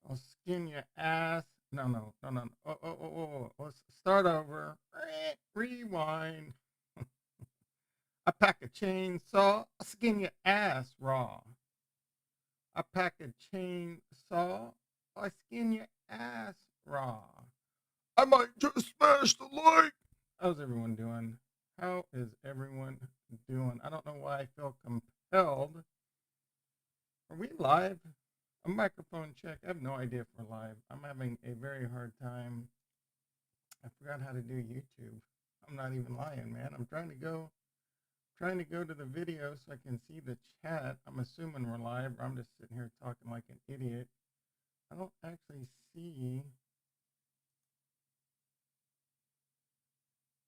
I'll skin your ass. No, no, no, no. Oh. Let's start over. Rewind. I pack a chainsaw. I'll skin your ass raw. I pack a chainsaw. I skin your ass raw. I might just smash the like. How's everyone doing? How is everyone doing? I don't know why I feel compelled. Are we live? A microphone check. I have no idea if we're live. I'm having a very hard time. I forgot how to do YouTube. I'm not even lying, man. I'm trying to go to the video so I can see the chat. I'm assuming we're live. Or I'm just sitting here talking like an idiot. I don't actually see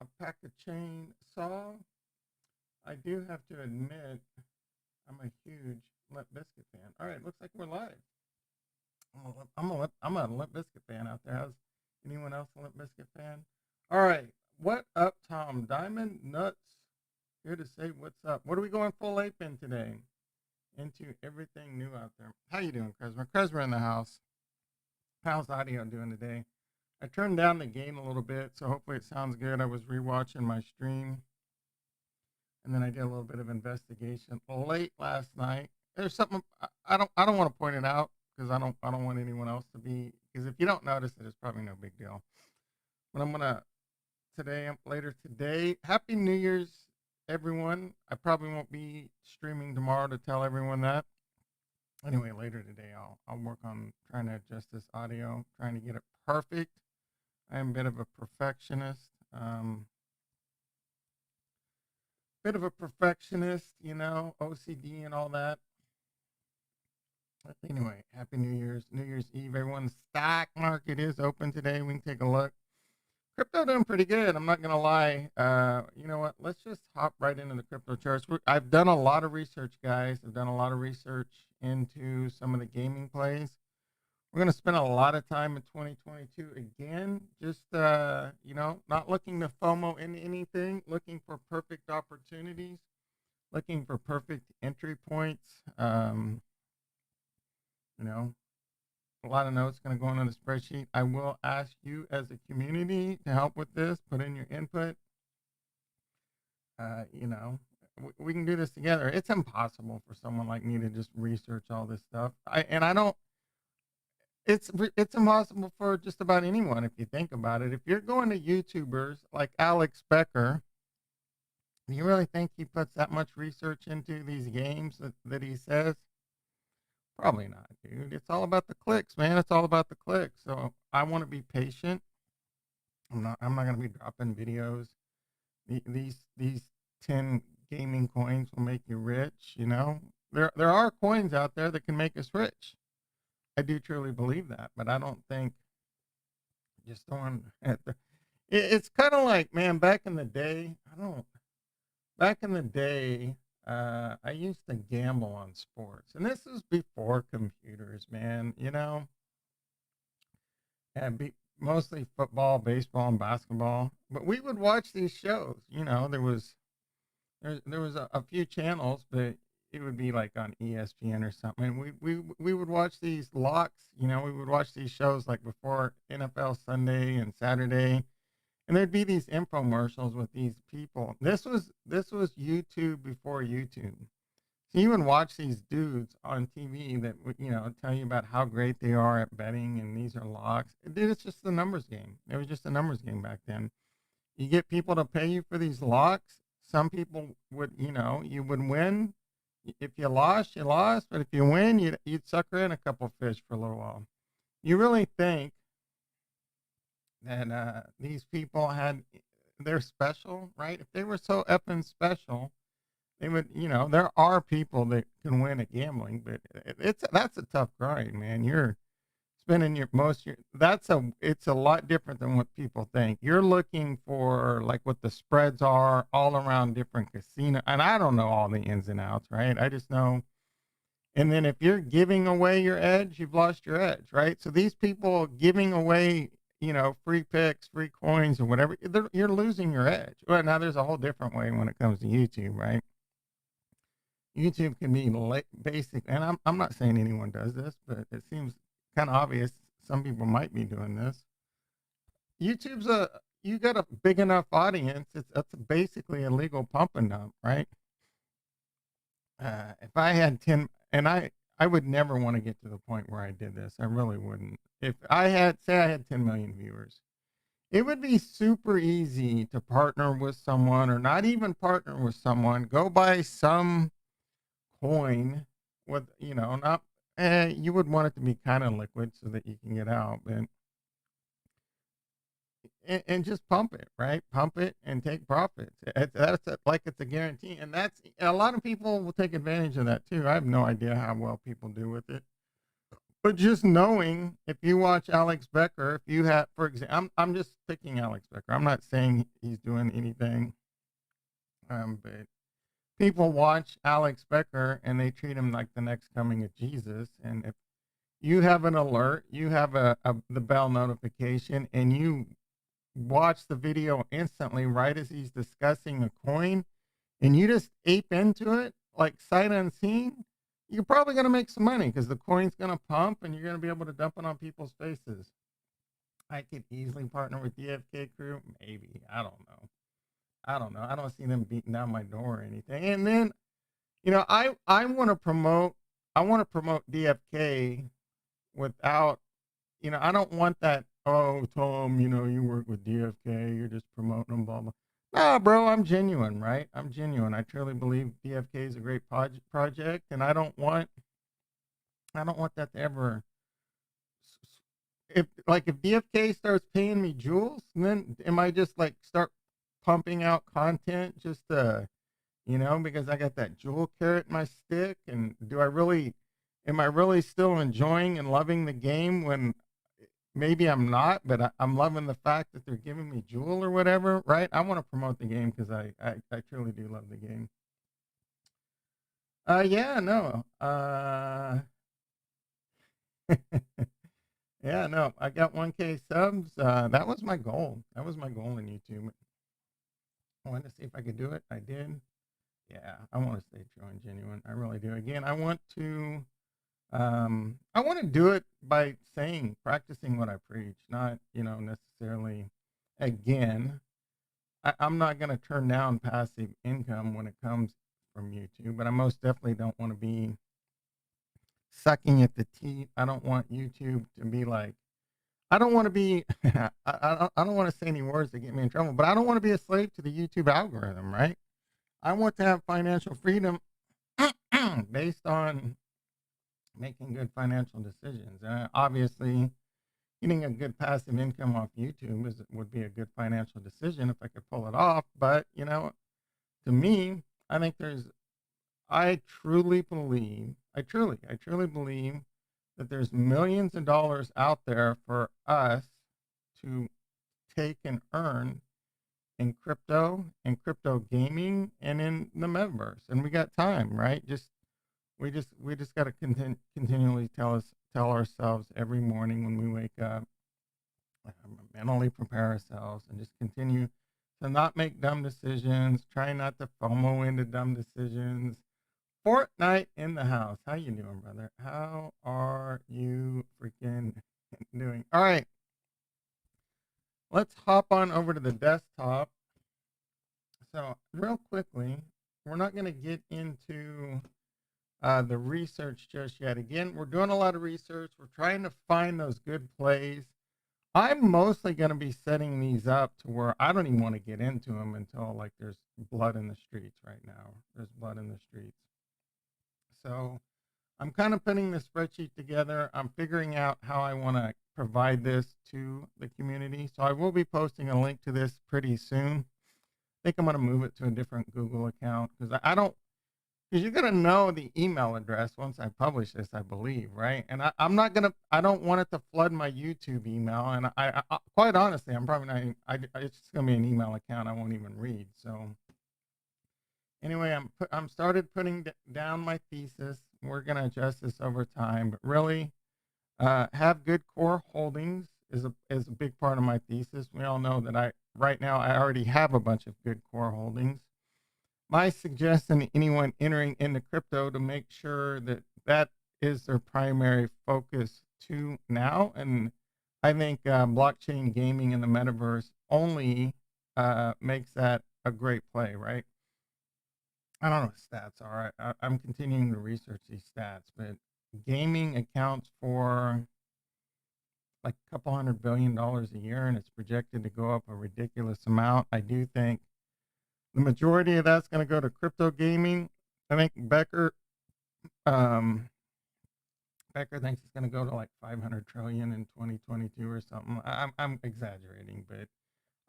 a pack of chainsaw. I do have to admit, I'm a huge Limp Biscuit fan. All right, looks like we're live. I'm a Limp Biscuit fan out there. How's anyone else a Limp Biscuit fan? All right, what up, Tom Diamond Nuts? Here to say what's up. What are we going full ape in today? Into everything new out there. How you doing, Trezor? Trezor in the house. How's audio doing today? I turned down the gain a little bit, so hopefully it sounds good. I was rewatching my stream, and then I did a little bit of investigation late last night. There's something I don't want to point it out because I don't want anyone else to be, because if you don't notice it, it's probably no big deal. But I'm gonna later today. Happy New Year's, everyone. I probably won't be streaming tomorrow to tell everyone that. Anyway, later today I'll work on trying to adjust this audio, trying to get it perfect. I am a bit of a perfectionist. OCD and all that. Anyway, happy New Year's Eve, everyone. The stock market is open today. We can take a look. Crypto doing pretty good. I'm not gonna lie. You know what? Let's just hop right into the crypto charts. I've done a lot of research, guys. I've done a lot of research into some of the gaming plays. We're gonna spend a lot of time in 2022 again. Just not looking to FOMO into anything. Looking for perfect opportunities. Looking for perfect entry points. You know, a lot of notes going to go into the spreadsheet. I will ask you as a community to help with this. Put in your input. You know, we can do this together. It's impossible for someone like me to just research all this stuff. I don't. It's impossible for just about anyone if you think about it. If you're going to YouTubers like Alex Becker, do you really think he puts that much research into these games that he says? Probably not, dude. It's all about the clicks, man. It's all about the clicks. So I want to be patient. I'm not gonna be dropping videos. These 10 gaming coins will make you rich. You know, there are coins out there that can make us rich. I do truly believe that, but I don't think just throwing at the. It's kind of like, man, back in the day. Back in the day, I used to gamble on sports, and this is before computers, man. You know, and mostly football, baseball, and basketball. But we would watch these shows. You know, there was a few channels, but it would be like on ESPN or something. And we would watch these locks. You know, we would watch these shows like before NFL Sunday and Saturday, and there'd be these infomercials with these people. This was YouTube before YouTube. So you would watch these dudes on TV that would, tell you about how great they are at betting, and these are locks. Dude, it's just a numbers game. It was just a numbers game back then. You get people to pay you for these locks. Some people would, you would win. If you lost, you lost. But if you win, you'd sucker in a couple fish for a little while. You really think that these people they're special, right? If they were so effing special, they would, there are people that can win at gambling, but that's a tough grind, man. You're spending it's a lot different than what people think. You're looking for like what the spreads are all around different casino, and I don't know all the ins and outs, right? I just know. And then if you're giving away your edge, you've lost your edge, right? So these people giving away, free picks, free coins, or whatever, you're losing your edge. Well, now there's a whole different way when it comes to YouTube, right? YouTube can be basic, and I'm not saying anyone does this, but it seems kind of obvious some people might be doing this. YouTube's you got a big enough audience. That's basically a legal pump and dump, right? If I had 10, and I would never want to get to the point where I did this. I really wouldn't. If I had, say I had 10 million viewers, it would be super easy to partner with someone, or not even partner with someone. Go buy some coin with, not, you would want it to be kind of liquid so that you can get out, but and just pump it, right? Pump it and take profits. Like it's a guarantee, and that's a lot of people will take advantage of that too. I have no idea how well people do with it, but just knowing, if you watch Alex Becker, if you have, for example, I'm just picking Alex Becker. I'm not saying he's doing anything, but people watch Alex Becker and they treat him like the next coming of Jesus. And if you have an alert, you have the bell notification, and you watch the video instantly right as he's discussing a coin, and you just ape into it like sight unseen, you're probably going to make some money because the coin's going to pump and you're going to be able to dump it on people's faces. I could easily partner with DFK crew, maybe. I don't know. I don't see them beating down my door or anything. And then, I want to promote DFK without, I don't want that, oh, Tom, you work with DFK, you're just promoting them, blah, blah. Nah, bro, I'm genuine, right? I'm genuine. I truly believe DFK is a great project, and I don't want that to ever, if DFK starts paying me jewels, then am I just like start pumping out content just because I got that jewel carrot in my stick? And am I really still enjoying and loving the game when maybe I'm not, but I'm loving the fact that they're giving me jewel or whatever, right? I want to promote the game because I truly do love the game. Yeah, no. Yeah, no. I got 1K subs. That was my goal. That was my goal in YouTube. I wanted to see if I could do it. I did. Yeah, I want to stay true and genuine. I really do. Again, I want to do it by practicing what I preach, not, necessarily, again, I'm not going to turn down passive income when it comes from YouTube, but I most definitely don't want to be sucking at the teat. I don't want YouTube to be like, I don't want to be, I don't want to say any words that get me in trouble, but I don't want to be a slave to the YouTube algorithm, right? I want to have financial freedom based on making good financial decisions. And obviously, getting a good passive income off YouTube would be a good financial decision if I could pull it off. But, to me, I truly believe that there's millions of dollars out there for us to take and earn in crypto gaming and in the metaverse. And we got time, right? We just got to continually tell ourselves every morning when we wake up, mentally prepare ourselves, and just continue to not make dumb decisions. Try not to FOMO into dumb decisions. Fortnite in the house. How you doing, brother? How are you freaking doing? All right. Let's hop on over to the desktop. So real quickly, we're not going to get into the research just yet. Again, we're doing a lot of research. We're trying to find those good plays. I'm mostly going to be setting these up to where I don't even want to get into them until like there's blood in the streets right now. There's blood in the streets. So I'm kind of putting the spreadsheet together. I'm figuring out how I want to provide this to the community. So I will be posting a link to this pretty soon. I think I'm going to move it to a different Google account because because you're going to know the email address once I publish this, I believe, right? And I don't want it to flood my YouTube email. And I quite honestly, I'm probably not, it's just going to be an email account I won't even read. So anyway, I'm started putting down my thesis. We're going to adjust this over time, but really have good core holdings is a big part of my thesis. We all know that right now I already have a bunch of good core holdings. My suggestion to anyone entering into crypto to make sure that is their primary focus to now, and I think blockchain gaming in the metaverse only makes that a great play, right? I don't know what stats are. I'm continuing to research these stats, but gaming accounts for like a couple $100 billion a year, and it's projected to go up a ridiculous amount. I do think the majority of that's going to go to crypto gaming. I think um, Becker thinks it's going to go to like 500 trillion in 2022 or something. I'm exaggerating, but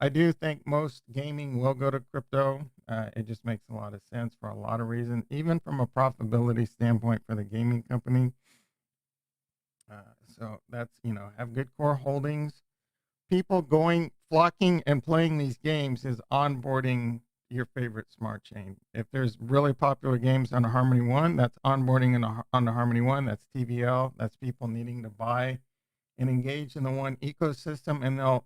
I do think most gaming will go to crypto. It just makes a lot of sense for a lot of reasons, even from a profitability standpoint for the gaming company. So that's, have good core holdings. People flocking and playing these games is onboarding your favorite smart chain. If there's really popular games on a Harmony One, that's onboarding on the Harmony One. That's TVL. That's people needing to buy and engage in the one ecosystem. And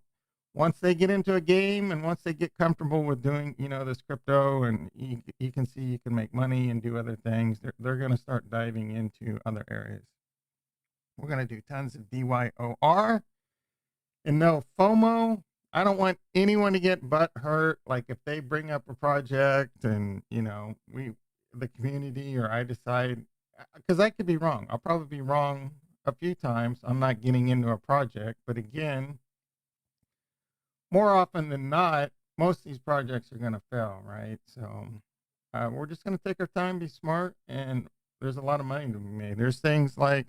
once they get into a game and once they get comfortable with doing, this crypto, and you can see you can make money and do other things, they're going to start diving into other areas. We're going to do tons of DYOR and no FOMO. I don't want anyone to get butt hurt. Like if they bring up a project and, the community, or I decide, because I could be wrong. I'll probably be wrong a few times. I'm not getting into a project, but again, more often than not, most of these projects are going to fail, right? So we're just going to take our time, be smart, and there's a lot of money to be made. There's things like,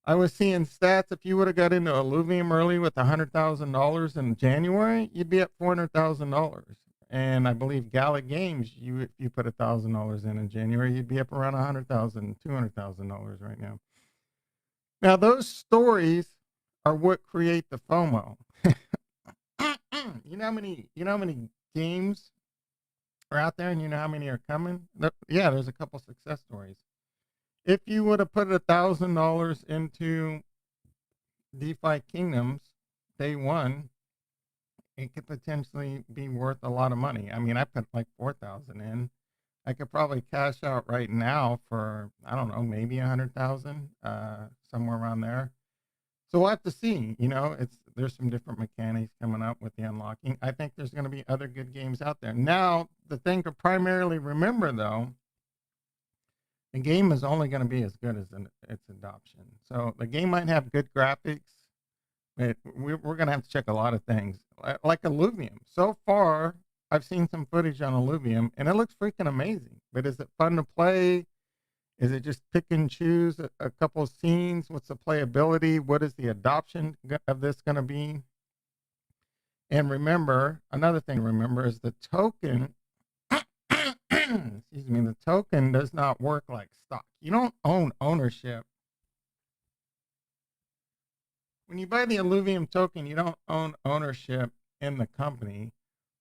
I was seeing stats, if you would have got into Illuvium early with $100,000 in January, you'd be at $400,000. And I believe Gala Games, if you put $1,000 in January, you'd be up around $100,000, $200,000 right now. Now, those stories are what create the FOMO. You know how many games are out there, and you know how many are coming? Yeah, there's a couple success stories. If you would have put $1,000 into DeFi Kingdoms day one, it could potentially be worth a lot of money. I mean, I put like 4,000 in. I could probably cash out right now for, I don't know, maybe 100,000, somewhere around there. So we'll have to see. There's some different mechanics coming up with the unlocking. I think there's going to be other good games out there. Now, the thing to primarily remember, though, the game is only going to be as good as its adoption. So the game might have good graphics, but we're going to have to check a lot of things. Like Illuvium. So far, I've seen some footage on Illuvium, and it looks freaking amazing. But is it fun to play? Is it just pick and choose a couple of scenes? What's the playability? What is the adoption of this going to be? And remember, another thing to remember is the token, excuse me, the token does not work like stock. You don't own ownership. When you buy the Illuvium token, you don't own ownership in the company.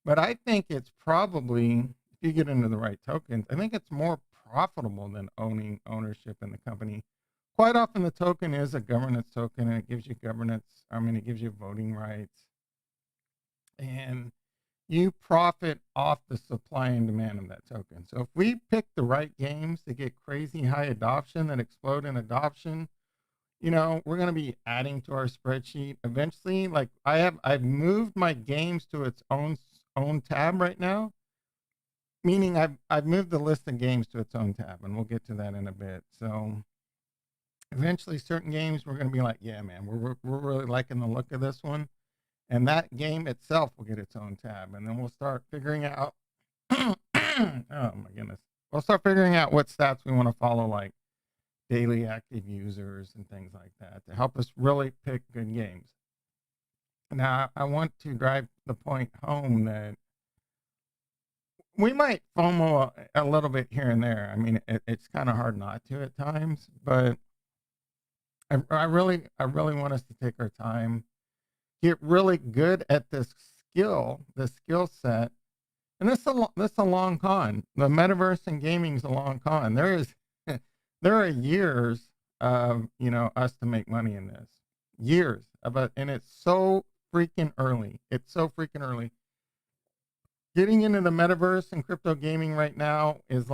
But I think it's probably, if you get into the right tokens, I think it's more profitable than owning ownership in the company. Quite often the token is a governance token, and it gives you it gives you voting rights. And you profit off the supply and demand of that token. So if we pick the right games to get crazy high adoption, that explode in adoption, we're going to be adding to our spreadsheet eventually. Like I've moved my games to its own tab right now. Meaning I've moved the list of games to its own tab, and we'll get to that in a bit. So eventually certain games we're going to be like, yeah, man, we're really liking the look of this one. And that game itself will get its own tab. And then we'll start figuring out, oh my goodness. We'll start figuring out what stats we want to follow, like daily active users and things like that, to help us really pick good games. Now, I want to drive the point home that we might FOMO a little bit here and there. I mean, it's kind of hard not to at times, but I really want us to take our time, get really good at this skill set. And this is a long con. The metaverse and gaming is a long con. There are years of, us to make money in this. Years and it's so freaking early. It's so freaking early. Getting into the metaverse and crypto gaming right now is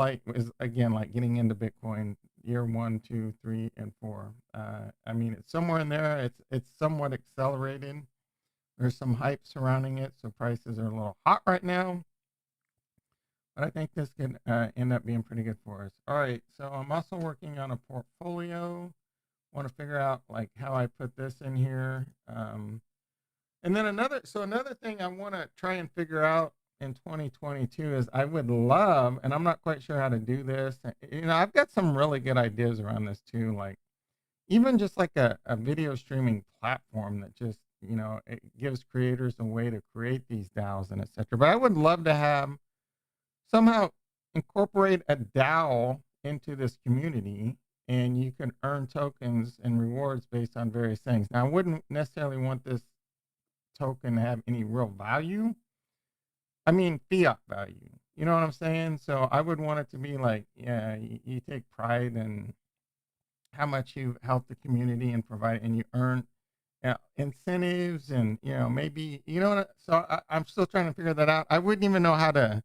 again like getting into Bitcoin year 1, 2, 3, and 4. I mean, it's somewhere in there. It's somewhat accelerated. There's some hype surrounding it, so prices are a little hot right now. But I think this could end up being pretty good for us. All right, so I'm also working on a portfolio. Want to figure out like how I put this in here. And then another thing I want to try and figure out in 2022 is I would love, and I'm not quite sure how to do this. I've got some really good ideas around this too, like even just like a video streaming platform that just, it gives creators a way to create these DAOs and etc. But I would love to have somehow incorporate a DAO into this community, and you can earn tokens and rewards based on various things. Now, I wouldn't necessarily want this token to have any real value. I mean, fiat value. You know what I'm saying? So I would want it to be like, yeah, you take pride in how much you help the community and provide, and you earn incentives, and maybe so I'm still trying to figure that out. I wouldn't even know how to.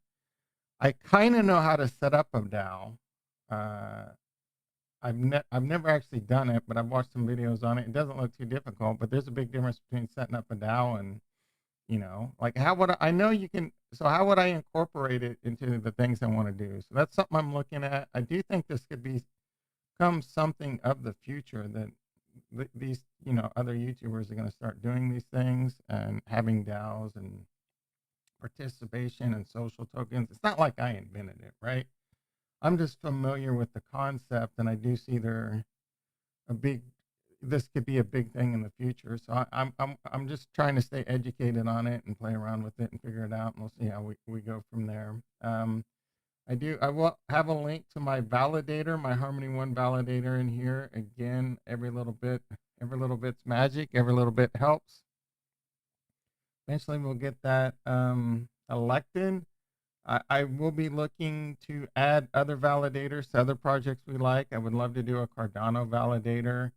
I kind of know how to set up a DAO. I've never actually done it, but I've watched some videos on it. It doesn't look too difficult, but there's a big difference between setting up a DAO and, like how would I know you can, so how would I incorporate it into the things I want to do? So that's something I'm looking at. I do think this could become something of the future, that these, other YouTubers are going to start doing these things and having DAOs and participation and social tokens. It's not like I invented it, right? I'm just familiar with the concept, and I do see this could be a big thing in the future. So I'm just trying to stay educated on it and play around with it and figure it out, and we'll see how we go from there. I will have a link to my validator, my Harmony One validator in here. Again, every little bit's magic, every little bit helps. Eventually we'll get that elected. I will be looking to add other validators to other projects we like. I would love to do a Cardano validator.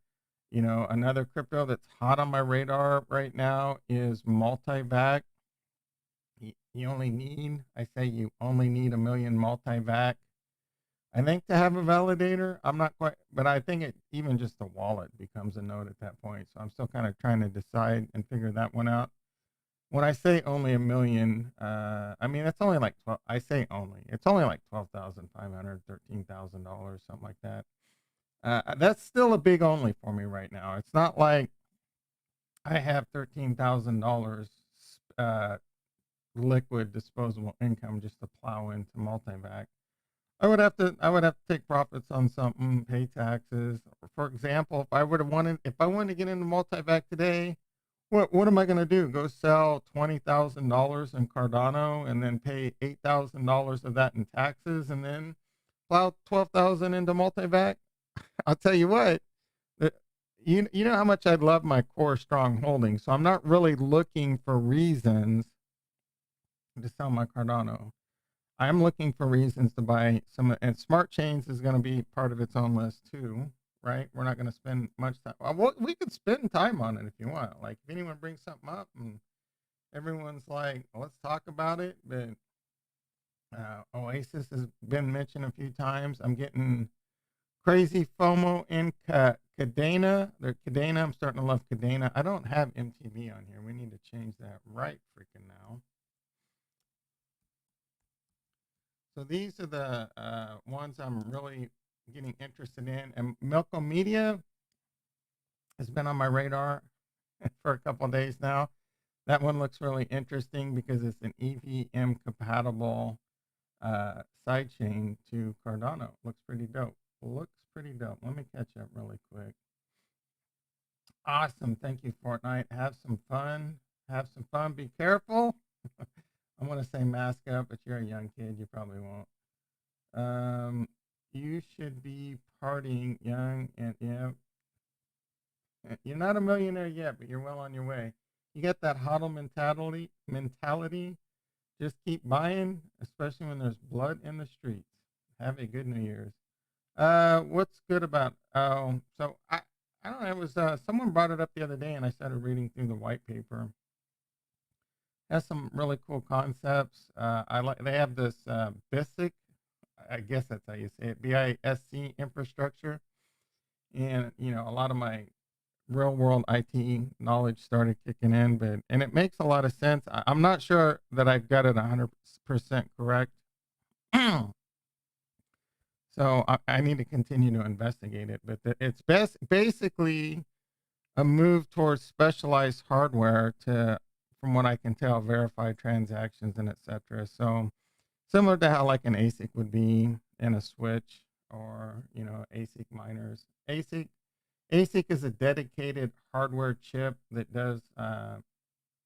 Another crypto that's hot on my radar right now is multi-vac. You only need $1 million multi-vac, I think, to have a validator. I'm not quite, but I think even just the wallet becomes a node at that point. So I'm still kind of trying to decide and figure that one out. When I say only $1 million, I mean, it's only like 12. I say only. It's only like $12,500, $13,000, something like that. That's still a big only for me right now. It's not like I have $13,000 liquid disposable income just to plow into multi-vac. I would have to take profits on something, pay taxes. For example, if I wanted to get into multi-vac today, what am I going to do? Go sell $20,000 in Cardano and then pay $8,000 of that in taxes and then plow 12,000 into multi-vac? I'll tell you what, you know how much I love my core strong holdings. So I'm not really looking for reasons to sell my Cardano. I'm looking for reasons to buy some, and Smart Chains is going to be part of its own list too. Right? We're not going to spend much time. Well, we could spend time on it if you want. Like if anyone brings something up and everyone's like, well, let's talk about it. But Oasis has been mentioned a few times. I'm getting crazy FOMO in Cadena. Cadena. I'm starting to love Cadena. I don't have MTV on here. We need to change that right freaking now. So these are the ones I'm really getting interested in. And Milko Media has been on my radar for a couple of days now. That one looks really interesting because it's an EVM compatible sidechain to Cardano. Looks pretty dope. Let me catch up really quick. Awesome. Thank you, Fortnite. Have some fun. Be careful. I'm going to say mask up, but you're a young kid. You probably won't. You should be partying young, and you're not a millionaire yet, but you're well on your way. You got that hodl mentality. Just keep buying, especially when there's blood in the streets. Have a good New Year's. What's good about? So I don't know. It was someone brought it up the other day, and I started reading through the white paper. Has some really cool concepts. They have this BISIC. I guess that's how you say it, BISC infrastructure. And, a lot of my real world IT knowledge started kicking in, and it makes a lot of sense. I'm not sure that I've got it 100% correct. So I need to continue to investigate it, but it's basically a move towards specialized hardware to, from what I can tell, verify transactions and etc. So similar to how like an ASIC would be in a switch, or ASIC miners. ASIC is a dedicated hardware chip that does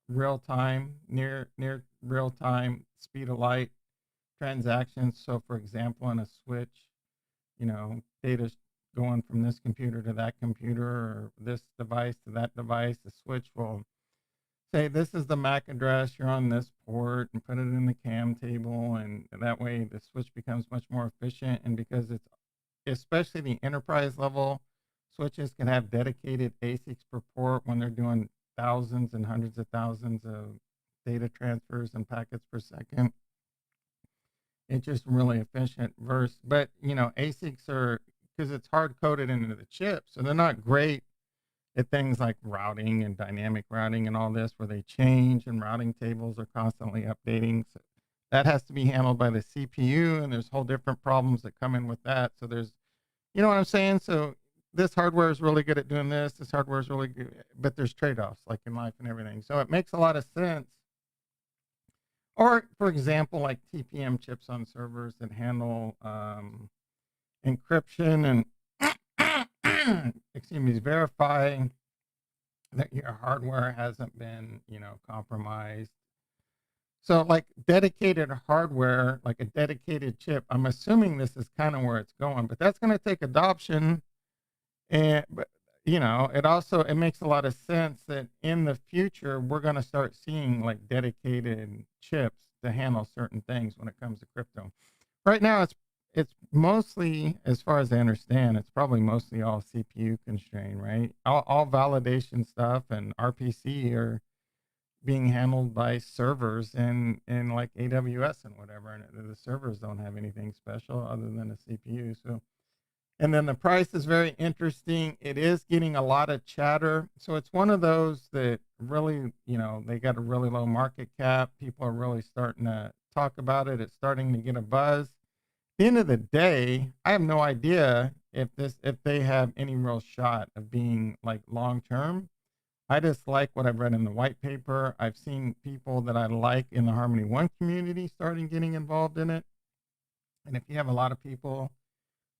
real time, near real time, speed of light transactions. So, for example, in a switch, data's going from this computer to that computer, or this device to that device. The switch will say, this is the MAC address, you're on this port, and put it in the CAM table. And that way the switch becomes much more efficient. And because it's, especially the enterprise level switches, can have dedicated ASICs per port when they're doing thousands and hundreds of thousands of data transfers and packets per second. It's just really efficient. But ASICs are, because it's hard coded into the chip, so they're not great at things like routing and dynamic routing and all this, where they change and routing tables are constantly updating. So that has to be handled by the CPU, and there's whole different problems that come in with that. So there's, you know what I'm saying? So this hardware is really good at doing this. This hardware is really good, but there's trade-offs like in life and everything. So it makes a lot of sense. Or, for example, like TPM chips on servers that handle encryption and excuse me, verify that your hardware hasn't been, compromised. So like dedicated hardware, like a dedicated chip, I'm assuming this is kind of where it's going, but that's going to take adoption. But it makes a lot of sense that in the future we're going to start seeing like dedicated chips to handle certain things when it comes to crypto. Right now it's mostly, as far as I understand, it's probably mostly all CPU constrained, right? All validation stuff and RPC are being handled by servers in like AWS and whatever, and the servers don't have anything special other than a CPU. So, and then the price is very interesting. It is getting a lot of chatter. So it's one of those that really, they got a really low market cap. People are really starting to talk about it. It's starting to get a buzz. At the end of the day, I have no idea if they have any real shot of being like long term. I just like what I've read in the white paper. I've seen people that I like in the Harmony One community starting getting involved in it. And if you have a lot of people,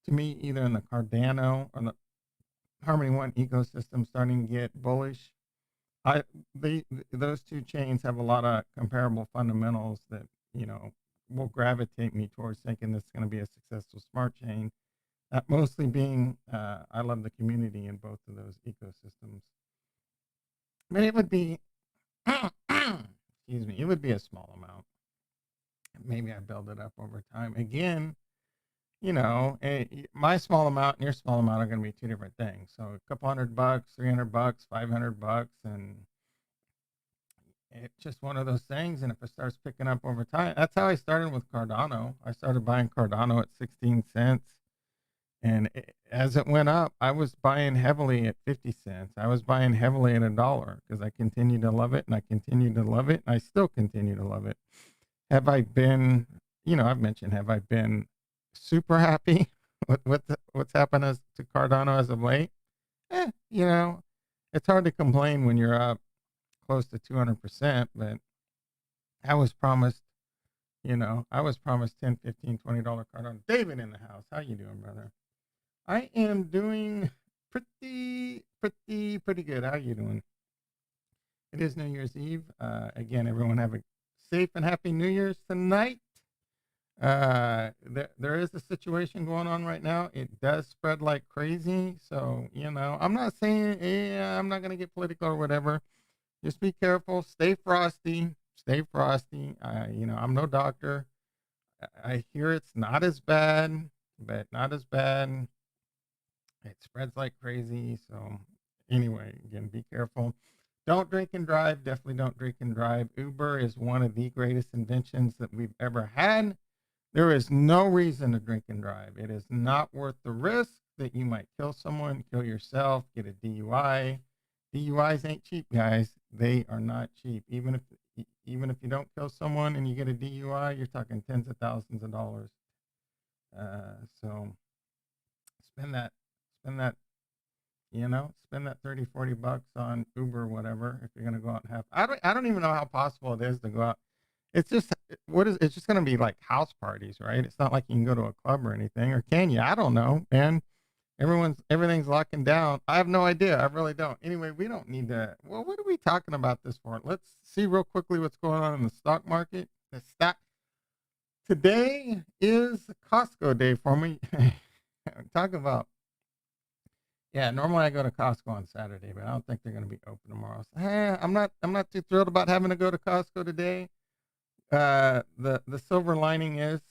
to me, either in the Cardano or the Harmony One ecosystem starting to get bullish, those two chains have a lot of comparable fundamentals that, will gravitate me towards thinking this is going to be a successful smart chain. That mostly being, I love the community in both of those ecosystems. But it would be, excuse me, it would be a small amount. Maybe I build it up over time. Again, my small amount and your small amount are going to be two different things. So a couple $100, $300, $500, and it's just one of those things. And if it starts picking up over time, that's how I started with Cardano. I started buying Cardano at 16 cents. And as it went up, I was buying heavily at 50 cents. I was buying heavily at $1 because I continued to love it, and I continued to love it, and I still continue to love it. Have I been, I've mentioned, have I been super happy with what's happened to Cardano as of late? It's hard to complain when you're up close to 200%, but I was promised, I was promised $10, $15, $20 Cardano. David in the house. How you doing, brother? I am doing pretty good. How are you doing? It is New Year's Eve. Again, everyone have a safe and happy New Year's tonight. There is a situation going on right now. It does spread like crazy. So, I'm not saying, I'm not going to get political or whatever. Just be careful. Stay frosty. Stay frosty. I'm no doctor. I hear it's not as bad, but not as bad. It spreads like crazy. So anyway, again, be careful. Don't drink and drive. Definitely don't drink and drive. Uber is one of the greatest inventions that we've ever had. There is no reason to drink and drive. It is not worth the risk that you might kill someone, kill yourself, get a DUI. DUIs ain't cheap, guys. They are not cheap. Even if you don't kill someone and you get a DUI, you're talking tens of thousands of dollars. So spend that, spend that, spend that 30, 40 bucks on Uber or whatever if you're gonna go out and have. I don't even know how possible it is to go out. It's just it's just gonna be like house parties, right? It's not like you can go to a club or anything, or can you? I don't know, man. Everything's locking down. I have no idea. I really don't. Anyway, we don't need to. Well, what are we talking about this for? Let's see real quickly what's going on in the stock market. The stock today is Costco day for me. Talk about, yeah. Normally I go to Costco on Saturday, but I don't think they're going to be open tomorrow. So, I'm not too thrilled about having to go to Costco today. The silver lining is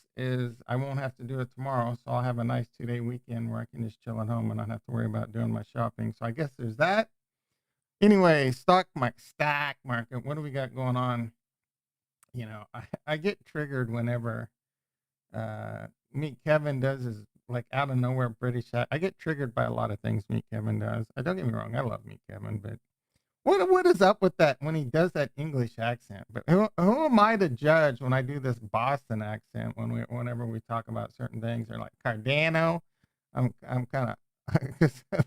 I won't have to do it tomorrow, so I'll have a nice 2-day weekend where I can just chill at home and not have to worry about doing my shopping. So I guess there's that. Anyway, stock market. What do we got going on? I get triggered whenever Meet Kevin does his like out of nowhere British. I get triggered by a lot of things Meet Kevin does. Don't get me wrong, I love Meet Kevin, but what is up with that when he does that English accent? But who am I to judge when I do this Boston accent whenever we talk about certain things? They're like Cardano. I'm kind of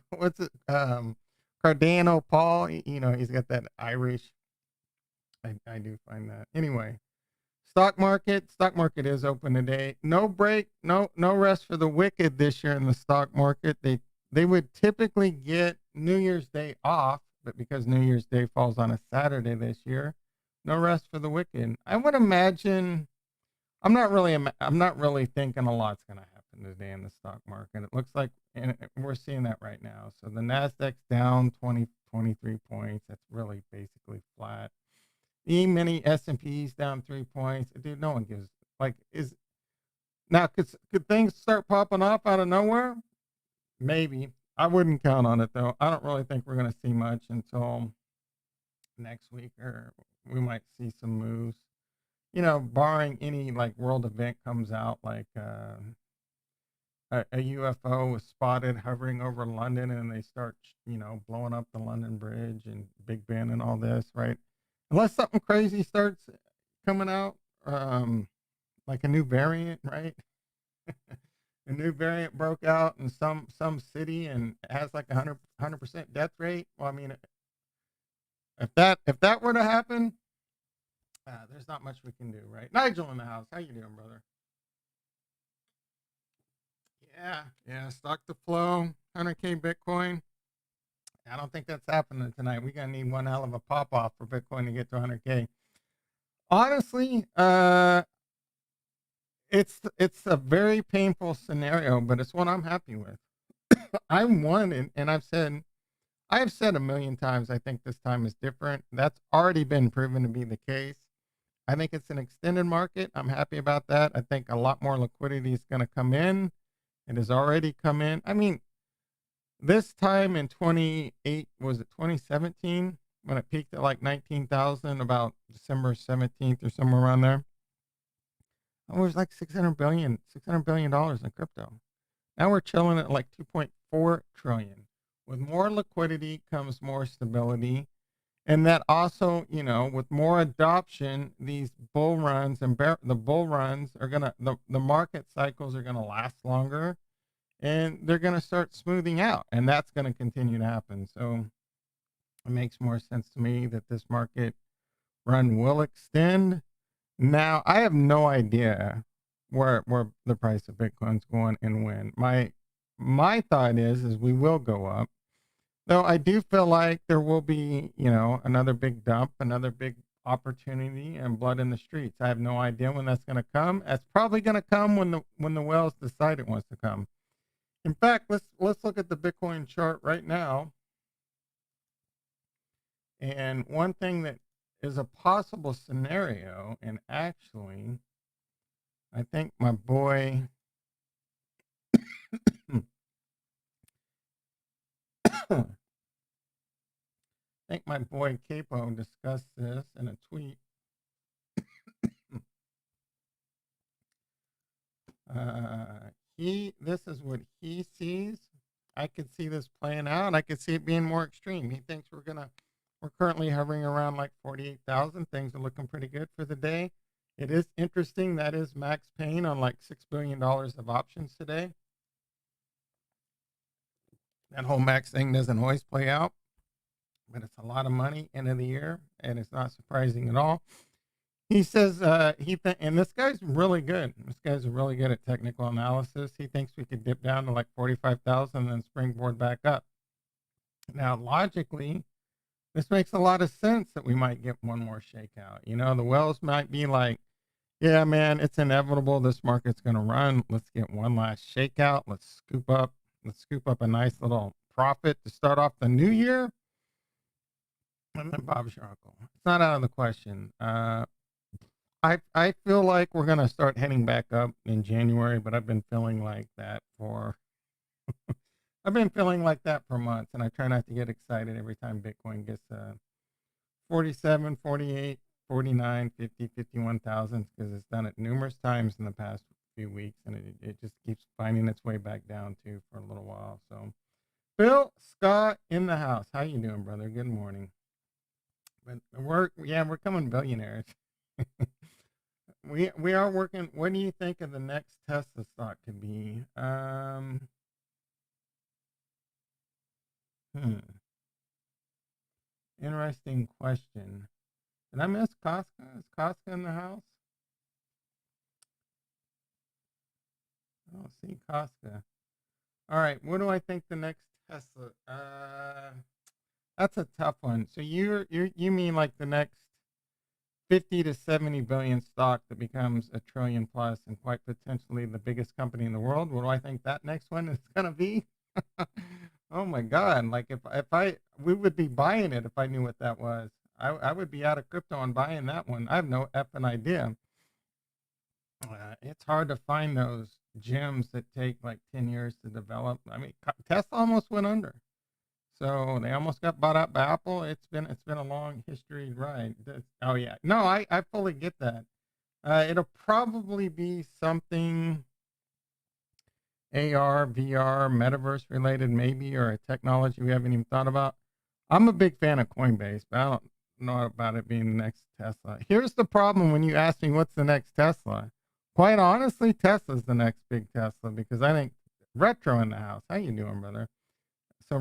what's it? Cardano Paul. He's got that Irish. I do find that anyway. Stock market is open today. No break, no rest for the wicked this year in the stock market. They would typically get New Year's Day off, but because New Year's Day falls on a Saturday this year, no rest for the wicked. I would imagine I'm not really thinking a lot's going to happen today in the stock market. It looks like, and we're seeing that right now. So the Nasdaq's down 23 points. That's really basically flat. E-mini S&P's down 3 points. Dude, no one gives like is now could things start popping off out of nowhere? Maybe. I wouldn't count on it though. I don't really think we're gonna see much until next week, or we might see some moves. Barring any like world event comes out, like a UFO was spotted hovering over London, and they start, blowing up the London Bridge and Big Ben and all this, right? Unless something crazy starts coming out, like a new variant, right? A new variant broke out in some city and has like 100% death rate. Well, I mean, if that were to happen, there's not much we can do, right? Nigel in the house, how you doing, brother? Yeah, stock to flow, 100K Bitcoin. I don't think that's happening tonight. We're gonna need one hell of a pop off for Bitcoin to get to 100K. Honestly, it's a very painful scenario, but it's one I'm happy with. I'm one, and I have said a million times, I think this time is different. That's already been proven to be the case. I think it's an extended market. I'm happy about that. I think a lot more liquidity is going to come in. It has already come in. I mean, this time in 2017, when it peaked at like 19,000, about December 17th or somewhere around there. It was like $600 billion in crypto. Now we're chilling at like 2.4 trillion. With more liquidity comes more stability. And that also, with more adoption, these bull runs and the bull runs are the market cycles are gonna last longer, and they're gonna start smoothing out, and that's gonna continue to happen. So it makes more sense to me that this market run will extend. Now I have no idea where the price of Bitcoin's going and when. My thought is we will go up. Though I do feel like there will be, another big dump, another big opportunity and blood in the streets. I have no idea when that's going to come. That's probably going to come when the whales decide it wants to come. In fact, let's look at the Bitcoin chart right now. And one thing that is a possible scenario, and actually, I think my boy I think my boy Capo discussed this in a tweet. Uh, this is what he sees. I could see this playing out. I could see it being more extreme. He thinks we're currently hovering around like 48,000. Things are looking pretty good for the day. It is interesting. That is max pain on like $6 billion of options today. That whole max thing doesn't always play out, but it's a lot of money end of the year, and it's not surprising at all. He says and this guy's really good. This guy's really good at technical analysis. He thinks we could dip down to like 45,000 and then springboard back up. Now, logically, this makes a lot of sense that we might get one more shakeout. You know, the wells might be like, yeah, man, it's inevitable. This market's going to run. Let's get one last shakeout. Let's scoop up a nice little profit to start off the new year. And then Bob's your uncle. It's not out of the question. I feel like we're gonna start heading back up in January, but I've been feeling like that for I've been feeling like that for months, and I try not to get excited every time Bitcoin gets 47, 48, 49, 50, 51,000 because it's done it numerous times in the past few weeks, and it just keeps finding its way back down too for a little while. So, Bill Scott in the house, how you doing, brother? Good morning. But we're coming billionaires. We are working. What do you think of the next Tesla stock could be? Interesting question. Did I miss Casca? Is Casca in the house? I don't see Casca. All right. What do I think the next Tesla? That's a tough one. So you mean like the next 50 to 70 billion stock that becomes a trillion plus and quite potentially the biggest company in the world? What do I think that next one is going to be? Oh my God. Like we would be buying it if I knew what that was. I would be out of crypto and buying that one. I have no effing idea. It's hard to find those gems that take like 10 years to develop. I mean, Tesla almost went under. So they almost got bought out by Apple. It's been a long history ride. Oh yeah, no, I fully get that. It'll probably be something AR, VR, metaverse related, maybe, or a technology we haven't even thought about. I'm a big fan of Coinbase, but I don't know about it being the next Tesla. Here's the problem when you ask me what's the next Tesla. Quite honestly, Tesla's the next big Tesla because I think Retro in the house. How you doing, brother? So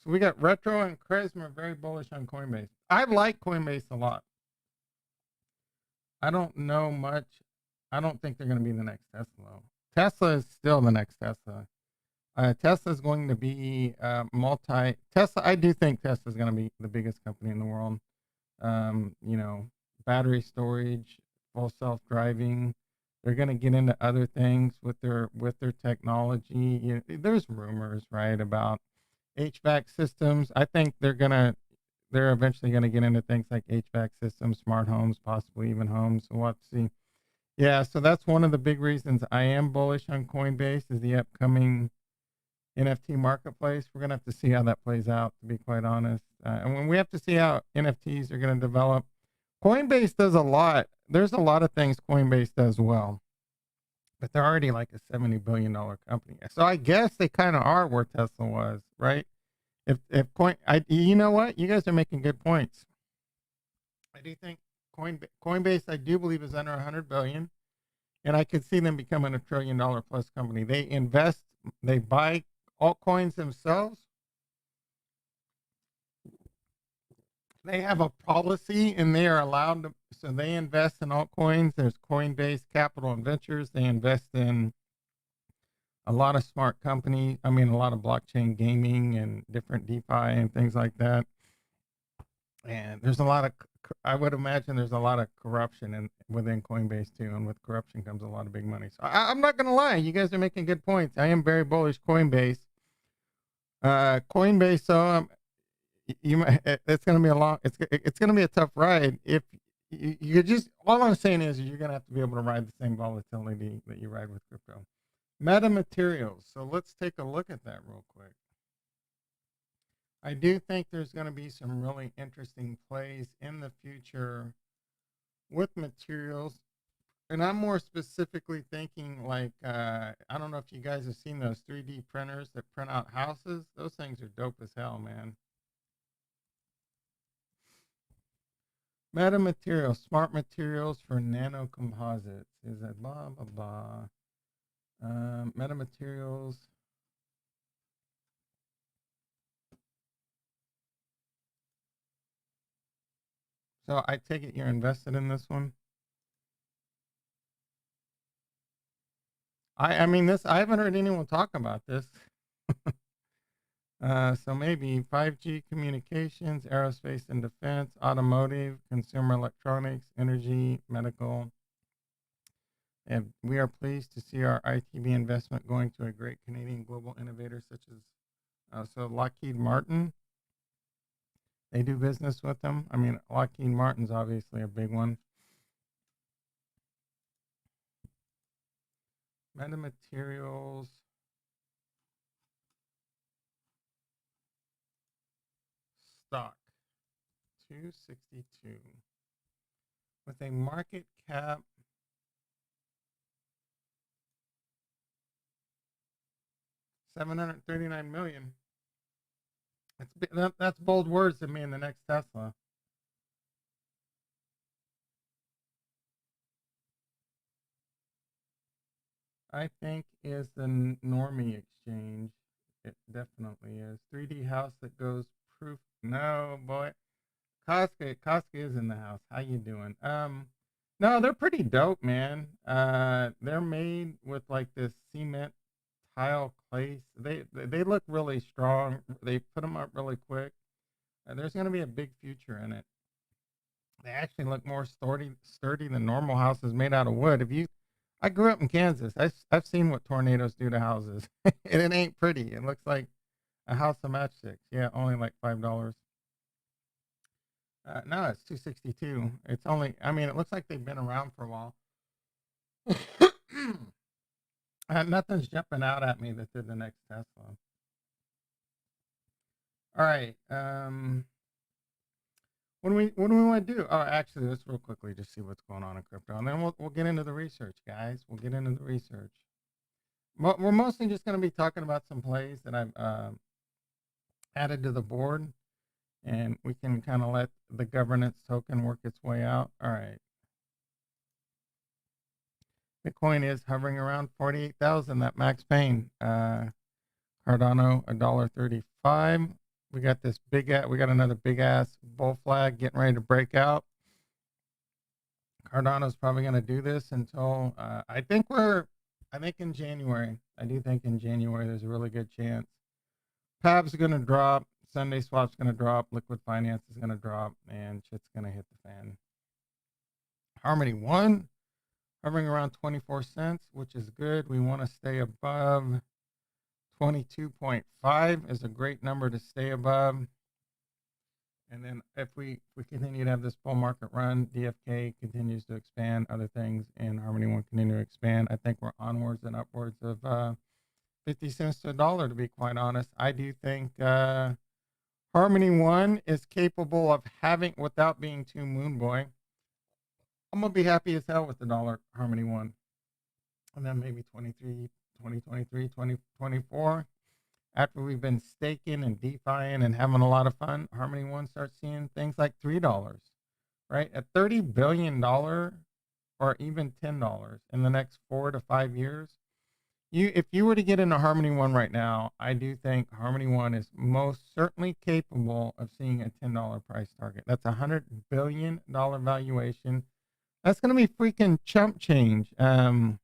we got Retro and Charisma very bullish on Coinbase. I like Coinbase a lot. I don't know much. I don't think they're going to be the next Tesla. Tesla is still the next Tesla. Tesla is going to be Tesla. I do think Tesla is going to be the biggest company in the world. You know, battery storage, full self-driving. They're going to get into other things with their technology. You know, there's rumors, right, about HVAC systems. I think they're eventually gonna get into things like HVAC systems, smart homes, possibly even homes. So we'll have to see. Yeah, so that's one of the big reasons I am bullish on Coinbase is the upcoming NFT marketplace. We're gonna have to see how that plays out, to be quite honest. And when we have to see how NFTs are gonna develop, Coinbase does a lot. There's a lot of things Coinbase does well, but they're already like a $70 billion company. So I guess they kind of are where Tesla was, right? You know what? You guys are making good points. I do think Coinbase, I do believe is under 100 billion, and I could see them becoming a $1 trillion plus company. They buy altcoins themselves. They have a policy, and they are allowed to. So they invest in altcoins. There's Coinbase Capital and Ventures. They invest in a lot of smart companies. I mean, a lot of blockchain gaming and different DeFi and things like that. And there's a lot of, I would imagine there's a lot of corruption within Coinbase too. And with corruption comes a lot of big money. So I'm not going to lie. You guys are making good points. I am very bullish Coinbase. Coinbase, so it's going to be it's going to be a tough ride. If you just, all I'm saying is you're going to have to be able to ride the same volatility that you ride with crypto. Meta materials. So let's take a look at that real quick. I do think there's going to be some really interesting plays in the future with materials. And I'm more specifically thinking like, I don't know if you guys have seen those 3D printers that print out houses. Those things are dope as hell, man. Metamaterials, smart materials for nanocomposites. Is that blah, blah, blah. Metamaterials. So I take it you're invested in this one? I mean, this, I haven't heard anyone talk about this. So maybe 5G communications, aerospace and defense, automotive, consumer electronics, energy, medical. And we are pleased to see our ITB investment going to a great Canadian global innovator such as so Lockheed Martin. They do business with them. I mean, Lockheed Martin's obviously a big one. Metamaterials. Stock 262 with a market cap 739 million. That's bold words to me in the next Tesla. I think is the normie exchange. It definitely is. 3D house that goes proof. No, boy. Koska is in the house. How you doing? No, they're pretty dope, man. They're made with like this cement tile clay. They look really strong. They put them up really quick. There's going to be a big future in it. They actually look more sturdy than normal houses made out of wood. If you, I grew up in Kansas. I've seen what tornadoes do to houses, and it ain't pretty. It looks like a house of matchsticks. Yeah, only like $5. No, it's 262. It's only. I mean, it looks like they've been around for a while. Nothing's jumping out at me that they're the next Tesla. All right. What do we want to do? Oh, actually, let's real quickly just see what's going on in crypto, and then we'll get into the research, guys. We'll get into the research. We're mostly just going to be talking about some plays that I've added to the board, and we can kind of let the governance token work its way out. All right. Bitcoin is hovering around 48,000. That Max Payne. Cardano $1.35. We got this we got another big ass bull flag getting ready to break out. Cardano's probably going to do this until I think in January. I do think in January there's a really good chance. PAB's going to drop. Sunday Swap's going to drop. Liquid Finance is going to drop, and shit's going to hit the fan. Harmony 1 hovering around 24 cents, which is good. We want to stay above 22.5 is a great number to stay above. And then if we continue to have this bull market run, DFK continues to expand, other things, and Harmony One continue to expand. I think we're onwards and upwards of 50 cents to a dollar, to be quite honest. I do think Harmony One is capable of having, without being too moon boy, I'm going to be happy as hell with the dollar Harmony One. And then maybe 2023, 2024. After we've been staking and DeFiing and having a lot of fun, Harmony One starts seeing things like $3, right? A $30 billion or even $10 in the next 4 to 5 years. If you were to get into Harmony One right now, I do think Harmony One is most certainly capable of seeing a $10 price target. That's $100 billion valuation. That's going to be freaking chump change. Again,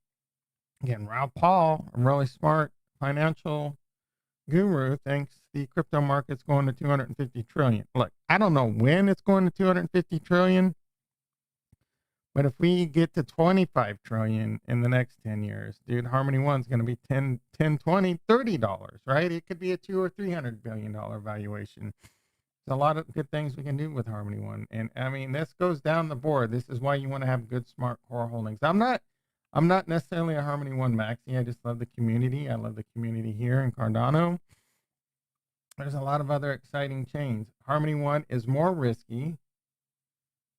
Ralph Paul, a really smart financial guru, thinks the crypto market's going to 250 trillion. Look, I don't know when it's going to 250 trillion, but if we get to 25 trillion in the next 10 years, dude, Harmony One's going to be 10, 20, $30, right? It could be a 2 or $300 billion valuation. There's a lot of good things we can do with Harmony One. And I mean, this goes down the board. This is why you want to have good, smart core holdings. I'm not necessarily a Harmony One maxi. I just love the community. I love the community here in Cardano. There's a lot of other exciting chains. Harmony One is more risky.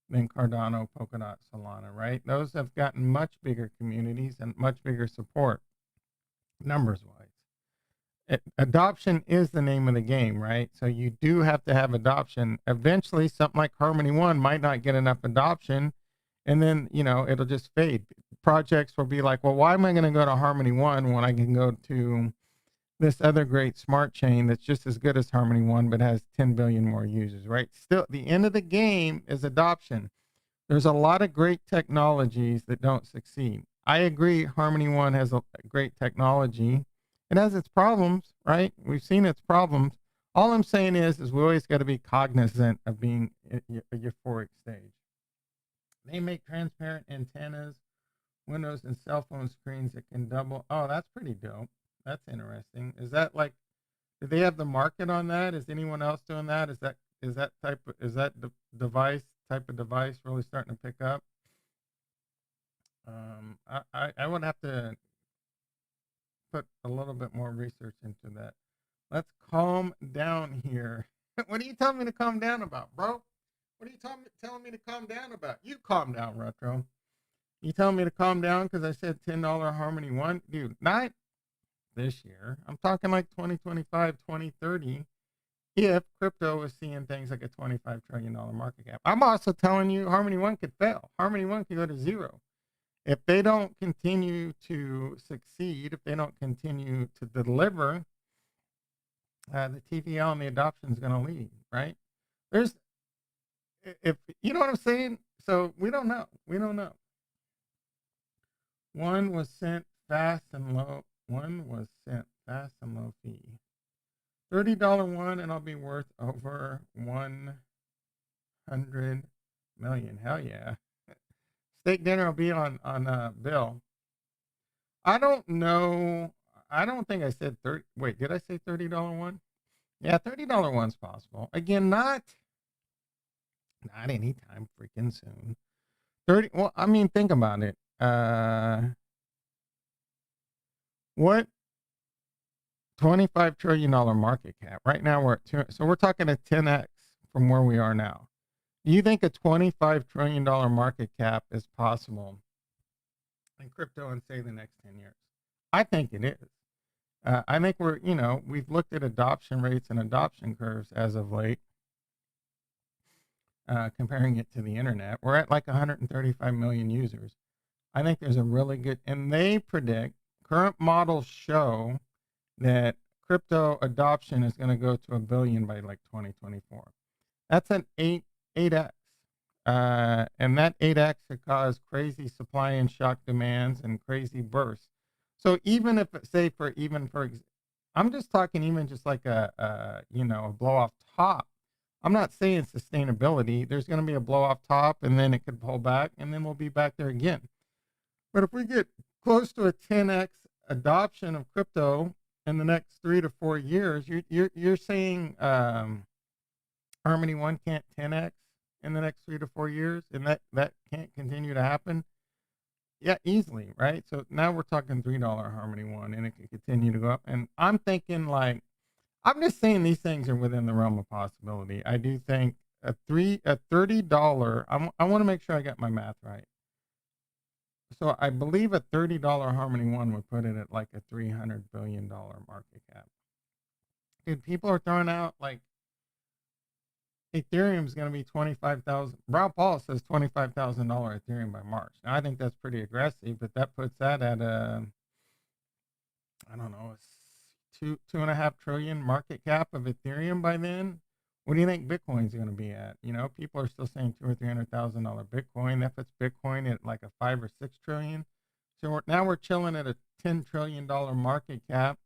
than Cardano, Polkadot, Solana, right? Those have gotten much bigger communities and much bigger support, numbers wise. Adoption is the name of the game, right? So you do have to have adoption. Eventually, something like Harmony One might not get enough adoption, and then it'll just fade. Projects will be like, well, why am I going to go to Harmony One when I can go to this other great smart chain that's just as good as Harmony One but has 10 billion more users, right? Still, the end of the game is adoption. There's a lot of great technologies that don't succeed. I agree, Harmony One has a great technology. It has its problems, right? We've seen its problems. All I'm saying is we always got to be cognizant of being a euphoric stage. They make transparent antennas, windows, and cell phone screens that can double. Oh, that's pretty dope. That's interesting. Is that like, do they have the market on that? Is anyone else doing that? Is that device type of device really starting to pick up? I would have to put a little bit more research into that. Let's calm down here. What are you telling me to calm down about, bro? What are you telling me to calm down about? You calm down, Retro. You telling me to calm down because I said $10 Harmony One? Dude, not this year. I'm talking like 2025, 2030. If crypto is seeing things like a $25 trillion market cap. I'm also telling you Harmony One could fail. Harmony One could go to zero. If they don't continue to succeed, if they don't continue to deliver, the TVL and the adoption is going to lead, right? If you know what I'm saying? So we don't know. We don't know. One was sent fast and low. One was sent fast and low fee. $30 one, and I'll be worth over 100 million. Hell yeah. Steak dinner will be on Bill. I don't know. I don't think I said 30. Wait, did I say $30 one? Yeah, $30 one's possible. Again, not anytime freaking soon. 30. Well, I mean, think about it. What $25 trillion market cap. Right now we're at 2, so we're talking a 10x from where we are now. Do you think a $25 trillion market cap is possible in crypto in, say, the next 10 years? I think it is. I think we've looked at adoption rates and adoption curves as of late, comparing it to the internet. We're at like 135 million users. I think there's a really good, and they predict, current models show that crypto adoption is going to go to 1 billion by like 2024. That's an 8x. And that 8x could cause crazy supply and shock demands and crazy bursts. So even if, say, I'm just talking even just like a blow off top. I'm not saying sustainability. There's going to be a blow off top, and then it could pull back, and then we'll be back there again. But if we get close to a 10x adoption of crypto in the next 3 to 4 years, you're saying Harmony One can't 10x in the next 3 to 4 years, and that can't continue to happen? Yeah, easily, right? So now we're talking $3 Harmony One, and it can continue to go up. And I'm thinking, like, I'm just saying these things are within the realm of possibility. I do think a $30. I want to make sure I got my math right. So I believe a $30 Harmony One would put it at like a $300 billion market cap. Dude, people are throwing out like Ethereum is going to be 25,000. Rob Paul says $25,000 Ethereum by March. Now, I think that's pretty aggressive, but that puts that at a, I don't know, a 2.5 trillion market cap of Ethereum by then. What do you think Bitcoin's going to be at? People are still saying $200,000 or $300,000 Bitcoin. That puts Bitcoin at like a 5 or 6 trillion. So now we're chilling at a $10 trillion market cap.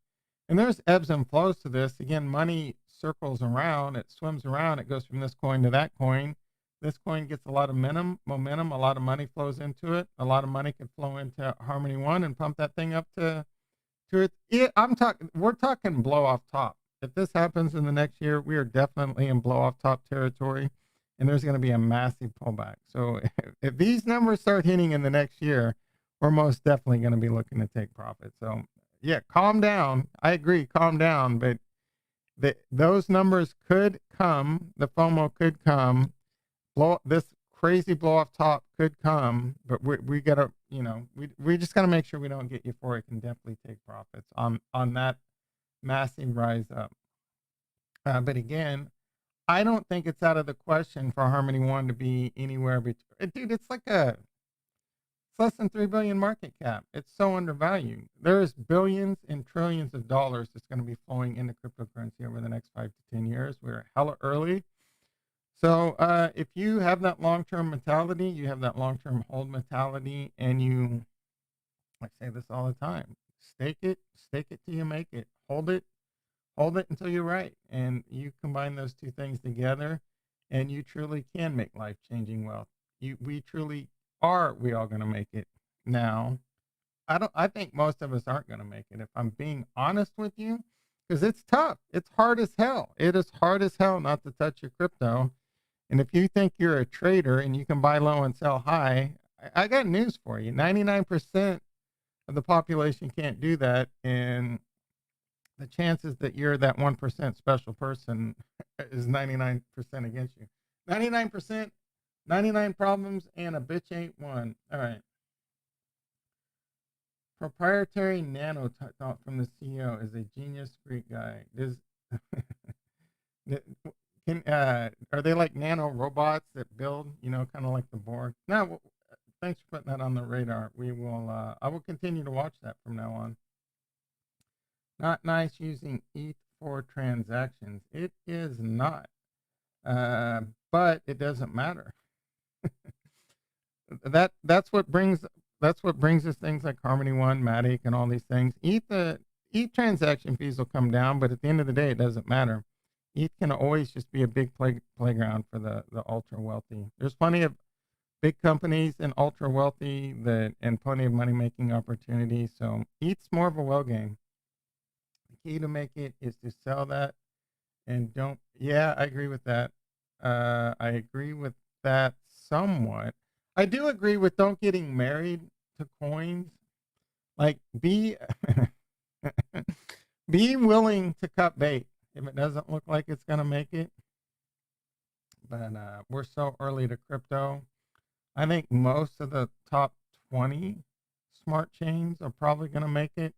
And there's ebbs and flows to this. Again, money circles around, it swims around, it goes from this coin to that coin. This coin gets a lot of momentum, a lot of money flows into it. A lot of money could flow into Harmony One and pump that thing up to it. We're talking blow off top. If this happens in the next year, we are definitely in blow off top territory, and there's going to be a massive pullback. So if these numbers start hitting in the next year, we're most definitely going to be looking to take profit. So yeah, calm down. I agree, calm down, but those numbers could come. The FOMO could come. This crazy blow off top could come, but we gotta, you know, we just gotta make sure we don't get euphoric and definitely take profits on that massive rise up. But again, I don't think it's out of the question for Harmony One to be anywhere between. Dude, it's like it's less than 3 billion market cap. It's so undervalued. There's billions and trillions of dollars that's going to be flowing into cryptocurrency over the next 5 to 10 years. We're hella early. So if you have that long-term mentality, you have that long-term hold mentality, and I say this all the time, stake it till you make it. Hold it until you're right. And you combine those two things together, and you truly can make life-changing wealth. We truly are we all going to make it? Now, I think most of us aren't going to make it, if I'm being honest with you, because it's tough. It's hard as hell. It is hard as hell not to touch your crypto. And if you think you're a trader and you can buy low and sell high, I got news for you. 99% of the population can't do that. And the chances that you're that 1% special person is 99% against you. 99%, 99 problems, and a bitch ain't one. All right. Proprietary nano thought from the CEO is a genius Greek guy. Are they like nano robots that build, kind of like the Borg? No, thanks for putting that on the radar. I will continue to watch that from now on. Not nice using ETH for transactions. It is not, but it doesn't matter. That's what brings us things like Harmony One, Matic, and all these things. ETH transaction fees will come down, but at the end of the day, it doesn't matter. ETH can always just be a big playground for the ultra wealthy. There's plenty of big companies and ultra wealthy and plenty of money making opportunities. So ETH's more of a well game. The key to make it is to sell that and don't. Yeah, I agree with that. I agree with that somewhat. I do agree with don't getting married to coins. Like be willing to cut bait if it doesn't look like it's gonna make it. But we're so early to crypto. I think most of the top 20 smart chains are probably gonna make it.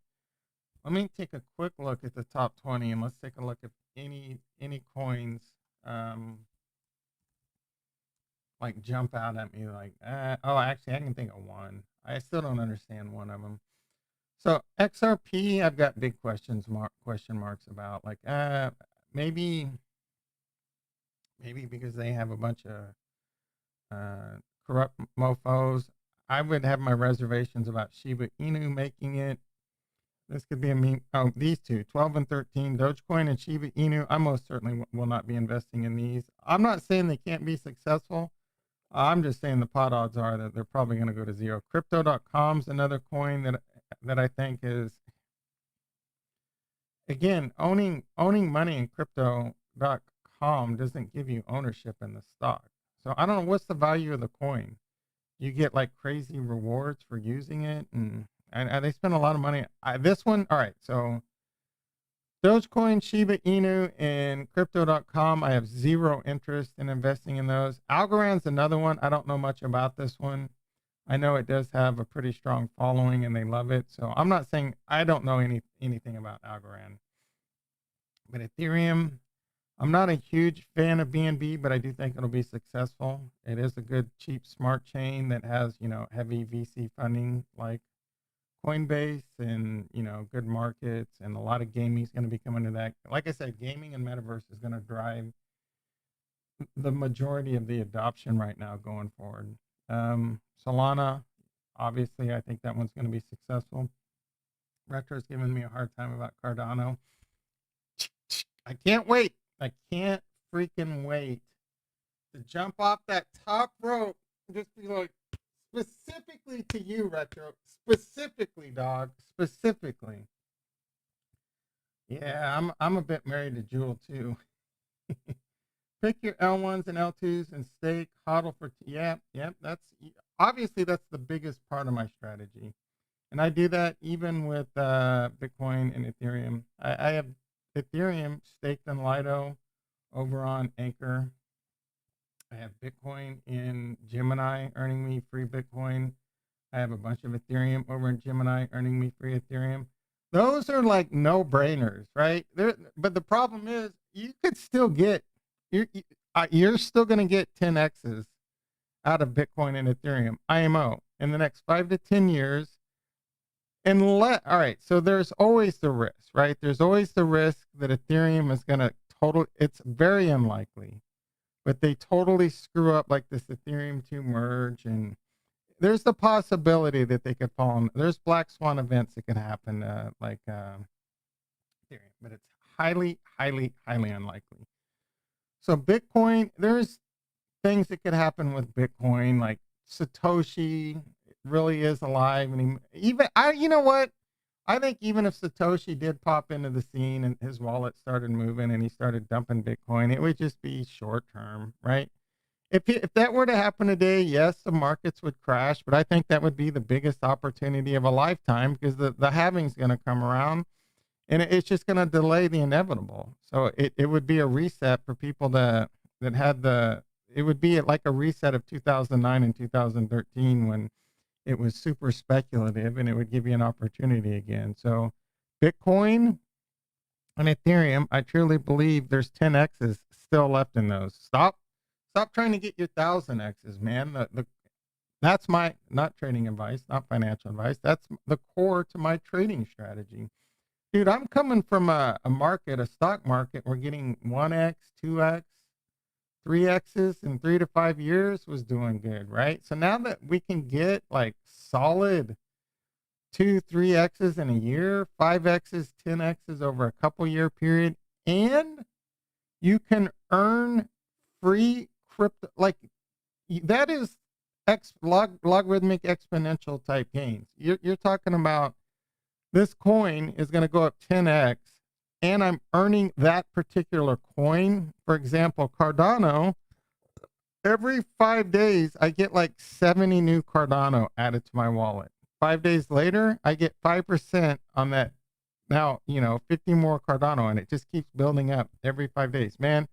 Let me take a quick look at the top 20, and let's take a look at any coins like jump out at me like, actually I can think of one. I still don't understand one of them. So XRP, I've got big question marks about, like, maybe because they have a bunch of corrupt mofos. I would have my reservations about Shiba Inu making it. This could be a meme. Oh, these two, 12 and 13, Dogecoin and Shiba Inu. I most certainly will not be investing in these. I'm not saying they can't be successful. I'm just saying the pot odds are that they're probably going to go to zero. Crypto.com is another coin that I think is, again, owning money in Crypto.com doesn't give you ownership in the stock. So I don't know, what's the value of the coin. You get like crazy rewards for using it, and they spend a lot of money. This one, all right, so Dogecoin, Shiba Inu, and Crypto.com, I have zero interest in investing in those. Algorand's another one. I don't know much about this one. I know it does have a pretty strong following, and they love it. So I'm not saying I don't know anything about Algorand. But Ethereum, I'm not a huge fan of BNB, but I do think it'll be successful. It is a good, cheap, smart chain that has, heavy VC funding like Coinbase, and good markets, and a lot of gaming is going to be coming to that. Like I said, gaming and metaverse is going to drive the majority of the adoption right now going forward. Solana, obviously, I think that one's going to be successful. Retro's giving me a hard time about Cardano. I can't wait. I can't freaking wait to jump off that top rope and just be like, specifically to you, Retro. Specifically, dog. Specifically. Yeah, I'm a bit married to Jewel too. Pick your L1s and L2s and stake, hodl for yep. That's obviously that's the biggest part of my strategy, and I do that even with Bitcoin and Ethereum. I have Ethereum staked in Lido over on Anchor. I have Bitcoin in Gemini earning me free Bitcoin. I have a bunch of Ethereum over in Gemini earning me free Ethereum. Those are like no brainers, right? But the problem is you could still get, you're still going to get 10Xs out of Bitcoin and Ethereum, IMO, in the next 5 to 10 years. All right, so there's always the risk, right? There's always the risk that Ethereum is going to it's very unlikely, but they totally screw up like this Ethereum 2 merge. And there's the possibility that they could fall in. There's black swan events that could happen, Ethereum, but it's highly, highly, highly unlikely. So Bitcoin, there's things that could happen with Bitcoin, like Satoshi really is alive, and you know what? I think even if Satoshi did pop into the scene and his wallet started moving and he started dumping Bitcoin, it would just be short term, right? If that were to happen today, yes, the markets would crash, but I think that would be the biggest opportunity of a lifetime because the halving's going to come around and it's just going to delay the inevitable. So it would be a reset for people that had it would be like a reset of 2009 and 2013 when it was super speculative and it would give you an opportunity again. So Bitcoin and Ethereum, I truly believe there's 10Xs still left in those. Stop trying to get your 1000Xs, man. That's my, not trading advice, not financial advice. That's the core to my trading strategy. Dude, I'm coming from a stock market. We're getting 1X, 2X, 3Xs in 3 to 5 years was doing good, right? So now that we can get like solid 2, 3Xs in a year, 5Xs, 10Xs over a couple year period, and you can earn free crypto, like that is logarithmic exponential type gains. You're talking about this coin is going to go up 10X and I'm earning that particular coin. For example, Cardano, every 5 days, I get like 70 new Cardano added to my wallet. 5 days later, I get 5% on that. Now, 50 more Cardano, and it just keeps building up every 5 days. Man,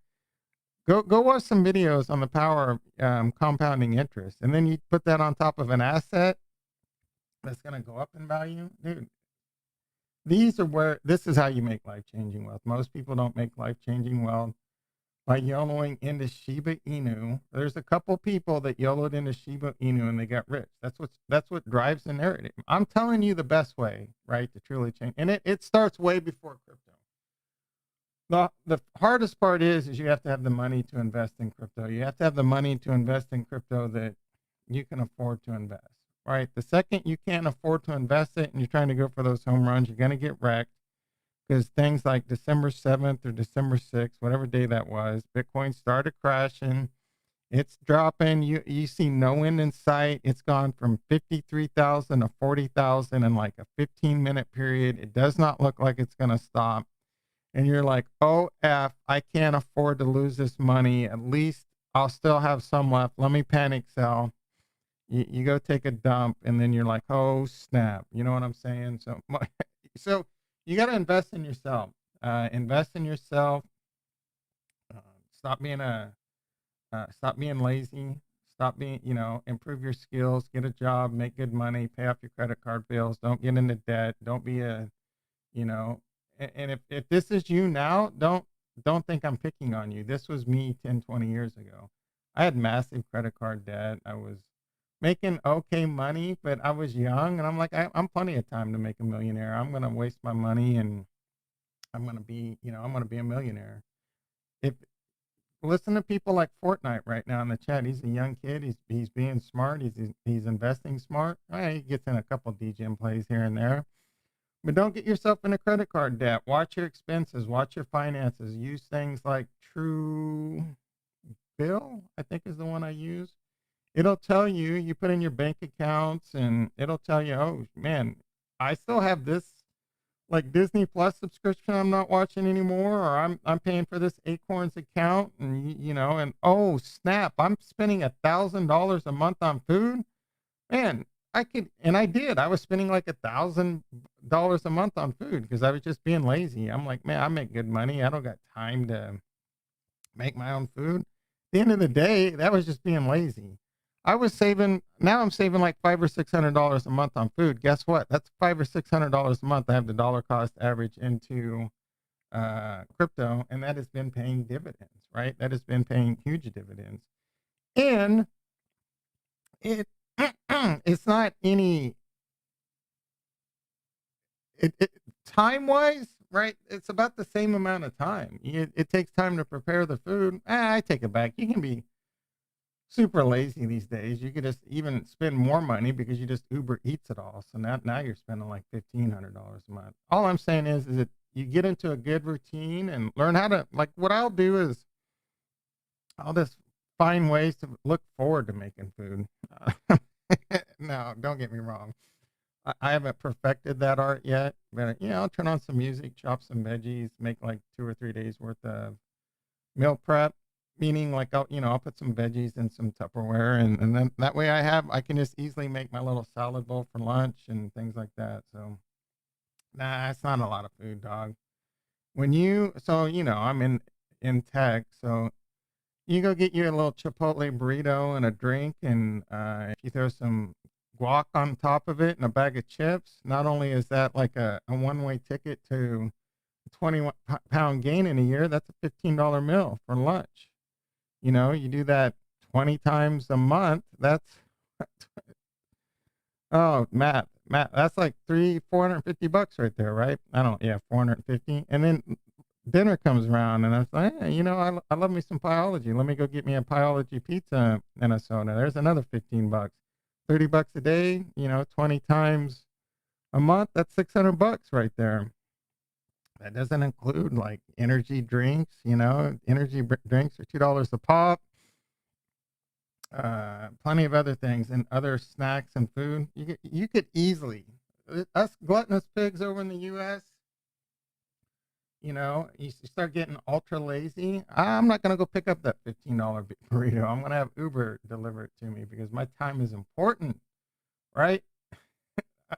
go watch some videos on the power of compounding interest. And then you put that on top of an asset that's going to go up in value. Dude, this is how you make life-changing wealth. Most people don't make life-changing wealth by YOLOing into Shiba Inu. There's a couple people that YOLOed into Shiba Inu and they got rich. That's what drives the narrative. I'm telling you the best way, right, to truly change. And it starts way before crypto. The hardest part is you have to have the money to invest in crypto. You have to have the money to invest in crypto that you can afford to invest. Right. The second you can't afford to invest it and you're trying to go for those home runs, you're going to get wrecked because things like December 7th or December 6th, whatever day that was, Bitcoin started crashing. It's dropping. You see no end in sight. It's gone from 53,000 to 40,000 in like a 15-minute period. It does not look like it's going to stop. And you're like, oh, I can't afford to lose this money. At least I'll still have some left. Let me panic sell. You go take a dump and then you're like, oh snap, you know what I'm saying? So you got to invest in yourself. Invest in yourself. Stop being lazy. Stop being, improve your skills, get a job, make good money, pay off your credit card bills. Don't get into debt. Don't be and if this is you now, don't think I'm picking on you. This was me 10, 20 years ago. I had massive credit card debt. I was making okay money, but I was young and I'm like, I'm plenty of time to make a millionaire. I'm going to waste my money and I'm going to be, I'm going to be a millionaire. If listen to people like Fortnite right now in the chat. He's a young kid. He's being smart. He's investing smart. He gets in a couple DGM plays here and there, but don't get yourself in a credit card debt. Watch your expenses. Watch your finances. Use things like True Bill, I think is the one I use. It'll tell you put in your bank accounts and it'll tell you, oh man, I still have this like Disney Plus subscription I'm not watching anymore, or I'm paying for this Acorns account and and oh snap, I'm spending $1,000 a month on food. Man, I was spending like $1,000 a month on food because I was just being lazy. I'm like, man, I make good money. I don't got time to make my own food. the end of the day, that was just being lazy. Now I'm saving like $500 or $600 a month on food. Guess what? That's $500 or $600 a month. I have the dollar cost average into crypto, and that has been paying dividends, right? That has been paying huge dividends. And it, it's not any, it time wise, right? It's about the same amount of time. It takes time to prepare the food. I take it back. You can be super lazy these days. You could just even spend more money because you just Uber Eats it all. So now you're spending like $1,500 a month. All I'm saying is that you get into a good routine and learn how to, like, what I'll do is I'll just find ways to look forward to making food. No, don't get me wrong. I haven't perfected that art yet, but I'll turn on some music, chop some veggies, make like 2 or 3 days worth of meal prep, meaning like I'll put some veggies in some Tupperware, and then that way I can just easily make my little salad bowl for lunch and things like that. So nah, it's not a lot of food, dog. I'm in tech, so you go get you a little Chipotle burrito and a drink, and if you throw some guac on top of it and a bag of chips, not only is that like a one-way ticket to a 20-pound gain in a year, that's a $15 meal for lunch. You do that 20 times a month. That's, oh, Matt, that's like 450 bucks right there, right? I don't, yeah, 450. And then dinner comes around, and I was like, hey, I love me some Pyology. Let me go get me a Pyology pizza and a soda. There's another 15 bucks. 30 bucks a day, 20 times a month. That's 600 bucks right there. That doesn't include like energy drinks, drinks are $2 a pop. Plenty of other things and other snacks and food. You could easily, us gluttonous pigs over in the U.S., you start getting ultra lazy. I'm not gonna go pick up that $15 burrito. I'm gonna have Uber deliver it to me because my time is important, right?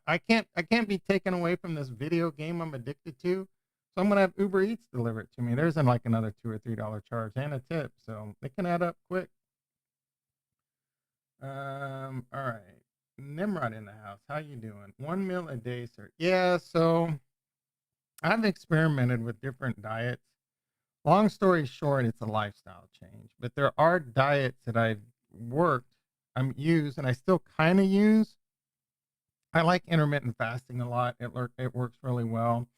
I can't be taken away from this video game I'm addicted to. So I'm gonna have Uber Eats deliver it to me. There's like another $2 or $3 charge and a tip, so it can add up quick. All right. Nimrod in the house. How you doing? One meal a day, sir. Yeah, so I've experimented with different diets. Long story short, it's a lifestyle change. But there are diets that I'm used, and I still kind of use. I like intermittent fasting a lot. It works really well.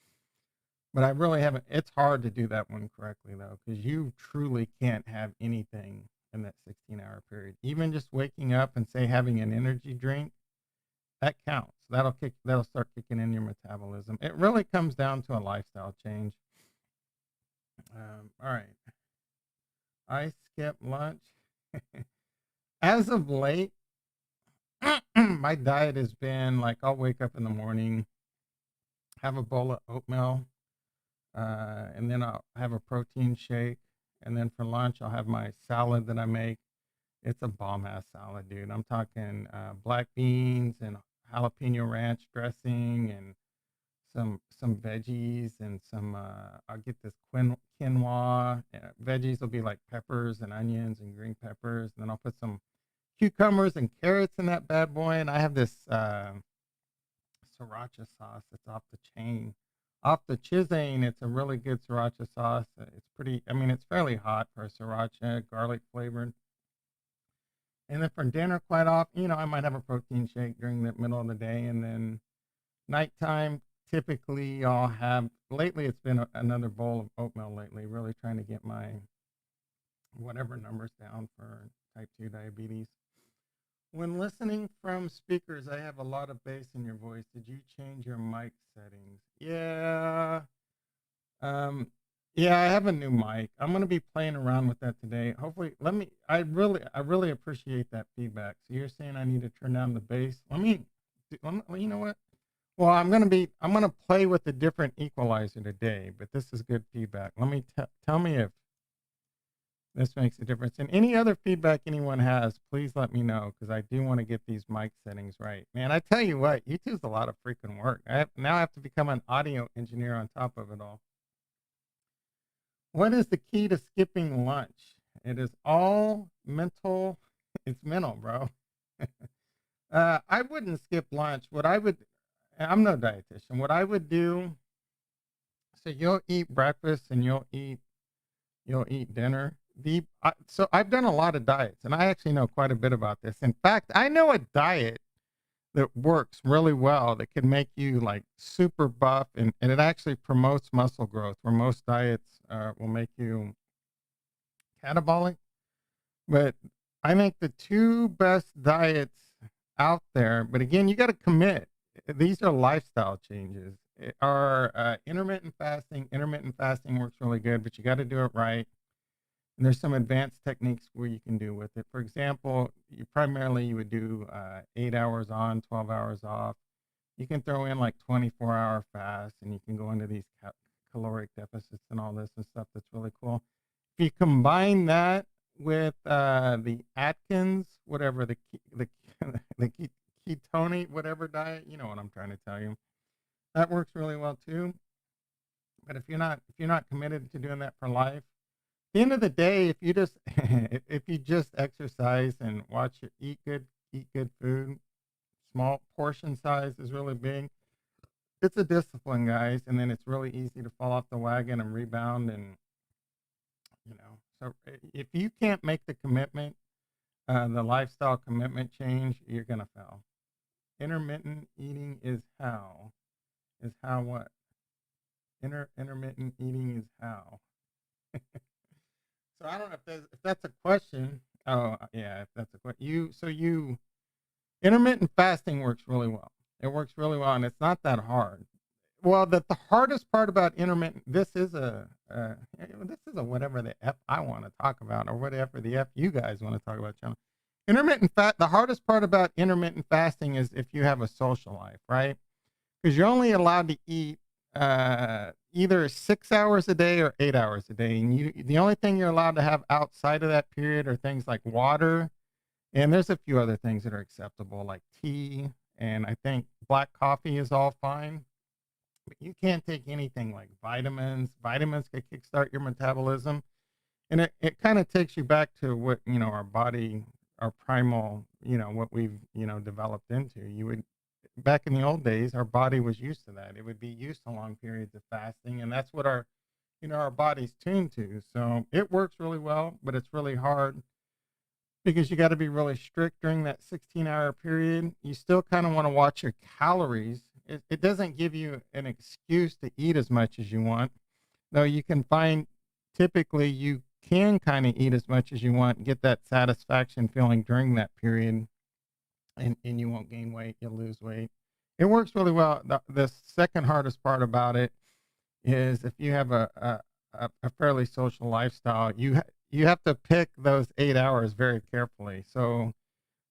But I really haven't. It's hard to do that one correctly though, because you truly can't have anything in that 16-hour period. Even just waking up and say having an energy drink, that counts. That'll start kicking in your metabolism. It really comes down to a lifestyle change. All right. I skip lunch. As of late, my diet has been like I'll wake up in the morning, have a bowl of oatmeal, and then I'll have a protein shake. And then for lunch, I'll have my salad that I make. It's a bomb ass salad, dude. I'm talking black beans and jalapeno ranch dressing and some veggies and some. I'll get this quinoa. Veggies will be like peppers and onions and green peppers. And then I'll put some cucumbers and carrots in that bad boy. And I have this sriracha sauce that's off the chain. Off the Chisane, it's a really good sriracha sauce. It's pretty, I mean, it's fairly hot for a sriracha, garlic flavored. And then for dinner, quite often, I might have a protein shake during the middle of the day. And then nighttime, typically lately it's been another bowl of oatmeal lately, really trying to get my whatever numbers down for type 2 diabetes. When listening from speakers, I have a lot of bass in your voice. Did you change your mic settings? Yeah. Um, yeah, I have a new mic. I'm gonna be playing around with that today. Hopefully, I really appreciate that feedback. So you're saying I need to turn down the bass? Well, you know what? Well, I'm gonna play with a different equalizer today, but this is good feedback. Tell me if this makes a difference. And any other feedback anyone has, please let me know because I do want to get these mic settings right. Man, I tell you what, YouTube's a lot of freaking work. Now I have to become an audio engineer on top of it all. What is the key to skipping lunch? It is all mental. It's mental, bro. I wouldn't skip lunch. What I would, I'm no dietitian. What I would do, so you'll eat breakfast and you'll eat dinner. So I've done a lot of diets, and I actually know quite a bit about this. In fact, I know a diet that works really well that can make you like super buff, and it actually promotes muscle growth, where most diets will make you catabolic. But I think the two best diets out there, but again, you got to commit. These are lifestyle changes. Are intermittent fasting. Intermittent fasting works really good, but you got to do it right. And there's some advanced techniques where you can do with it. For example, you would do 8 hours on, 12 hours off. You can throw in like 24-hour fast, and you can go into these caloric deficits and all this and stuff. That's really cool. If you combine that with the Atkins, whatever the ketone, whatever diet, you know what I'm trying to tell you. That works really well too. But if you're not committed to doing that for life, at the end of the day, if you just if you just exercise and eat good food, small portion size is really big. It's a discipline, guys, and then it's really easy to fall off the wagon and rebound, and so if you can't make the commitment, the lifestyle commitment change, you're gonna fail. Intermittent eating is how what? Intermittent eating is how. So I don't know if that's a question. Oh yeah, if that's a question. Intermittent fasting works really well. It works really well, and it's not that hard. Well, the hardest part about intermittent, this is a whatever the f I want to talk about, or whatever the f you guys want to talk about, channel. Intermittent fat. The hardest part about intermittent fasting is if you have a social life, right? Because you're only allowed to eat either 6 hours a day or 8 hours a day, and the only thing you're allowed to have outside of that period are things like water, and there's a few other things that are acceptable, like tea, and I think black coffee is all fine. But you can't take anything like vitamins. Vitamins can kickstart your metabolism, and it kind of takes you back to what our body, our primal, what we've developed into. You would Back in the old days, our body was used to that. It would be used to long periods of fasting, and that's what our body's tuned to. So it works really well, but it's really hard because you got to be really strict during that 16-hour period. You still kind of want to watch your calories. It doesn't give you an excuse to eat as much as you want, though you can find typically you can kind of eat as much as you want and get that satisfaction feeling during that period, and you won't gain weight, you'll lose weight. It works really well. The second hardest part about it is if you have a fairly social lifestyle, you have to pick those 8 hours very carefully. So,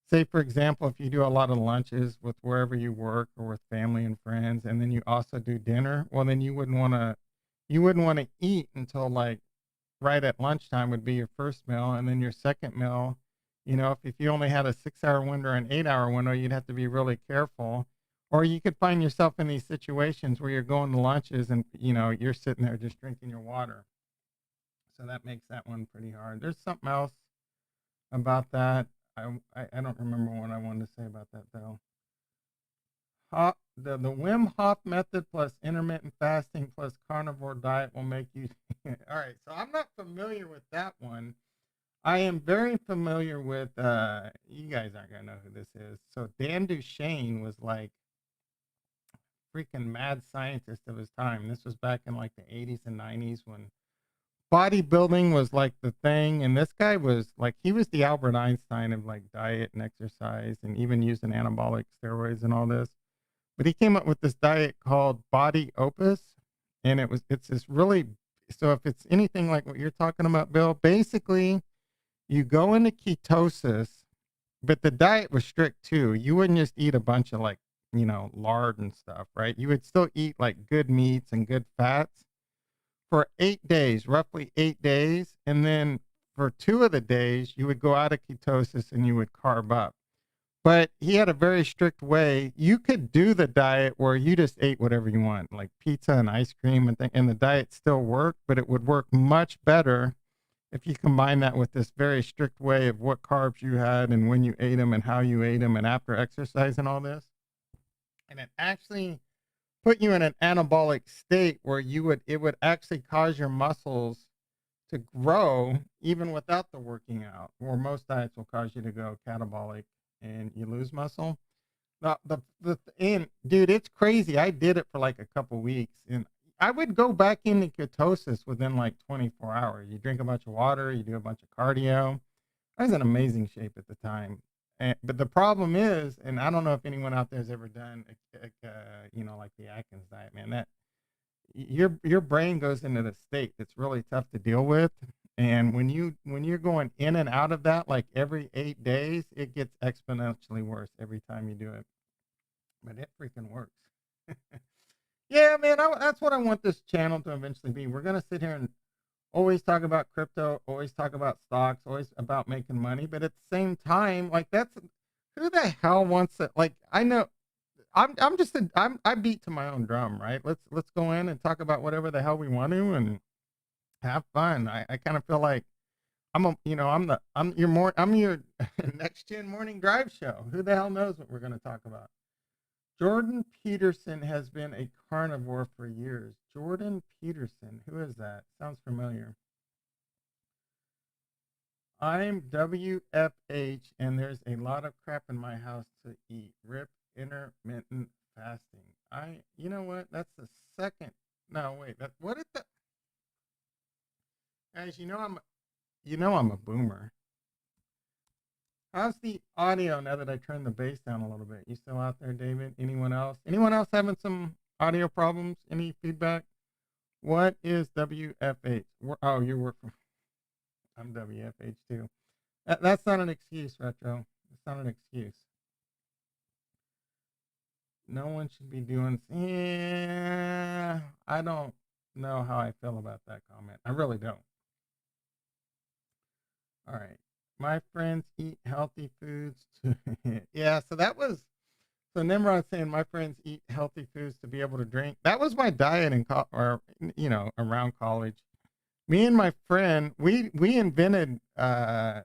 say for example, if you do a lot of lunches with wherever you work or with family and friends, and then you also do dinner, well, then you wouldn't want to eat until like right at lunchtime would be your first meal, and then your second meal. If you only had a 6 hour window or an 8 hour window, you'd have to be really careful. Or you could find yourself in these situations where you're going to lunches and you're sitting there just drinking your water. So that makes that one pretty hard. There's something else about that. I don't remember what I wanted to say about that though. The Wim Hof method plus intermittent fasting plus carnivore diet will make you. All right, so I'm not familiar with that one. I am very familiar with. You guys aren't gonna know who this is. So Dan Duchaine was like freaking mad scientist of his time. This was back in like the 80s and 90s when bodybuilding was like the thing, and this guy was like he was the Albert Einstein of like diet and exercise, and even using anabolic steroids and all this. But he came up with this diet called Body Opus, and it's this really, so if it's anything like what you're talking about, Bill, basically you go into ketosis, but the diet was strict too. You wouldn't just eat a bunch of like lard and stuff, right? You would still eat like good meats and good fats for 8 days, roughly 8 days. And then for 2 of the days, you would go out of ketosis and you would carb up. But he had a very strict way. You could do the diet where you just ate whatever you want, like pizza and ice cream, and the diet still worked, but it would work much better if you combine that with this very strict way of what carbs you had and when you ate them and how you ate them and after exercise and all this, and it actually put you in an anabolic state where it would actually cause your muscles to grow even without the working out, or most diets will cause you to go catabolic and you lose muscle. And dude, it's crazy. I did it for like a couple weeks and I would go back into ketosis within like 24 hours. You drink a bunch of water, you do a bunch of cardio. I was in amazing shape at the time. But the problem is, and I don't know if anyone out there has ever done, like the Atkins diet, man, that your brain goes into the state that's really tough to deal with. And when you're going in and out of that, like every 8 days, it gets exponentially worse every time you do it. But it freaking works. Yeah, man, that's what I want this channel to eventually be. We're gonna sit here and always talk about crypto, always talk about stocks, always about making money. But at the same time, like that's who the hell wants it? Like I know I beat to my own drum, right? Let's go in and talk about whatever the hell we want to and have fun. I kind of feel like I'm your next gen morning drive show. Who the hell knows what we're gonna talk about? Jordan Peterson has been a carnivore for years. Jordan Peterson, who is that? Sounds familiar. I'm WFH, and there's a lot of crap in my house to eat. RIP intermittent fasting. You know what? That's the second. No, wait. What is the? Guys, I'm a boomer. How's the audio now that I turned the bass down a little bit? You still out there, David? Anyone else? Anyone else having some audio problems? Any feedback? What is WFH? Oh, you work for. I'm WFH too. That's not an excuse, Retro. It's not an excuse. No one should be doing. Yeah, I don't know how I feel about that comment. I really don't. All right. My friends eat healthy foods too. Yeah, so Nimrod saying my friends eat healthy foods to be able to drink. That was my diet around college. Me and my friend, we invented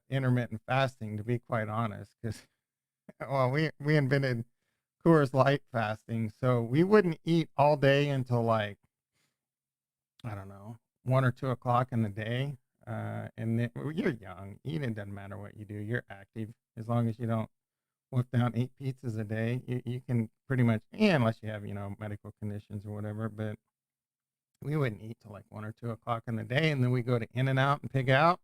intermittent fasting, to be quite honest, because well, we invented Coors Light fasting, so we wouldn't eat all day until like I don't know 1 or 2 o'clock in the day. And then, well, you're young, eating doesn't matter what you do. You're active as long as you don't wolf down 8 pizzas a day. You can pretty much, yeah, unless you have medical conditions or whatever. But we wouldn't eat till like 1 or 2 o'clock in the day, and then we go to In and Out and Pig Out,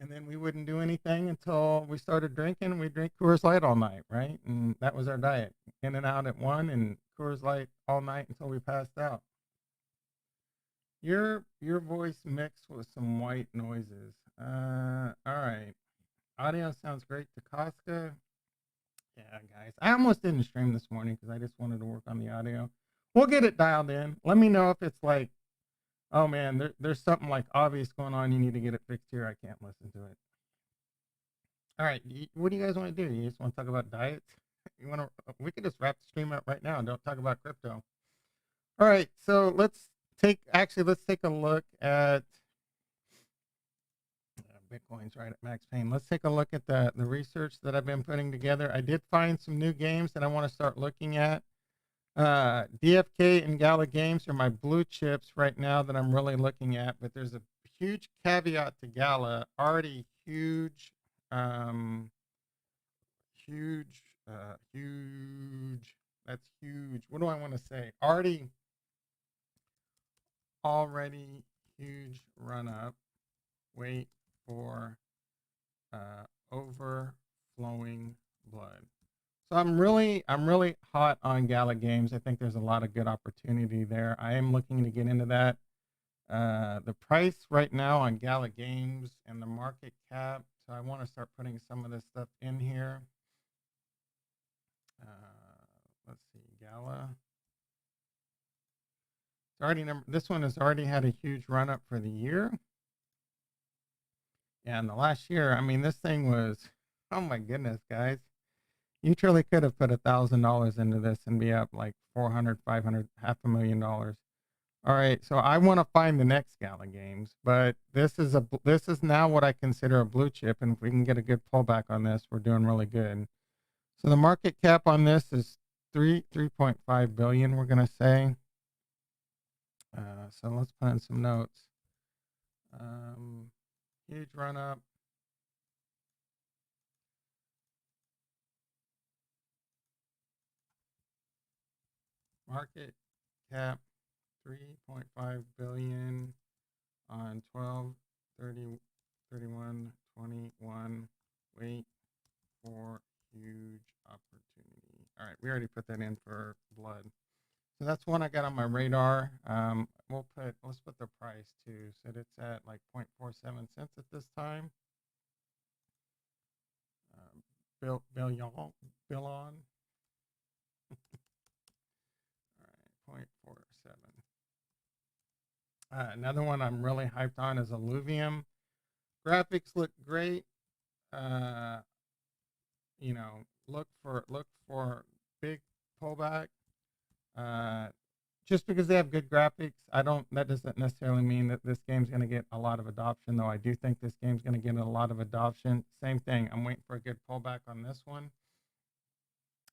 and then we wouldn't do anything until we started drinking. We drink Coors Light all night, right? And that was our diet: In and Out at 1 and Coors Light all night until we passed out. Your voice mixed with some white noises. All right. Audio sounds great. Takoska. Yeah, guys. I almost didn't stream this morning because I just wanted to work on the audio. We'll get it dialed in. Let me know if it's like, oh man, there's something like obvious going on. You need to get it fixed here. I can't listen to it. All right. What do you guys want to do? You just want to talk about diets? We could just wrap the stream up right now and don't talk about crypto. All right. So let's take a look at Bitcoin's right at max pain. Let's take a look at the research that I've been putting together. I did find some new games that I want to start looking at. DFK and Gala Games are my blue chips right now that I'm really looking at, but there's a huge caveat to Gala. Already huge, huge, huge. That's huge. What do I want to say? Already huge run up. Wait for overflowing blood. So I'm really hot on Gala Games. I think there's a lot of good opportunity there. I am looking to get into that. The price right now on Gala Games and the market cap. So I want to start putting some of this stuff in here. Let's see, Gala. This one has already had a huge run up for the year. Yeah, in the last year, I mean, this thing was, oh my goodness, guys. You truly could have put $1,000 into this and be up like 400, 500, $500,000. All right, so I want to find the next Gala Games, but this is now what I consider a blue chip, and if we can get a good pullback on this, we're doing really good. So the market cap on this is 3.5 billion. We're gonna say. So let's put in some notes. Huge run up. Market cap 3.5 billion on 12 30 31 21. Wait for huge opportunity. All right, we already put that in for blood. So that's one I got on my radar. Let's put the price too. So it's at like 0.47 cents at this time. Billion. All right, 0.47. Another one I'm really hyped on is Illuvium. Graphics look great. Uh, look for big pullback. Just because they have good graphics, that doesn't necessarily mean that this game's going to get a lot of adoption, though I do think this game's going to get a lot of adoption. Same thing, I'm waiting for a good pullback on this one.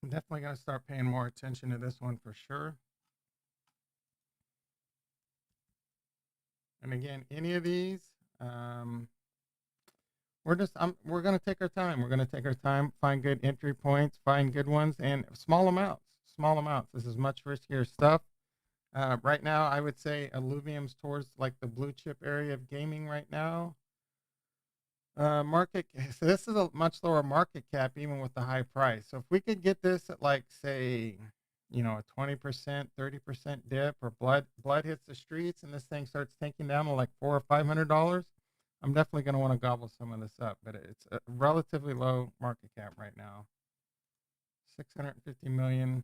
I'm definitely going to start paying more attention to this one for sure. And again, any of these, we're going to take our time. We're going to take our time, find good entry points, find good ones, and small amounts. Small amounts. This is much riskier stuff. Right now, I would say Illuvium's towards like the blue chip area of gaming right now. So this is a much lower market cap, even with the high price. So if we could get this at like, say, a 20%, 30% dip, or blood hits the streets, and this thing starts taking down to like $400 or $500, I'm definitely going to want to gobble some of this up. But it's a relatively low market cap right now. 650 million.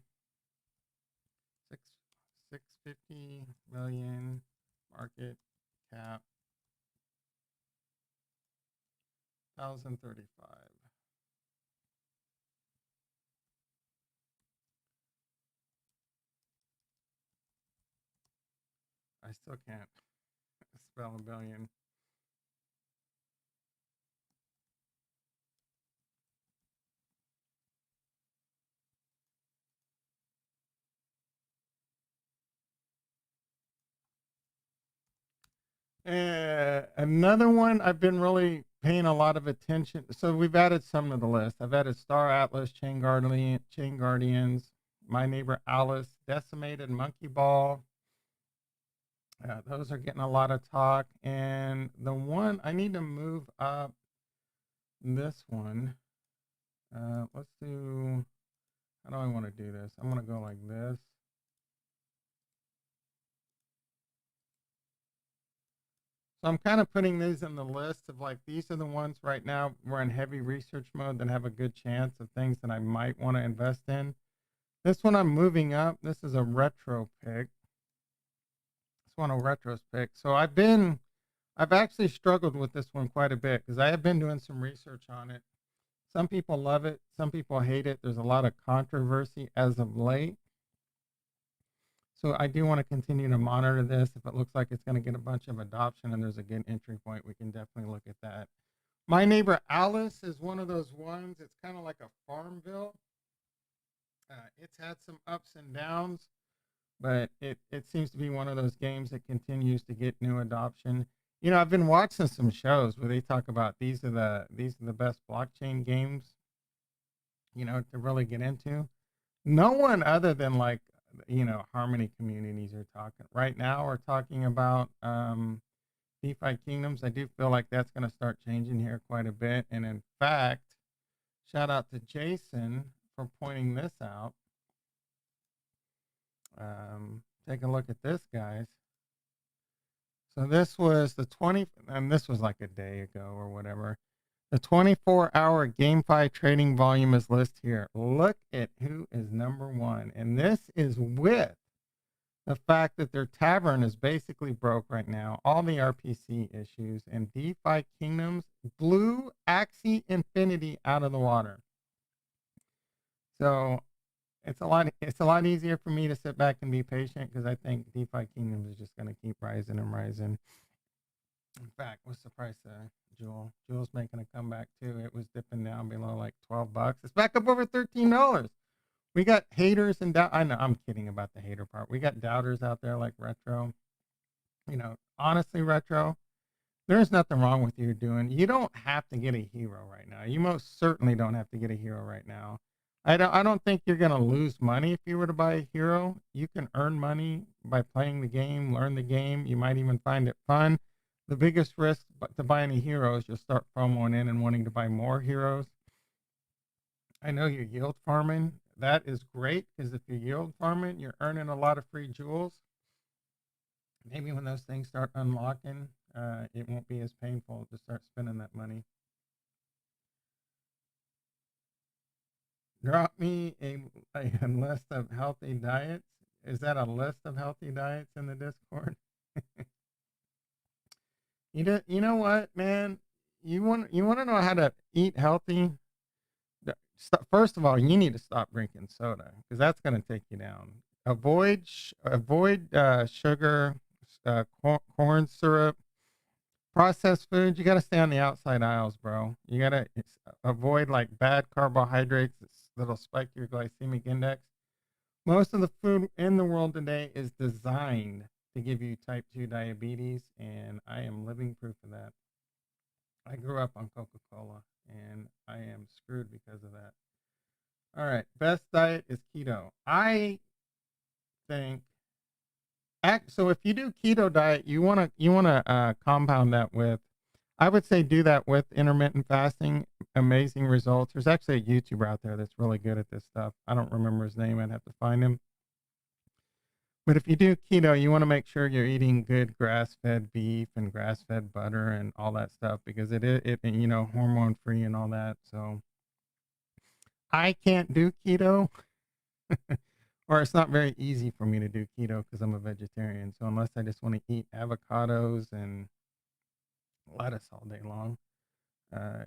650 million market cap. 1,035. I still can't spell a billion. Another one I've been really paying a lot of attention. So we've added some to the list. I've added Star Atlas, Chain Guardians, My Neighbor Alice, Decimated Monkey Ball. Those are getting a lot of talk. And the one I need to move up this one. Let's do, how do I want to do this? I'm going to go like this. So I'm kind of putting these in the list of like, these are the ones right now we're in heavy research mode that have a good chance of things that I might want to invest in. This one I'm moving up. This is a retro pick. This one a retro pick. So I've actually struggled with this one quite a bit because I have been doing some research on it. Some people love it. Some people hate it. There's a lot of controversy as of late. So I do want to continue to monitor this. If it looks like it's going to get a bunch of adoption and there's a good entry point, we can definitely look at that. My Neighbor Alice is one of those ones. It's kind of like a Farmville. It's had some ups and downs, but it seems to be one of those games that continues to get new adoption. I've been watching some shows where they talk about these are the best blockchain games, to really get into. No one other than like, Harmony communities are talking right now. We're talking about DeFi Kingdoms. I do feel like that's going to start changing here quite a bit. And in fact, shout out to Jason for pointing this out. Take a look at this, guys. So this was and this was like a day ago or whatever. The 24-hour GameFi trading volume is listed here. Look at who is number one. And this is with the fact that their tavern is basically broke right now, all the RPC issues, and DeFi Kingdoms blew Axie Infinity out of the water. So It's a lot easier for me to sit back and be patient because I think DeFi Kingdoms is just going to keep rising and rising. In fact, what's the price of Jewel? Jewel's making a comeback too. It was dipping down below like $12. It's back up over $13. We got haters and doubt. I know I'm kidding about the hater part. We got doubters out there like Retro. Honestly, Retro, there's nothing wrong with you doing. You don't have to get a hero right now. You most certainly don't have to get a hero right now. I don't think you're gonna lose money if you were to buy a hero. You can earn money by playing the game, learn the game. You might even find it fun. The biggest risk to buying a hero is you'll start promoing in and wanting to buy more heroes. I know you're yield farming. That is great because if you're yield farming, you're earning a lot of free jewels. Maybe when those things start unlocking, it won't be as painful to start spending that money. Drop me a list of healthy diets. Is that a list of healthy diets in the Discord? You know what, man? You want to know how to eat healthy? First of all, you need to stop drinking soda because that's going to take you down. Avoid sugar, corn syrup, processed food. You got to stay on the outside aisles, bro. You got to avoid like bad carbohydrates that'll spike your glycemic index. Most of the food in the world today is designed to give you type 2 diabetes, and I am living proof of that. I grew up on Coca-Cola, and I am screwed because of that. All right, best diet is keto. I think so if you do keto diet, you wanna compound that with, I would say do that with intermittent fasting. Amazing results. There's actually a YouTuber out there that's really good at this stuff. I don't remember his name. I'd have to find him. But if you do keto, you want to make sure you're eating good grass-fed beef and grass-fed butter and all that stuff because it hormone free and all that. So I can't do keto, or it's not very easy for me to do keto because I'm a vegetarian. So unless I just want to eat avocados and lettuce all day long,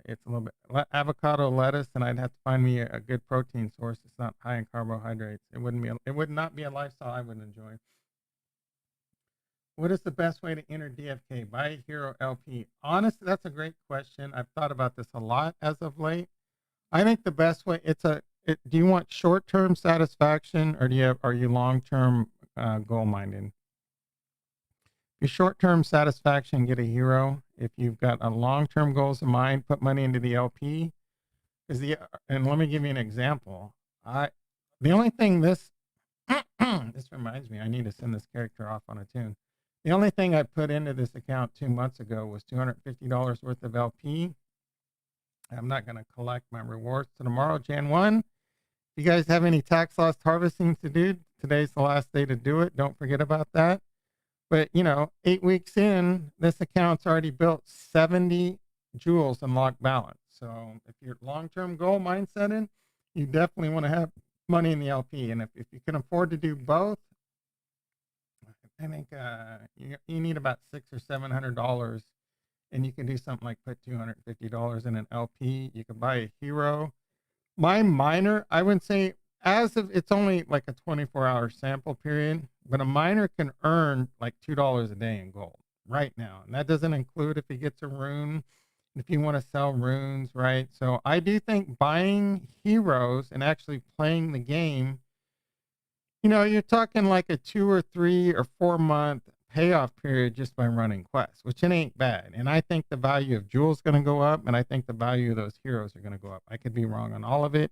it's a little bit avocado lettuce, and I'd have to find me a good protein source that's not high in carbohydrates. It would not be a lifestyle I would enjoy. What is the best way to enter DFK? Buy a hero LP. Honestly, that's a great question. I've thought about this a lot as of late. I think the best way do you want short-term satisfaction or are you long-term goal minded? Your short-term satisfaction, get a hero. If you've got a long-term goals in mind, put money into the LP. And let me give you an example. The only thing this reminds me, I need to send this character off on a tune. The only thing I put into this account 2 months ago was $250 worth of LP. I'm not going to collect my rewards to tomorrow, Jan 1. If you guys have any tax loss harvesting to do, today's the last day to do it. Don't forget about that. But, 8 weeks in, this account's already built 70 jewels in locked balance. So if you're long-term goal mindset in, you definitely want to have money in the LP. And if you can afford to do both, I think you need about $600 or $700, and you can do something like put $250 in an LP. You can buy a hero. My miner, I wouldn't say it's only like a 24-hour sample period, but a miner can earn like $2 a day in gold right now, and that doesn't include if he gets a rune, if you want to sell runes, right? So I do think buying heroes and actually playing the game, you're talking like a 2 or 3 or 4 month payoff period just by running quests, which it ain't bad. And I think the value of jewels going to go up, and I think the value of those heroes are going to go up. I could be wrong on all of it.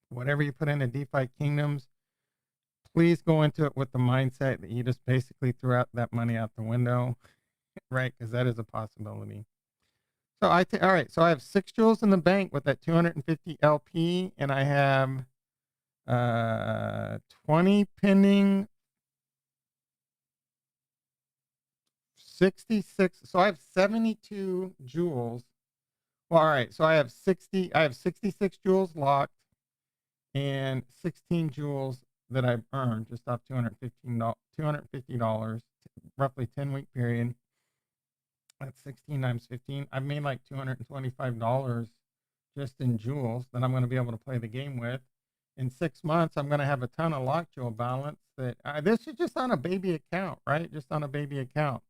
Whatever you put into DeFi Kingdoms, please go into it with the mindset that you just basically threw out that money out the window, right? Because that is a possibility. So all right. So I have 6 jewels in the bank with that 250 LP, and I have 20 pending, 66. So I have 72 jewels. Well, all right. So I have 66 jewels locked and 16 jewels that I've earned just off $250, roughly 10-week period. That's 16 times 15. I've made like $225 just in jewels that I'm going to be able to play the game with. in 6 months, I'm going to have a ton of lock jewel balance that this is just on a baby account, right? Just on a baby account.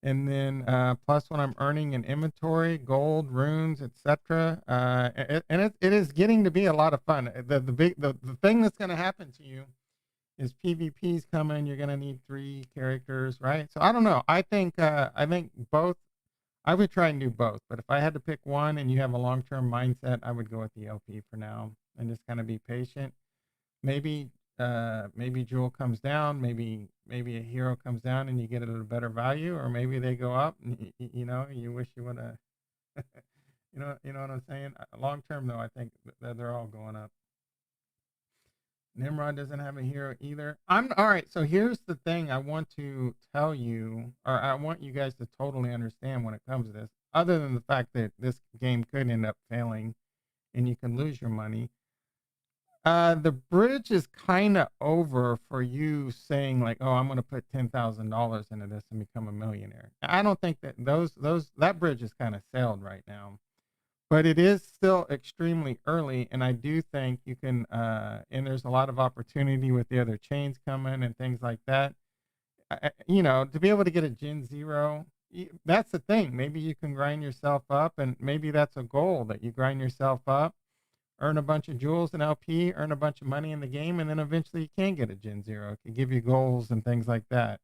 And then plus when I'm earning in inventory, gold, runes, etc. And it is getting to be a lot of fun. The thing that's going to happen to you is PvP's coming. You're going to need 3 characters, right? So I don't know. I think both. I would try and do both, but if I had to pick one and you have a long-term mindset, I would go with the LP for now and just kind of be patient. Maybe maybe Jewel comes down, maybe a hero comes down and you get it at a better value, or maybe they go up and you wish you would have you know what I'm saying? Long term though, I think that they're all going up. Nimrod doesn't have a hero either. I'm all right. So here's the thing I want to tell you, or I want you guys to totally understand when it comes to this, other than the fact that this game could end up failing and you can lose your money. The bridge is kind of over for you saying like, "Oh, I'm going to put $10,000 into this and become a millionaire." I don't think that that bridge is kind of sailed right now, but it is still extremely early, and I do think you can. And there's a lot of opportunity with the other chains coming and things like that. To be able to get a Gen Zero, that's the thing. Maybe you can grind yourself up, and maybe that's a goal that you grind yourself up, earn a bunch of jewels in LP, earn a bunch of money in the game, and then eventually you can get a Gen Zero. It can give you goals and things like that.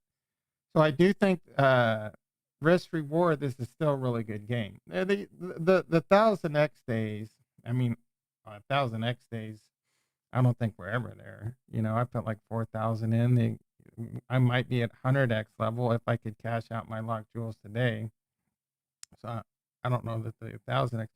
So I do think risk reward. This is still a really good game. The 1000x days. I mean, 1000x days. I don't think we're ever there. I put like 4,000 in. I might be at 100x level if I could cash out my locked jewels today. So I don't know that the 1000x.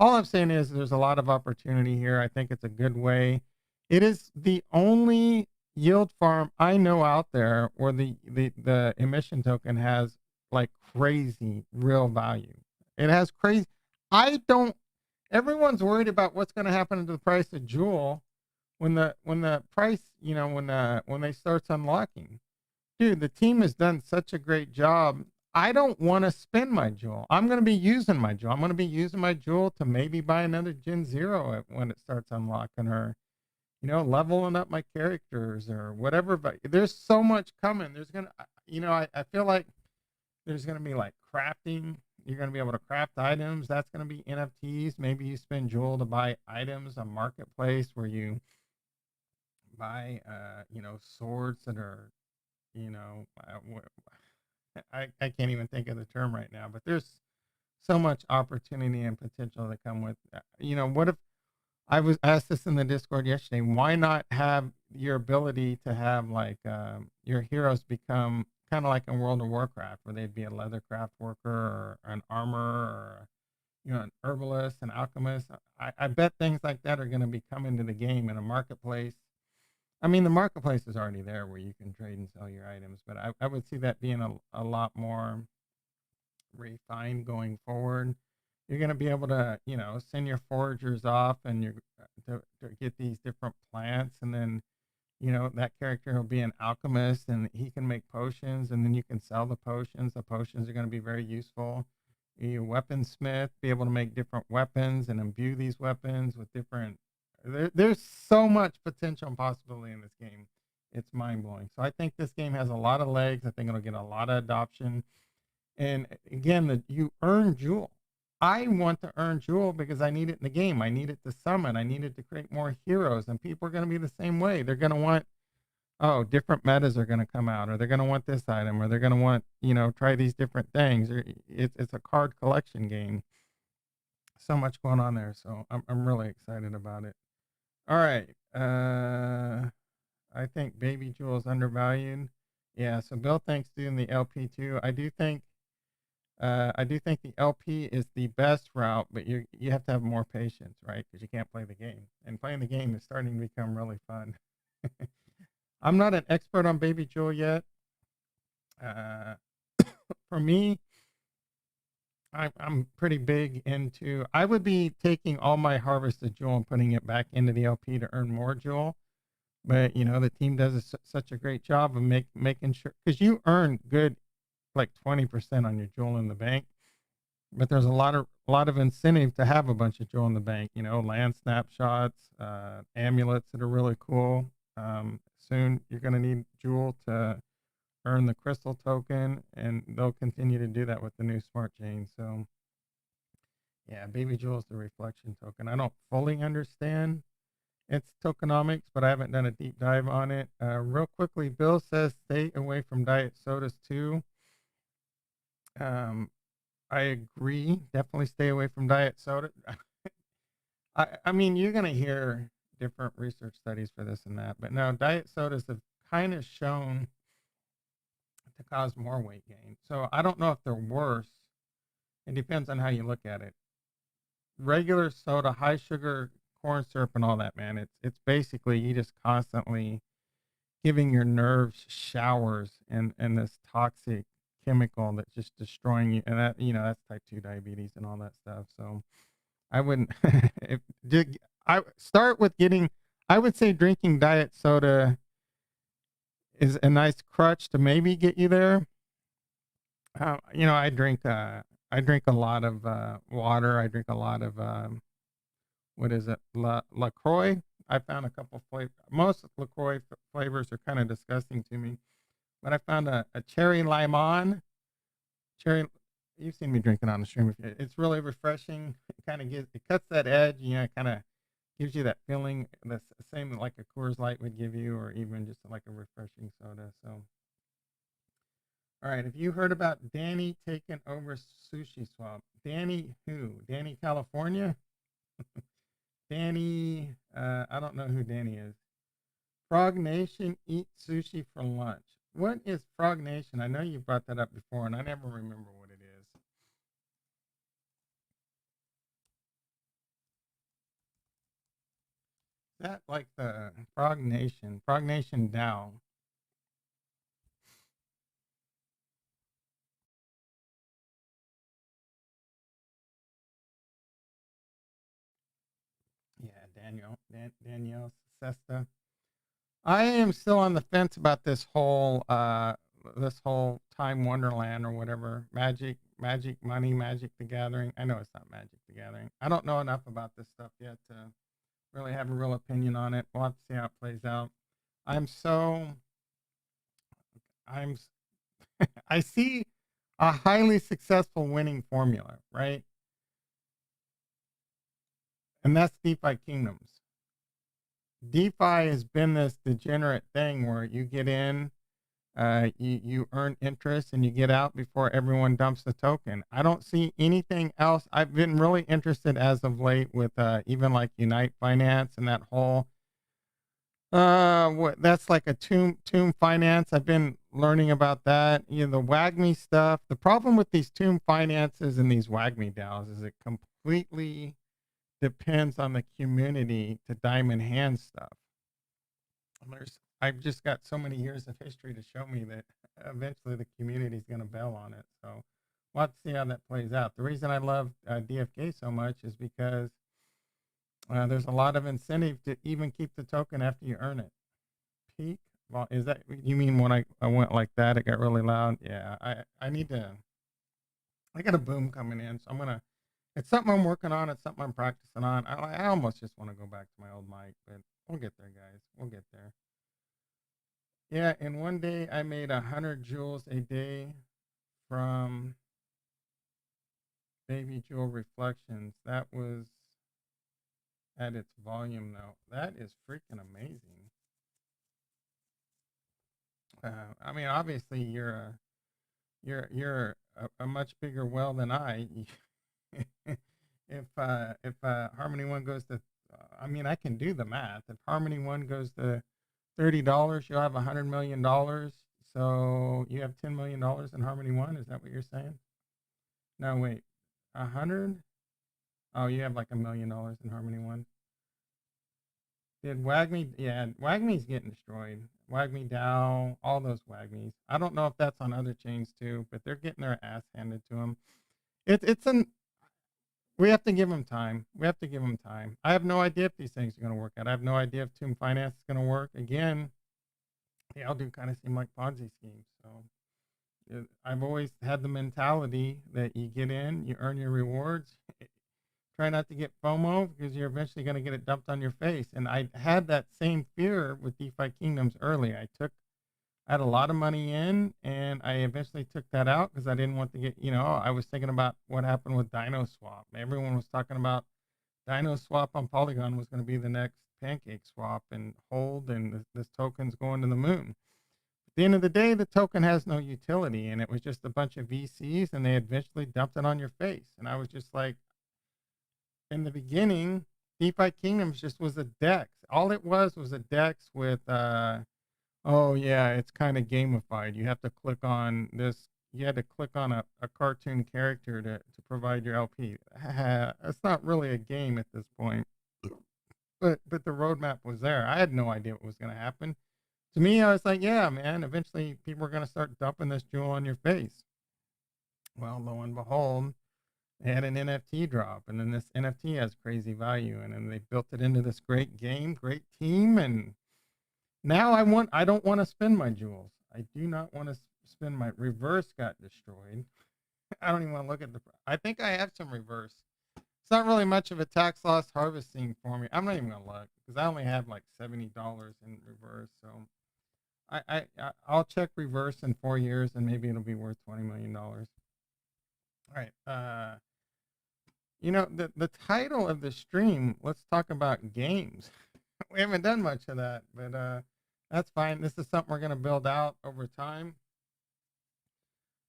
All I'm saying is there's a lot of opportunity here. I think it's a good way. It is the only yield farm I know out there where the emission token has like crazy real value. It has crazy. I don't. Everyone's worried about what's going to happen to the price of Jewel when the price, when they starts unlocking. Dude, the team has done such a great job. I don't want to spend my jewel. I'm going to be using my jewel. I'm going to be using my jewel to maybe buy another Gen Zero when it starts unlocking, or leveling up my characters or whatever. But there's so much coming. There's gonna, I feel like there's gonna be like crafting. You're gonna be able to craft items. That's gonna be NFTs. Maybe you spend jewel to buy items, a marketplace where you buy, swords that are, you know, I can't even think of the term right now, but there's so much opportunity and potential that come with, what if I was asked this in the Discord yesterday, why not have your ability to have like your heroes become kind of like in World of Warcraft, where they'd be a leathercraft worker or an armor or an herbalist, an alchemist. I bet things like that are going to be coming to the game in a marketplace. I mean, the marketplace is already there where you can trade and sell your items, but I would see that being a lot more refined going forward. You're going to be able to, send your foragers off and to get these different plants, and then, that character will be an alchemist and he can make potions, and then you can sell the potions. The potions are going to be very useful. You weaponsmith, be able to make different weapons and imbue these weapons with different. There's so much potential and possibility in this game. It's mind blowing. So I think this game has a lot of legs. I think it'll get a lot of adoption. And again, you earn jewel. I want to earn jewel because I need it in the game. I need it to summon. I need it to create more heroes. And people are going to be the same way. They're going to want, different metas are going to come out, or they're going to want this item, or they're going to want, try these different things. It's a card collection game. So much going on there. So I'm really excited about it. All right. I think Baby Jewel is undervalued. Yeah. So Bill thinks doing the LP too. I do think the LP is the best route, but you have to have more patience, right? Because you can't play the game, and playing the game is starting to become really fun. I'm not an expert on Baby Jewel yet. For me, I'm pretty big into. I would be taking all my harvested jewel and putting it back into the LP to earn more jewel. But the team does such a great job of making sure, because you earn good, like 20% on your jewel in the bank. but there's a lot of incentive to have a bunch of jewel in the bank. Land snapshots, amulets that are really cool. Soon you're going to need jewel to earn the crystal token, and they'll continue to do that with the new smart chain. So yeah, baby jewel is the reflection token. I don't fully understand its tokenomics, but I haven't done a deep dive on it. Real quickly, Bill says stay away from diet sodas too. Um, I agree. Definitely stay away from diet soda. I mean, you're going to hear different research studies for this and that, but no, diet sodas have kind of shown to cause more weight gain. So I don't know if they're worse. It depends on how you look at it. Regular soda, high sugar, corn syrup, and all that, man. It's basically you just constantly giving your nerves showers and this toxic chemical that's just destroying you, and that's type 2 diabetes and all that stuff. So I wouldn't. if I start with getting, I would say drinking diet soda is a nice crutch to maybe get you there. I drink a lot of water. I drink a lot of what is it, LaCroix. I found a couple flavors. Most LaCroix flavors are kind of disgusting to me, but I found a cherry limon. Cherry, you've seen me drinking on the stream. It's really refreshing. It cuts that edge. It kind of gives you that feeling, the same like a Coors Light would give you, or even just like a refreshing soda. So, all right, have you heard about Danny taking over Sushi Swap? Danny who? Danny California? Danny, I don't know who Danny is. Frog Nation eats sushi for lunch. What is Frog Nation? I know you brought that up before, and I never remember what it is. Is that like the Frog Nation? Frog Nation DAO. Yeah, Danielle Sesta. I am still on the fence about this whole time wonderland or whatever, magic money, Magic the Gathering. I know it's not Magic the Gathering. I don't know enough about this stuff yet to really have a real opinion on it. We'll have to see how it plays out. I'm so I'm I see a highly successful winning formula, right? And that's DeFi Kingdoms. DeFi has been this degenerate thing where you get in, you earn interest, and you get out before everyone dumps the token. I don't see anything else. I've been really interested as of late with even like Unite Finance and that whole that's like a tomb finance. I've been learning about that. The WAGMI stuff. The problem with these tomb finances and these WAGMI DAOs is it completely depends on the community to diamond hand stuff. I've just got so many years of history to show me that eventually the community is going to bail on it. So we'll have to see how that plays out. The reason I love DFK so much is because there's a lot of incentive to even keep the token after you earn it. Peak? Well, is that you mean when I went like that? It got really loud. Yeah, I need to. I got a boom coming in, so I'm gonna. It's something I'm working on. It's something I'm practicing on. I almost just want to go back to my old mic, but we'll get there, guys. We'll get there. Yeah, in one day I made 100 joules a day from Baby Jewel Reflections. That was at its volume though. That is freaking amazing. I mean, obviously you're a much bigger whale than I. If Harmony One goes to, I mean, I can do the math. If Harmony One goes to $30, you'll have $100 million. So you have $10 million in Harmony One. Is that what you're saying? No, wait, 100. Oh, you have like $1 million in Harmony One. Did WAGMI? Yeah, WAGMI's getting destroyed. WAGMI DAO, all those WAGMIs. I don't know if that's on other chains too, but they're getting their ass handed to them. It's an We have to give them time. We have to give them time. I have no idea if these things are going to work out. I have no idea if Tomb Finance is going to work. Again, they all do kind of seem like Ponzi schemes. So I've always had the mentality that you get in, you earn your rewards. Try not to get FOMO because you're eventually going to get it dumped on your face. And I had that same fear with DeFi Kingdoms early. I had a lot of money in, and I eventually took that out because I didn't want to get, I was thinking about what happened with Dino Swap. Everyone was talking about Dino Swap on Polygon was going to be the next Pancake Swap and hold, and this token's going to the moon. At the end of the day, the token has no utility, and it was just a bunch of VCs, and they eventually dumped it on your face. And I was just like, in the beginning, DeFi Kingdoms just was a DEX. All it was a DEX with, oh yeah, it's kind of gamified. You have to click on this. You had to click on a cartoon character to provide your LP. It's not really a game at this point. But the roadmap was there. I had no idea what was going to happen. To me, I was like, yeah, man, eventually people are going to start dumping this jewel on your face. Well, lo and behold, they had an NFT drop, and then this NFT has crazy value, and then they built it into this great game, great team, and now I don't want to spend my jewels. I do not want to spend my reverse got destroyed. I don't even want to look at I think I have some reverse. It's not really much of a tax loss harvesting for me. I'm not even gonna look because I only have like $70 in reverse. So I'll check reverse in 4 years and maybe it'll be worth $20 million. All right. The title of the stream, let's talk about games. We haven't done much of that, but that's fine. This is something we're going to build out over time.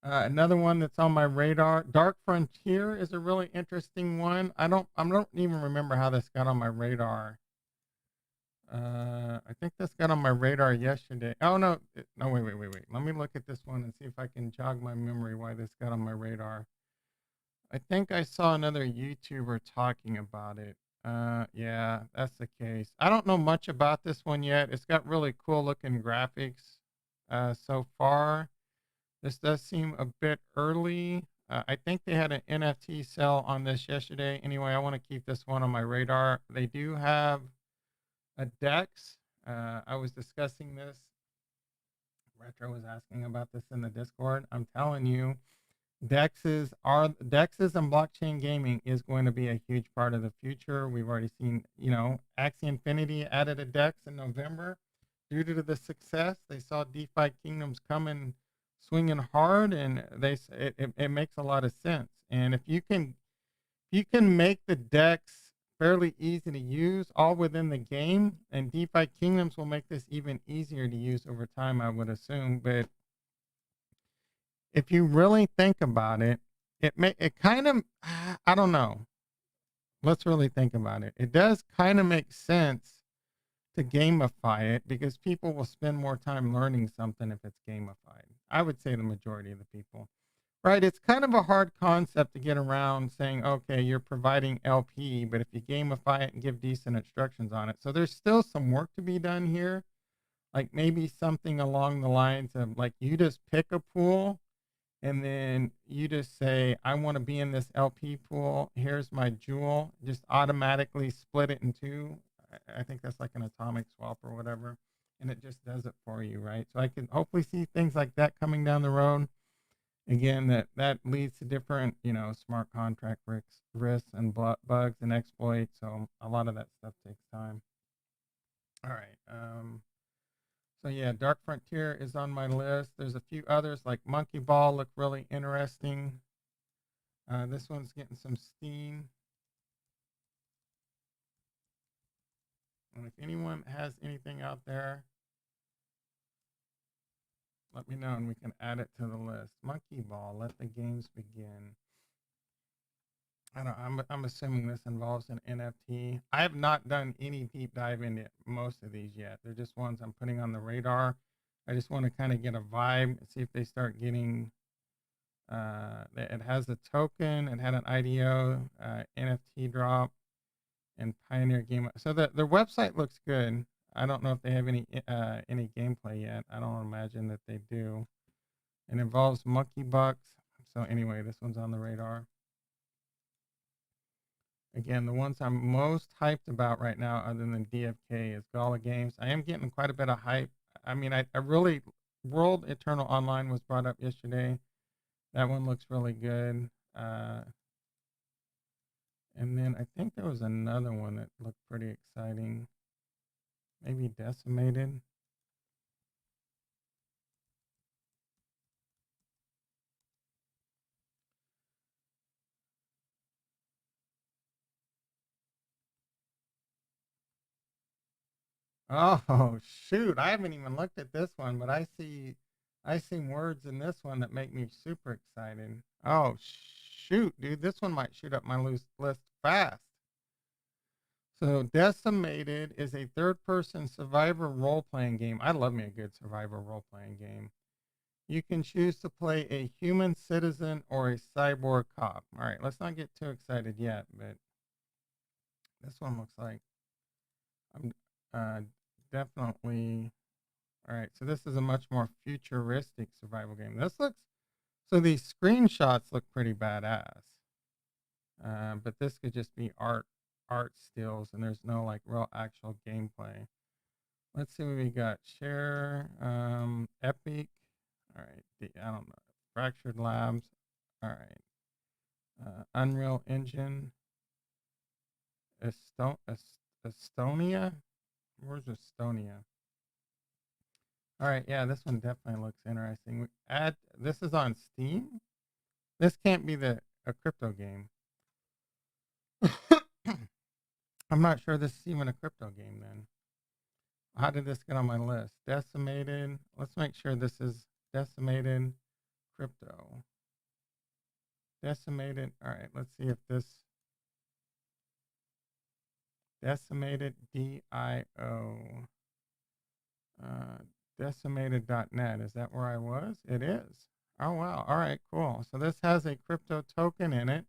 Another one that's on my radar, Dark Frontier, is a really interesting one. I don't even remember how this got on my radar. I think this got on my radar yesterday. Oh no, wait. Let me look at this one and see if I can jog my memory why this got on my radar. I think I saw another YouTuber talking about it. Yeah, that's the case. I don't know much about this one yet. It's got really cool looking graphics so far. This does seem a bit early. I think they had an NFT sale on this yesterday. Anyway, I want to keep this one on my radar. They do have a DEX. I was discussing this. Retro was asking about this in the Discord. I'm telling you, DEXs and blockchain gaming is going to be a huge part of the future. We've already seen, Axie Infinity added a DEX in November. Due to the success, they saw DeFi Kingdoms coming swinging hard, and it makes a lot of sense. And if you can make the DEX fairly easy to use all within the game, and DeFi Kingdoms will make this even easier to use over time, I would assume. But if you really think about it, it kind of, I don't know. Let's really think about it. It does kind of make sense to gamify it because people will spend more time learning something if it's gamified. I would say the majority of the people, right? It's kind of a hard concept to get around saying, okay, you're providing LP, but if you gamify it and give decent instructions on it. So there's still some work to be done here. Like maybe something along the lines of like you just pick a pool and then you just say, I want to be in this LP pool. Here's my jewel. Just automatically split it in two. I think that's like an atomic swap or whatever. And it just does it for you, right? So I can hopefully see things like that coming down the road. Again, that leads to different, smart contract risks and bugs and exploits. So a lot of that stuff takes time. All right. So yeah, Dark Frontier is on my list. There's a few others like Monkey Ball look really interesting. This one's getting some steam. And if anyone has anything out there, let me know and we can add it to the list. Monkey Ball, let the games begin. I'm assuming this involves an NFT. I have not done any deep dive into most of these yet. They're just ones I'm putting on the radar. I just want to kind of get a vibe and see if they start getting, it has a token, it had an IDO, NFT drop, and Pioneer Game. So their website looks good. I don't know if they have any gameplay yet. I don't imagine that they do. It involves monkey bucks. So anyway, this one's on the radar. Again, the ones I'm most hyped about right now, other than DFK, is Gala Games. I am getting quite a bit of hype. I mean, I really World Eternal Online was brought up yesterday. That one looks really good. And then I think there was another one that looked pretty exciting. Maybe Decimated. Oh shoot! I haven't even looked at this one, but I see words in this one that make me super excited. Oh shoot, dude! This one might shoot up my list fast. So Decimated is a third-person survivor role-playing game. I love me a good survivor role-playing game. You can choose to play a human citizen or a cyborg cop. All right, let's not get too excited yet, but this one looks like I'm definitely. All right, so this is a much more futuristic survival game. So these screenshots look pretty badass. But this could just be art stills, and there's no like real actual gameplay. Let's see what we got. Share, Epic. All right, I don't know. Fractured Labs. All right. Unreal Engine. Estonia. Where's Estonia? All right, yeah, this one definitely looks interesting. This is on Steam. This can't be a crypto game. I'm not sure this is even a crypto game then. How did this get on my list? Decimated. Let's make sure this is Decimated crypto. Decimated. All right, let's see if this Decimated DIO. Decimated.net. Is that where I was? It is. Oh, wow. All right, cool. So this has a crypto token in it.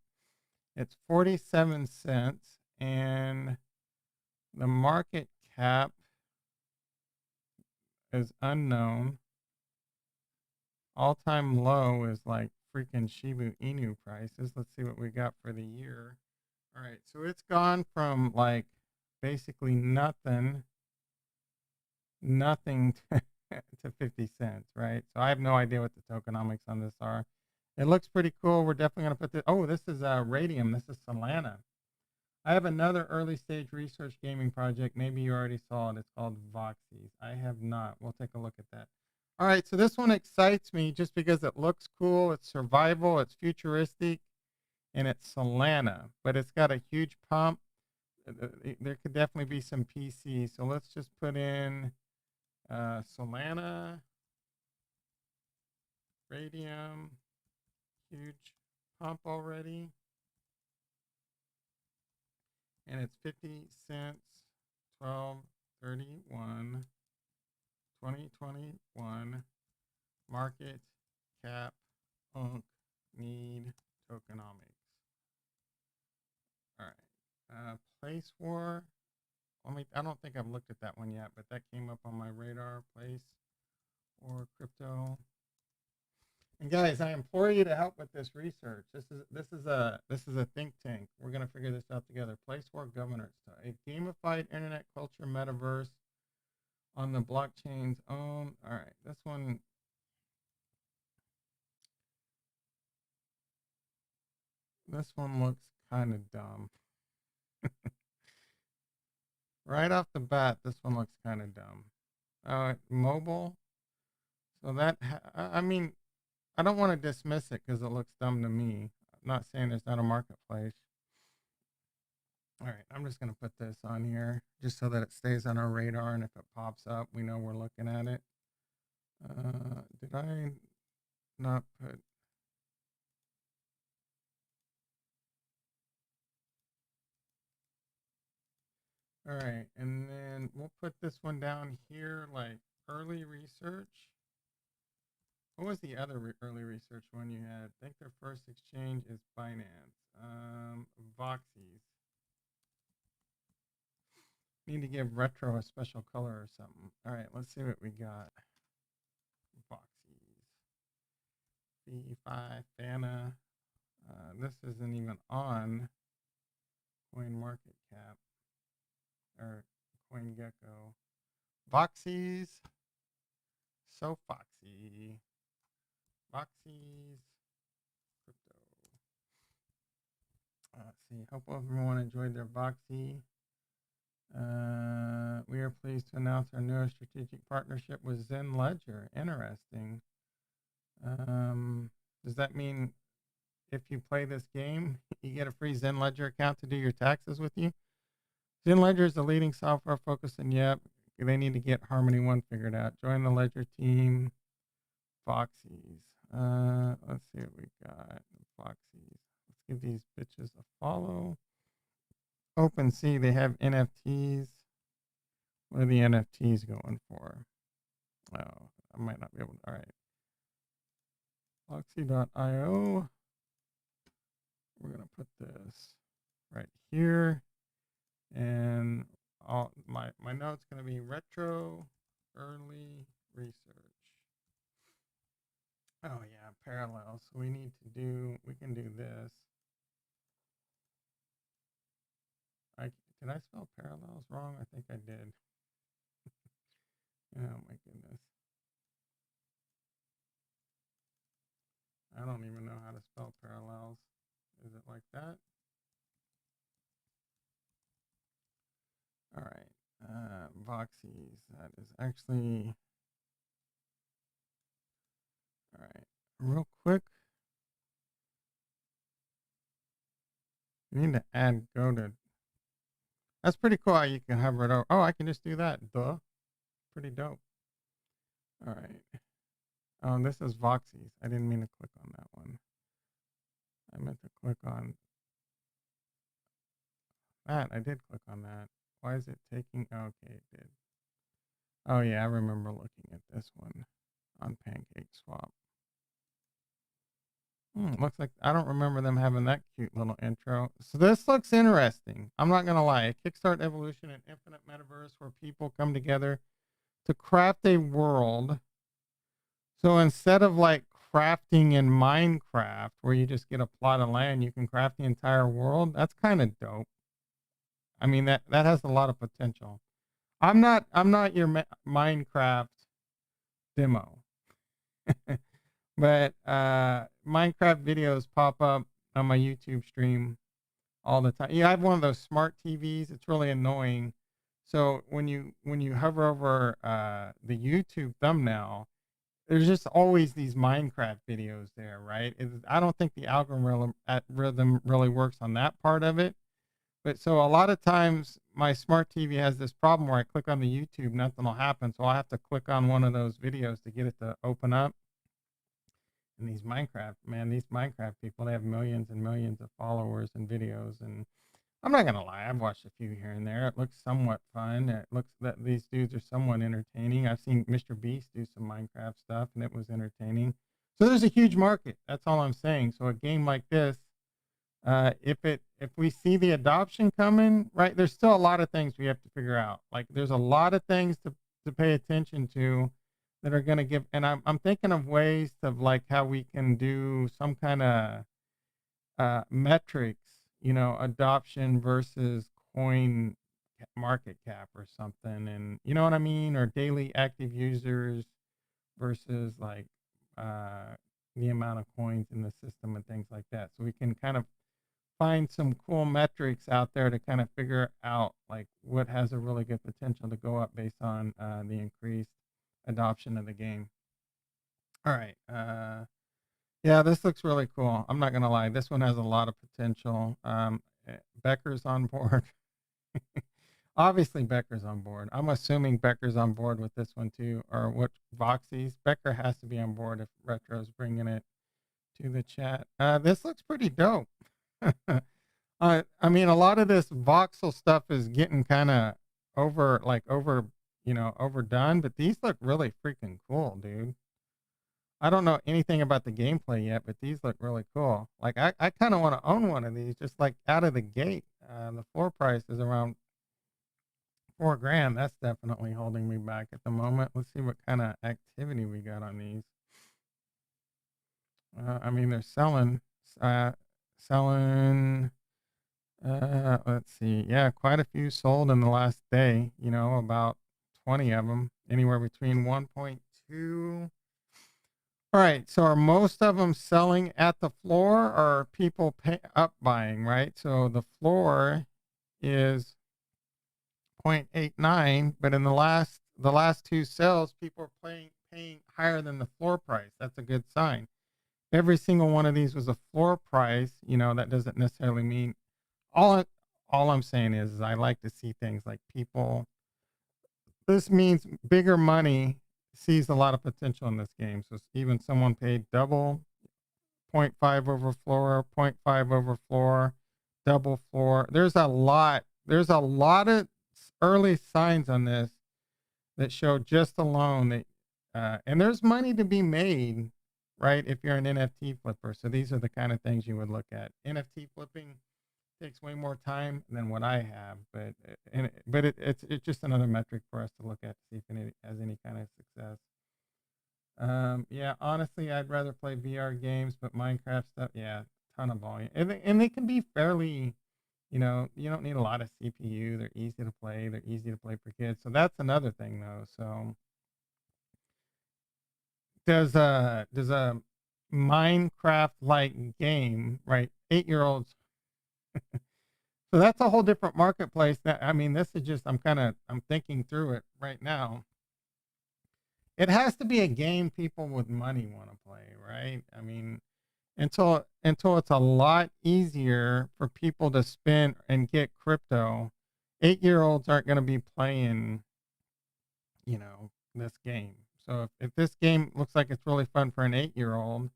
It's 47 cents, and the market cap is unknown. All-time low is like freaking Shiba Inu prices. Let's see what we got for the year. All right, so it's gone from like basically nothing to 50 cents, right? So I have no idea what the tokenomics on this are. It looks pretty cool. We're definitely going to put this. Oh, this is Radium. This is Solana. I have another early stage research gaming project. Maybe you already saw it. It's called Voxies. I have not. We'll take a look at that. All right, so this one excites me just because it looks cool. It's survival, it's futuristic, and it's Solana, but it's got a huge pump. There could definitely be some PC. So let's just put in Solana, Radium, huge pump already. And it's 50 cents, 12/31, 2021, market cap, need tokenomics. All right. Place war. I don't think I've looked at that one yet, but that came up on my radar. Place or crypto. And guys, I implore you to help with this research. This is a think tank. We're gonna figure this out together. Place war governance, a gamified internet culture metaverse on the blockchain's own. All right, this one. This one looks kind of dumb. Right off the bat, this one looks kind of dumb. Mobile. So I mean, I don't want to dismiss it because it looks dumb to me. I'm not saying there's not a marketplace. All right, I'm just going to put this on here just so that it stays on our radar, and if it pops up, we know we're looking at it. Did I not put... All right, and then we'll put this one down here, like early research. What was the other early research one you had? I think their first exchange is Binance. Voxies. Need to give retro a special color or something. All right, let's see what we got. Voxies. B5 Fana. This isn't even on Coin Market Cap or CoinGecko. Voxies. So foxy. Foxy's crypto. Let's see. Hope everyone enjoyed their Voxy. We are pleased to announce our newest strategic partnership with Zen Ledger. Interesting. Does that mean if you play this game, you get a free Zen Ledger account to do your taxes with you? Zen Ledger is the leading software focused in yep. They need to get Harmony One figured out. Join the Ledger team. Foxies. Let's see what we got. Foxies. Let's give these bitches a follow. OpenSea, they have NFTs. What are the NFTs going for? Oh, I might not be able to. All right. Foxy.io. We're going to put this right here. And all my note's going to be retro early research. Oh yeah, parallels. So we can do this. Did I spell parallels wrong? I think I did. Oh my goodness. I don't even know how to spell parallels. Is it like that? All right. Voxies. That is actually. All right. Real quick. You need to add go to. That's pretty cool how you can hover it over. Oh, I can just do that. Duh. Pretty dope. All right. Oh, this is Voxies. I didn't mean to click on that one. I meant to click on that. I did click on that. Why is it taking? Okay, it did. Oh, yeah. I remember looking at this one on Pancake Swap. Looks like I don't remember them having that cute little intro. So this looks interesting. I'm not going to lie. A Kickstart Evolution and Infinite Metaverse where people come together to craft a world. So instead of like crafting in Minecraft where you just get a plot of land, you can craft the entire world. That's kind of dope. I mean, that has a lot of potential. I'm not your Minecraft demo. But Minecraft videos pop up on my YouTube stream all the time. Yeah, I have one of those smart TVs. It's really annoying. So when you hover over the YouTube thumbnail, there's just always these Minecraft videos there, right? I don't think the algorithm really works on that part of it. But so a lot of times my smart TV has this problem where I click on the YouTube, nothing will happen. So I have to click on one of those videos to get it to open up. And these Minecraft people, they have millions and millions of followers and videos. And I'm not going to lie, I've watched a few here and there. It looks somewhat fun. It looks that these dudes are somewhat entertaining. I've seen Mr. Beast do some Minecraft stuff and it was entertaining. So there's a huge market. That's all I'm saying. So a game like this, if we see the adoption coming, right, there's still a lot of things we have to figure out. Like there's a lot of things to pay attention to that are going to give, and I'm thinking of ways of like how we can do some kind of metrics, adoption versus coin market cap or something, and you know what I mean, or daily active users versus like the amount of coins in the system and things like that. So we can kind of find some cool metrics out there to kind of figure out like what has a really good potential to go up based on the increased adoption of the game. All right. Yeah, this looks really cool. I'm not going to lie. This one has a lot of potential. Becker's on board. Obviously, Becker's on board. I'm assuming Becker's on board with this one too, or what Voxies. Becker has to be on board if Retro's bringing it to the chat. This looks pretty dope. I mean, a lot of this voxel stuff is getting kind of overdone, but these look really freaking cool, dude. I don't know anything about the gameplay yet, but these look really cool. Like I kind of want to own one of these just like out of the gate. The floor price is around $4,000. That's definitely holding me back at the moment. Let's see what kind of activity we got on these. I mean, they're selling. Let's see. Yeah, quite a few sold in the last day. About 20 of them, anywhere between 1.2 2. All right, so are most of them selling at the floor, or are people up buying, right? So the floor is 0.89, but in the last 2 sales, people are paying higher than the floor price. That's a good sign. Every single one of these was a floor price. That doesn't necessarily mean all. All I'm saying is I like to see things like people. This means bigger money sees a lot of potential in this game. So even someone paid double, 0.5 over floor, 0.5 over floor, double floor. There's a lot. There's a lot of early signs on this that show just alone that, and there's money to be made, right? If you're an NFT flipper. So these are the kind of things you would look at. NFT flipping takes way more time than what I have, but it's just another metric for us to look at to see if it has any kind of success. Yeah, honestly, I'd rather play VR games, but Minecraft stuff, yeah, ton of volume, and they can be fairly, you don't need a lot of CPU. They're easy to play. They're easy to play for kids. So that's another thing, though. So does a Minecraft like game, right? 8-year-olds. So that's a whole different marketplace. This is just I'm thinking through it right now. It has to be a game people with money want to play, right? Until it's a lot easier for people to spend and get crypto, 8-year-olds aren't going to be playing, this game. So if this game looks like it's really fun for an 8-year-old,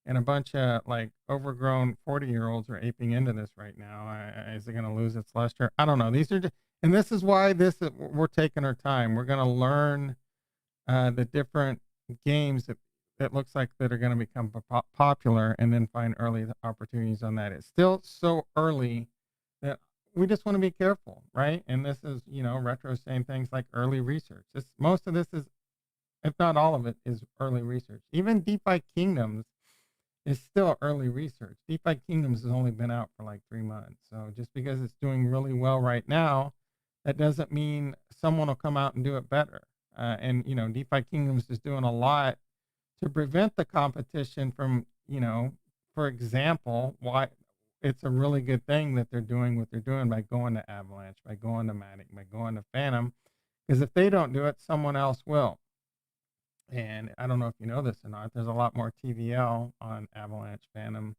and a bunch of like overgrown 40-year-olds are aping into this right now, is it going to lose its luster? I don't know. These are just, and this is why we're taking our time. We're going to learn the different games that looks like that are going to become popular, and then find early opportunities on that. It's still so early that we just want to be careful, right? And this is, Retro saying things like early research. Most of this is, if not all of it, is early research. Even DeFi Kingdoms is still early research. DeFi Kingdoms has only been out for like 3 months. So just because it's doing really well right now, that doesn't mean someone will come out and do it better. And DeFi Kingdoms is doing a lot to prevent the competition from, for example, why it's a really good thing that they're doing what they're doing by going to Avalanche, by going to Matic, by going to Phantom, because if they don't do it, someone else will. And I don't know if you know this or not, there's a lot more TVL on Avalanche, Phantom,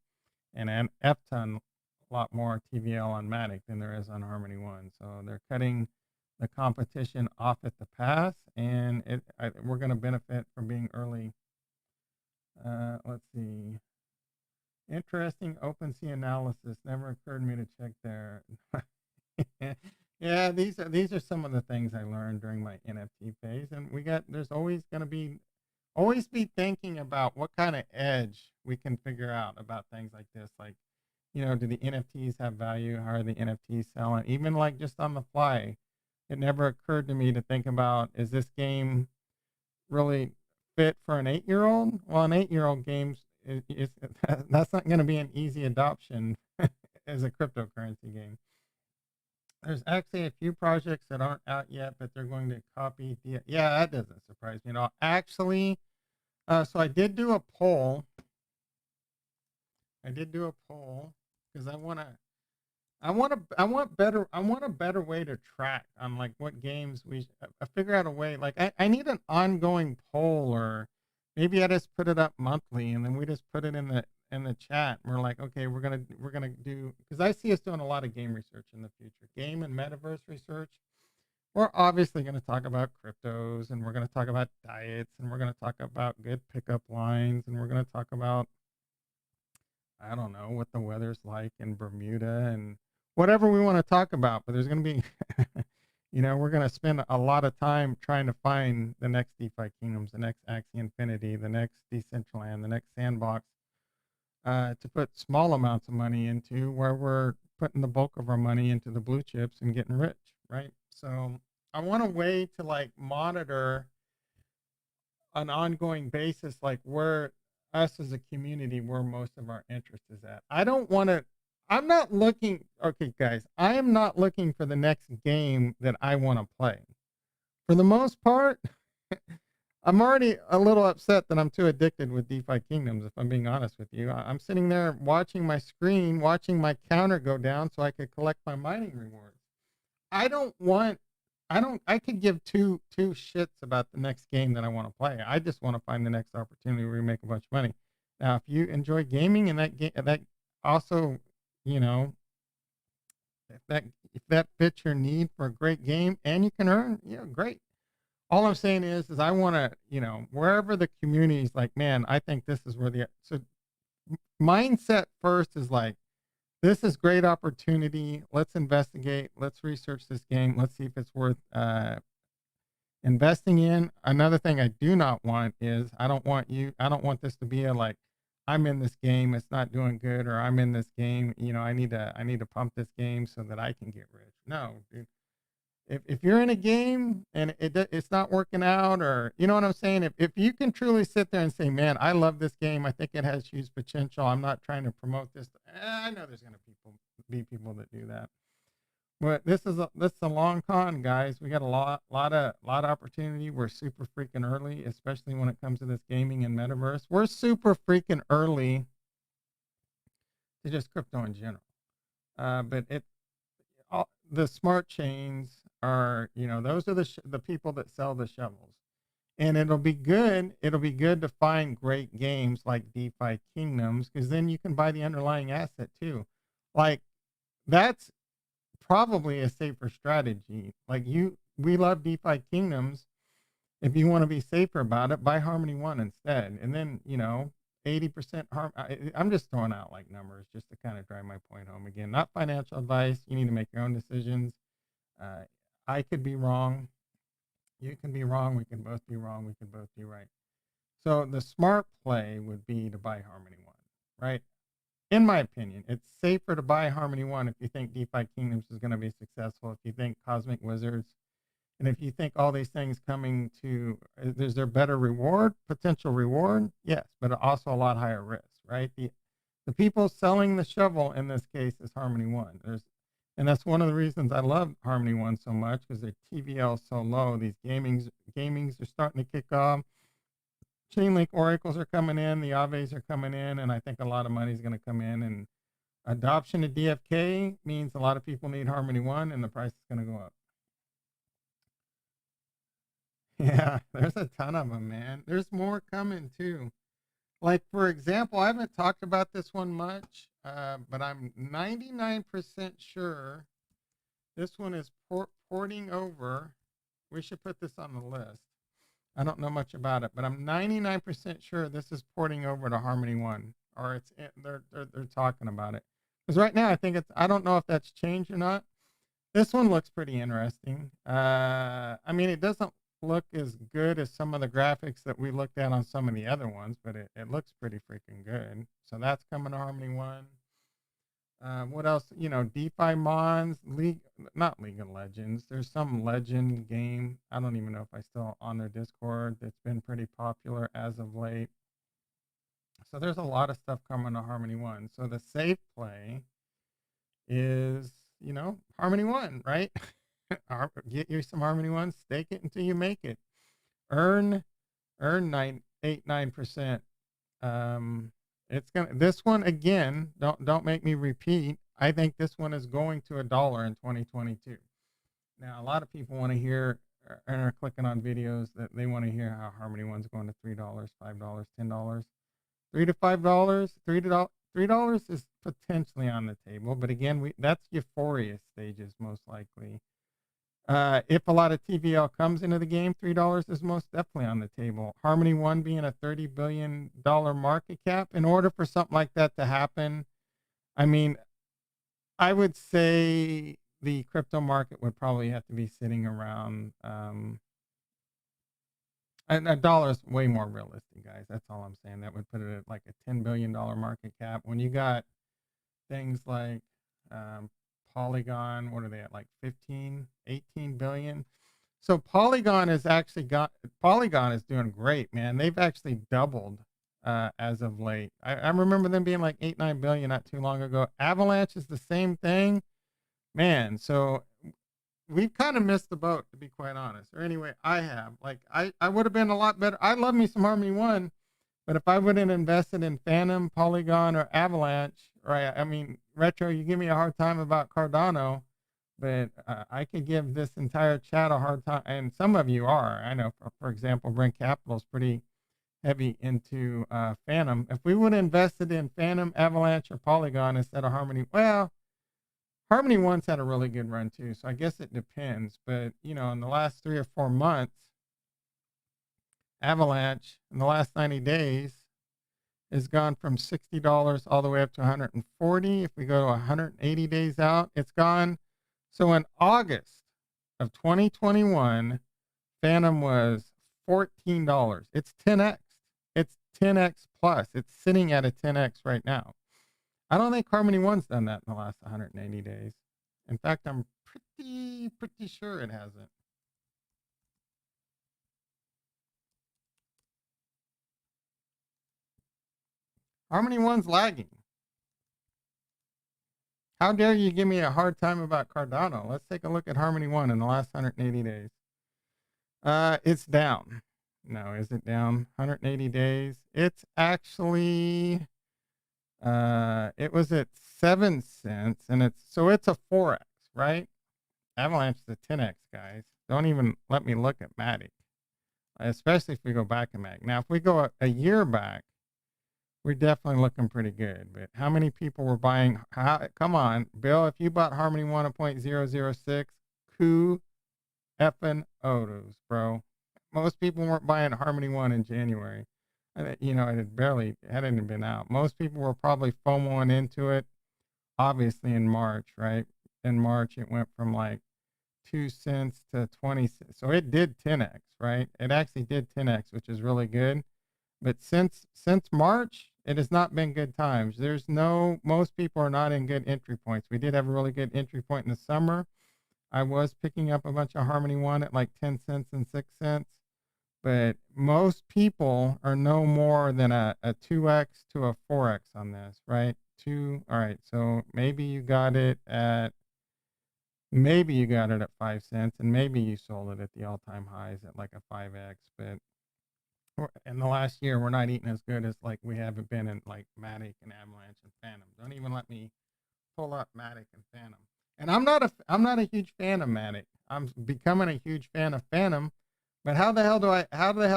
and FTON, a lot more TVL on Matic than there is on Harmony One. So they're cutting the competition off at the pass, and we're going to benefit from being early. Let's see. Interesting OpenSea analysis. Never occurred to me to check there. Yeah, these are some of the things I learned during my NFT phase, and there's always going to be thinking about what kind of edge we can figure out about things like this. Like, do the NFTs have value? How are the NFTs selling? Even like just on the fly, it never occurred to me to think about, is this game really fit for an 8-year-old? Well, an 8-year-old games that's not going to be an easy adoption as a cryptocurrency game. There's actually a few projects that aren't out yet, but they're going to copy yeah, that doesn't surprise me at all. Actually, so I did do a poll. Because I want a better way to track on like what games figure out a way. Like I need an ongoing poll, or maybe I just put it up monthly and then we just put it in the chat. And we're like, okay, we're gonna do, because I see us doing a lot of game research in the future, game and metaverse research. We're obviously going to talk about cryptos, and we're going to talk about diets, and we're going to talk about good pickup lines, and we're going to talk about, I don't know, what the weather's like in Bermuda and whatever we want to talk about. But there's going to be, we're going to spend a lot of time trying to find the next DeFi Kingdoms, the next Axie Infinity, the next Decentraland, the next Sandbox, to put small amounts of money into, where we're putting the bulk of our money into the blue chips and getting rich, right? So I want a way to like monitor an ongoing basis, like where us as a community, where most of our interest is at. I'm not looking, okay guys, I am not looking for the next game that I want to play. For the most part, I'm already a little upset that I'm too addicted with DeFi Kingdoms, if I'm being honest with you. I'm sitting there watching my screen, watching my counter go down so I could collect my mining rewards. I don't want I could give two shits about the next game that I want to play. I just want to find the next opportunity where we make a bunch of money. Now, if you enjoy gaming and that also, you know, if that fits your need for a great game and you can earn, great. All I'm saying is I want to, wherever the community is like, man, I think this is where so mindset first is like, this is great opportunity. Let's investigate. Let's research this game. Let's see if it's worth investing in. Another thing I do not want is I don't want this to be a like, I'm in this game, it's not doing good, or I'm in this game, I need to pump this game so that I can get rich. No, dude. If you're in a game and it's not working out, or you know what I'm saying, if you can truly sit there and say, man, I love this game, I think it has huge potential, I'm not trying to promote this. I know there's going to be people that do that, but this is a long con, guys. We got a lot of opportunity. We're super freaking early, especially when it comes to this gaming and metaverse. We're super freaking early to just crypto in general. But the smart chains are, those are the people that sell the shovels. And it'll be good to find great games like DeFi Kingdoms, because then you can buy the underlying asset too. Like, that's probably a safer strategy. Like, we love DeFi Kingdoms. If you want to be safer about it, buy Harmony One instead. And then, 80% I'm just throwing out like numbers just to kind of drive my point home. Again, not financial advice. You need to make your own decisions. I could be wrong. You can be wrong. We can both be wrong. We can both be right. So the smart play would be to buy Harmony One, right? In my opinion, it's safer to buy Harmony One if you think DeFi Kingdoms is going to be successful, if you think Cosmic Wizards, and if you think all these things coming to, is there better reward, potential reward? Yes, but also a lot higher risk, right? The people selling the shovel in this case is Harmony One. And that's one of the reasons I love Harmony One so much, because their TVL is so low. These gamings are starting to kick off. Chainlink oracles are coming in, the Aves are coming in, and I think a lot of money is going to come in. And adoption of DFK means a lot of people need Harmony One, and the price is going to go up. Yeah, there's a ton of them, man. There's more coming too. Like, for example, I haven't talked about this one much, but I'm 99% sure this one is porting over. We should put this on the list. I don't know much about it, but I'm 99% sure this is porting over to Harmony One, or they're talking about it. Because right now, I don't know if that's changed or not. This one looks pretty interesting. I mean, it doesn't look as good as some of the graphics that we looked at on some of the other ones, but it looks pretty freaking good. So that's coming to Harmony One. What else? DeFi Mons, not League of Legends. There's some legend game. I don't even know if I still on their Discord. That's been pretty popular as of late. So there's a lot of stuff coming to Harmony One. So the safe play is, Harmony One, right? Get you some Harmony One, stake it until you make it. Earn 9%. This one again, don't make me repeat. I think this one is going to $1 in 2022. Now, a lot of people want to hear and are clicking on videos that they want to hear how Harmony One's going to $3, $5, $10, $3 to $5, $3 is potentially on the table, but again, that's euphoria stages most likely. If a lot of TVL comes into the game, $3 is most definitely on the table. Harmony One being a $30 billion market cap, in order for something like that to happen, I mean, I would say the crypto market would probably have to be sitting around, and $1 is way more realistic, guys. That's all I'm saying. That would put it at like a $10 billion market cap. When you got things like, Polygon, what are they at, like 15, 18 billion? So Polygon is doing great, man. They've actually doubled as of late. I remember them being like 8, 9 billion not too long ago. Avalanche is the same thing, man. So we've kind of missed the boat, to be quite honest. Or anyway, I have. Like, I would have been a lot better. I love me some Harmony One, but if I would have invested in Phantom, Polygon, or Avalanche, or I mean, Retro, you give me a hard time about Cardano, but I could give this entire chat a hard time, and some of you are. I know, for example, Brent Capital is pretty heavy into Phantom. If we would have invested in Phantom, Avalanche, or Polygon instead of Harmony, well, Harmony One's had a really good run too, so I guess it depends. But you know, in the last 3 or 4 months, Avalanche in the last 90 days has gone from $60 all the way up to 140. If we go to 180 days out, it's gone. So in August of 2021, Phantom was $14. It's 10x. It's 10x plus. It's sitting at a 10x right now. I don't think Harmony One's done that in the last 180 days. In fact, I'm pretty sure it hasn't. Harmony One's lagging. How dare you give me a hard time about Cardano? Let's take a look at Harmony One in the last 180 days. It's down. No, is it down? 180 days. It's actually, it was at 7 cents, and it's a 4x, right? Avalanche is a 10x, guys. Don't even let me look at Matic, especially if we go back to Matic. Now, if we go a year back, we're definitely looking pretty good. But how many people were buying? Come on, Bill, if you bought Harmony One at 0.006, coup effing odos, bro. Most people weren't buying Harmony One in January. You know, it hadn't been out. Most people were probably FOMOing into it, obviously in March, right? In March, it went from like 2 cents to 20 cents. So it did 10x, right? It actually did 10x, which is really good. But since March, it has not been good times. Most people are not in good entry points. We did have a really good entry point in the summer. I was picking up a bunch of Harmony One at like 10 cents and 6 cents. But most people are no more than a 2x to a 4x on this, right? All right, so maybe you got it at 5 cents, and maybe you sold it at the all-time highs at like a 5x. But in the last year, we're not eating as good as like we haven't been in like Matic and Avalanche and Phantom. Don't even let me pull up Matic and Phantom. And I'm not a huge fan of Matic. I'm becoming a huge fan of Phantom. But how the hell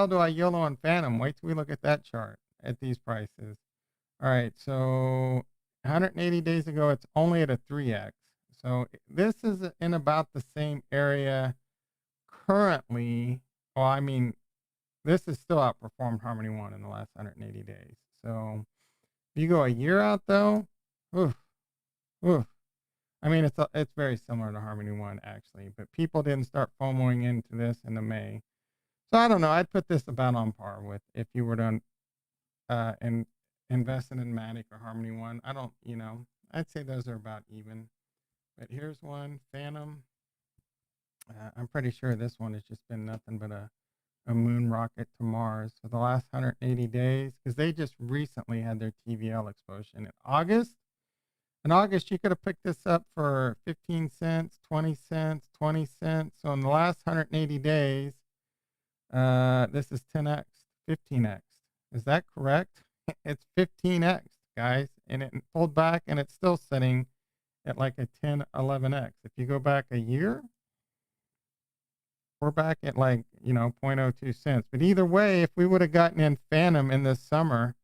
do I YOLO on Phantom? Wait till we look at that chart at these prices. All right, so 180 days ago, it's only at a 3x. So this is in about the same area currently. Well, I mean, this has still outperformed Harmony One in the last 180 days. So if you go a year out though, oof. I mean, it's very similar to Harmony One actually, but people didn't start FOMOing into this in the May. So I don't know. I'd put this about on par with if you were to invest in Matic or Harmony One. I'd say those are about even. But here's one, Phantom. I'm pretty sure this one has just been nothing but a moon rocket to Mars for the last 180 days, because they just recently had their TVL explosion in August. In August, you could have picked this up for 15 cents, 20 cents, 20 cents. So in the last 180 days, this is 10x, 15x. Is that correct? It's 15x, guys. And it pulled back, and it's still sitting at like a 10, 11x. If you go back a year, we're back at like, 0.02 cents. But either way, if we would have gotten in Phantom in this summer,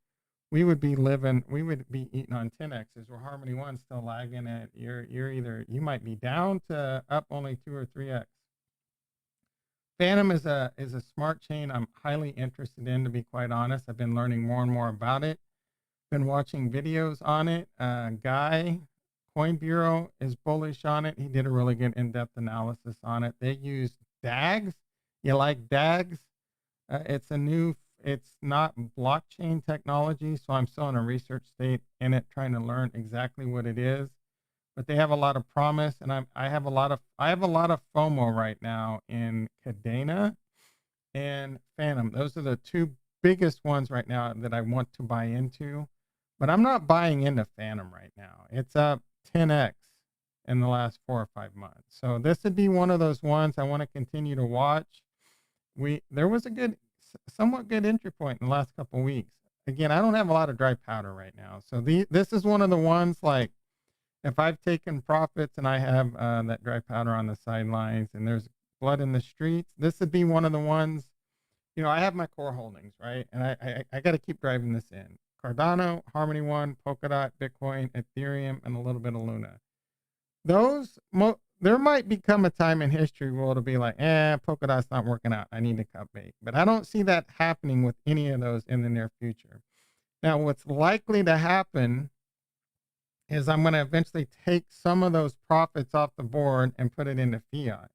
we would be eating on 10x's, where Harmony One's still lagging at, you might be down to up only 2 or 3x. Phantom is a smart chain I'm highly interested in, to be quite honest. I've been learning more and more about it. Been watching videos on it. Guy, Coin Bureau, is bullish on it. He did a really good in-depth analysis on it. They use DAGs. You like DAGs? It's not blockchain technology, so I'm still in a research state in it, trying to learn exactly what it is. But they have a lot of promise, and I have a lot of FOMO right now in Cadena and Phantom. Those are the two biggest ones right now that I want to buy into. But I'm not buying into Phantom right now. It's up 10x. in the last 4 or 5 months. So this would be one of those ones I want to continue to watch. There was a somewhat good entry point in the last couple of weeks. Again, I don't have a lot of dry powder right now. So this is one of the ones, like, if I've taken profits and I have that dry powder on the sidelines and there's blood in the streets, this would be one of the ones. I have my core holdings, right? And I got to keep driving this in. Cardano, Harmony One, Polkadot, Bitcoin, Ethereum, and a little bit of Luna. There might become a time in history where it'll be like, Polkadot's not working out, I need to cut bait. But I don't see that happening with any of those in the near future. Now, what's likely to happen is I'm going to eventually take some of those profits off the board and put it into fiat.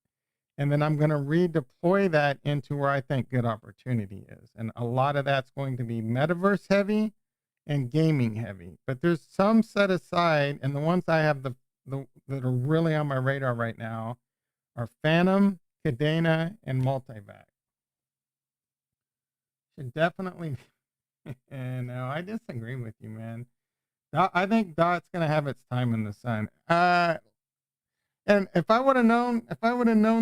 And then I'm going to redeploy that into where I think good opportunity is. And a lot of that's going to be metaverse heavy and gaming heavy. But there's some set aside, and the ones I have that are really on my radar right now are Phantom, Cadena, and Multivac. Should definitely. No, I disagree with you, man. I think Dot's going to have its time in the sun. And if I would have known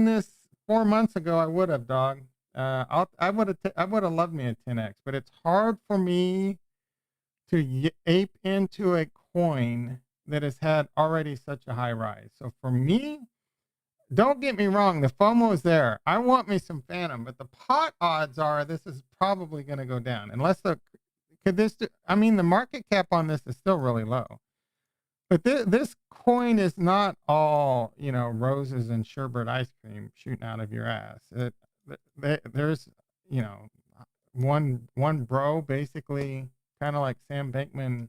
this 4 months ago, I would have, dog. I would have loved me a 10x, but it's hard for me to ape into a coin that has had already such a high rise. So for me, don't get me wrong, the FOMO is there. I want me some Phantom, but the pot odds are this is probably going to go down unless the market cap on this is still really low. But this coin is not all, roses and sherbet ice cream shooting out of your ass. There's, one bro, basically kind of like Sam Bankman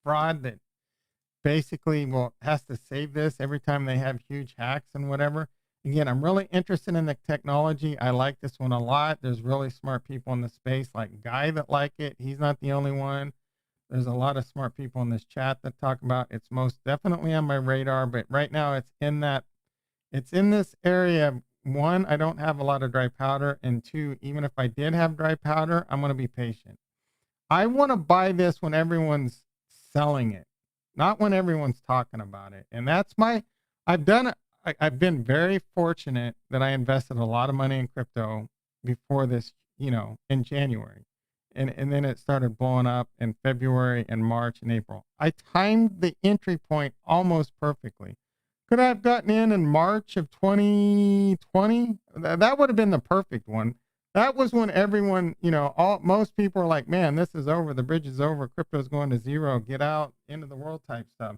fraud, that basically has to save this every time they have huge hacks and whatever. Again, I'm really interested in the technology. I like this one a lot. There's really smart people in the space like Guy that like it. He's not the only one. There's a lot of smart people in this chat that talk about it's most definitely on my radar, but right now it's in this area. One, I don't have a lot of dry powder, and two, even if I did have dry powder, I'm going to be patient. I want to buy this when everyone's selling it, not when everyone's talking about it. And I've been very fortunate that I invested a lot of money in crypto before this, in January. And then it started blowing up in February and March and April. I timed the entry point almost perfectly. Could I have gotten in March of 2020? That would have been the perfect one. That was when everyone, most people are like, man, this is over. The bridge is over. Crypto's going to zero. Get out, end of the world type stuff.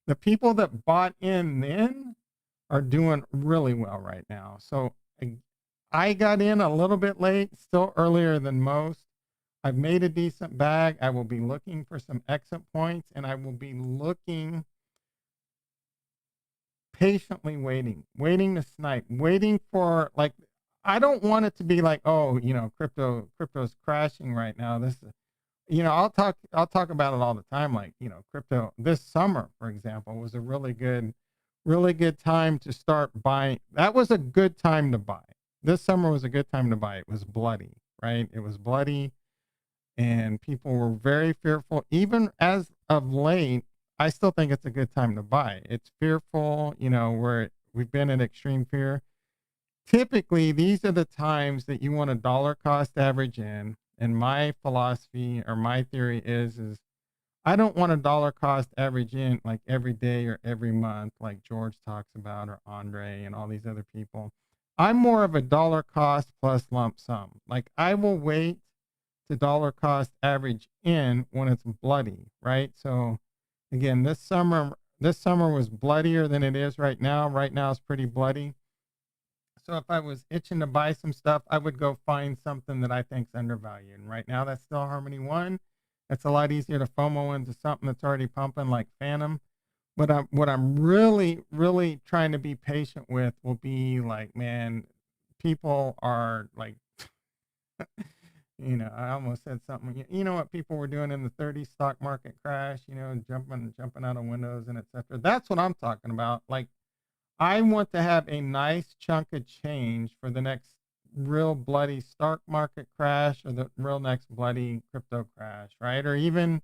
The people that bought in then are doing really well right now. So I got in a little bit late, still earlier than most. I've made a decent bag. I will be looking for some exit points, and I will be looking, patiently waiting to snipe, waiting for, like, I don't want it to be like, oh, crypto's crashing right now. This is, I'll talk about it all the time. Like, crypto this summer, for example, was a really good time to start buying. That was a good time to buy. This summer was a good time to buy. It was bloody, right? It was bloody. And people were very fearful. Even as of late, I still think it's a good time to buy. It's fearful, where we've been in extreme fear. Typically, these are the times that you want a dollar cost average in. And my philosophy or my theory is I don't want a dollar cost average in like every day or every month, like George talks about, or Andre and all these other people. I'm more of a dollar cost plus lump sum. Like, I will wait to dollar cost average in when it's bloody, right? So again, this summer was bloodier than it is right now. Right now it's pretty bloody. So if I was itching to buy some stuff, I would go find something that I think's undervalued. And right now that's still Harmony One. It's a lot easier to FOMO into something that's already pumping like Phantom. But what I'm really, really trying to be patient with will be like, man, people are like, I almost said something. You know what people were doing in the 30s stock market crash, jumping out of windows and etc. That's what I'm talking about. Like, I want to have a nice chunk of change for the next real bloody stock market crash or the real next bloody crypto crash, right? Or even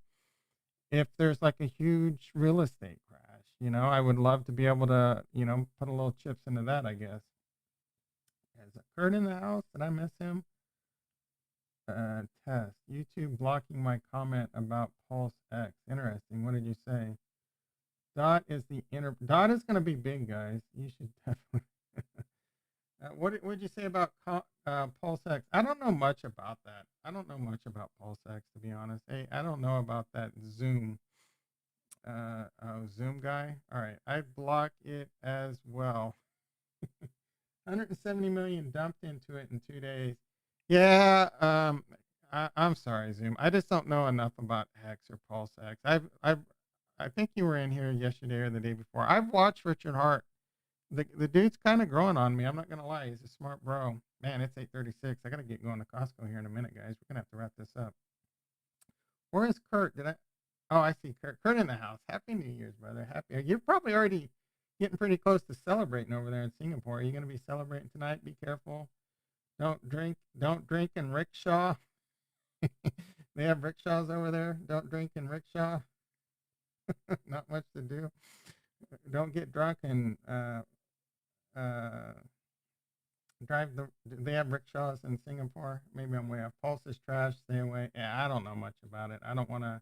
if there's like a huge real estate crash, You know, I would love to be able to, you know, put a little chips into that, I guess. Is Kurt in the house? Did I miss him? Test. YouTube blocking my comment about Pulse X. Interesting. What did you say? Dot is going to be big, guys. You should definitely. What would you say about Pulse X? I don't know much about that. I don't know much about Pulse X, to be honest. Hey, I don't know about that Zoom. Zoom guy. All right, I block it as well. 170 million dumped into it in 2 days. Yeah. I'm sorry, Zoom. I just don't know enough about Hex or Pulse X. I think you were in here yesterday or the day before. I've watched Richard Hart. The dude's kind of growing on me. I'm not gonna lie. He's a smart bro. Man, it's 8:36. I gotta get going to Costco here in a minute, guys. We're gonna have to wrap this up. Where is Kurt? Did I? Oh, I see Kurt. Kurt in the house. Happy New Year's, brother. Happy. You're probably already getting pretty close to celebrating over there in Singapore. Are you gonna be celebrating tonight? Be careful. Don't drink. Don't drink in rickshaw. They have rickshaws over there. Don't drink in rickshaw. Not much to do. Don't get drunk and uh, drive the. They have rickshaws in Singapore. Maybe I'm way off. Pulse is trash. Stay away. Yeah, I don't know much about it. I don't want to.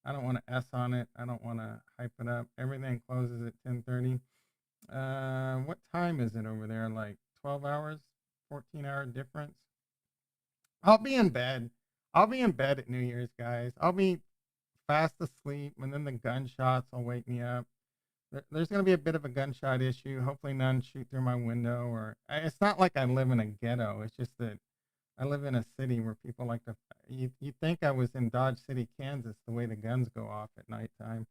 I don't want to S on it. I don't want to hype it up. Everything closes at 10:30. What time is it over there? Like 12 hours, 14-hour difference. I'll be in bed. I'll be in bed at New Year's, guys. I'll be fast asleep, and then the gunshots will wake me up. There's going to be a bit of a gunshot issue. Hopefully, none shoot through my window. It's not like I live in a ghetto. It's just that I live in a city where people like to. You think I was in Dodge City, Kansas, the way the guns go off at nighttime.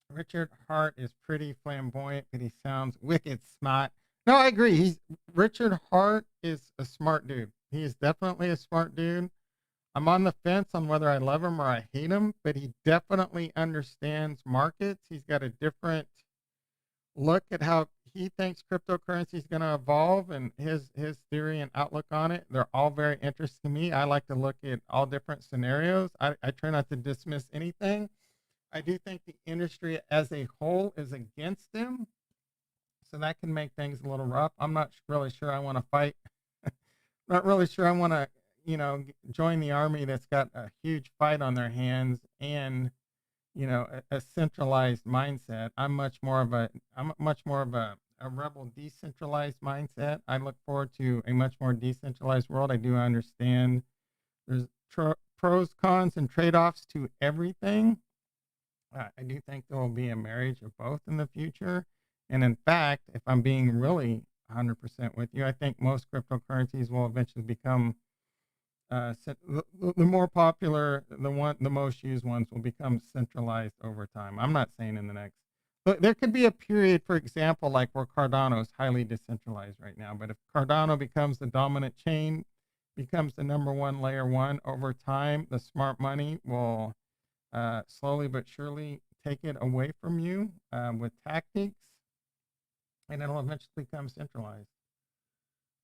Richard Hart is pretty flamboyant, but he sounds wicked smart. No, I agree. Richard Hart is a smart dude. He is definitely a smart dude. I'm on the fence on whether I love him or I hate him, but he definitely understands markets. He's got a different look at how he thinks cryptocurrency is going to evolve, and his theory and outlook on it. They're all very interesting to me. I like to look at all different scenarios. I try not to dismiss anything. I do think the industry as a whole is against him, so that can make things a little rough. I'm not really sure I want to fight. Not really sure I want to, join the army that's got a huge fight on their hands and, a centralized mindset. I'm much more of a rebel decentralized mindset. I look forward to a much more decentralized world. I do understand there's pros, cons, and trade-offs to everything. I do think there will be a marriage of both in the future. And in fact, if I'm being really 100% with you, I think most cryptocurrencies will eventually become the more popular, the most used ones will become centralized over time. I'm not saying in the next, but there could be a period, for example, like where Cardano is highly decentralized right now. But if Cardano becomes the dominant chain, becomes the number one layer one over time, the smart money will slowly but surely take it away from you with tactics, and it'll eventually become centralized.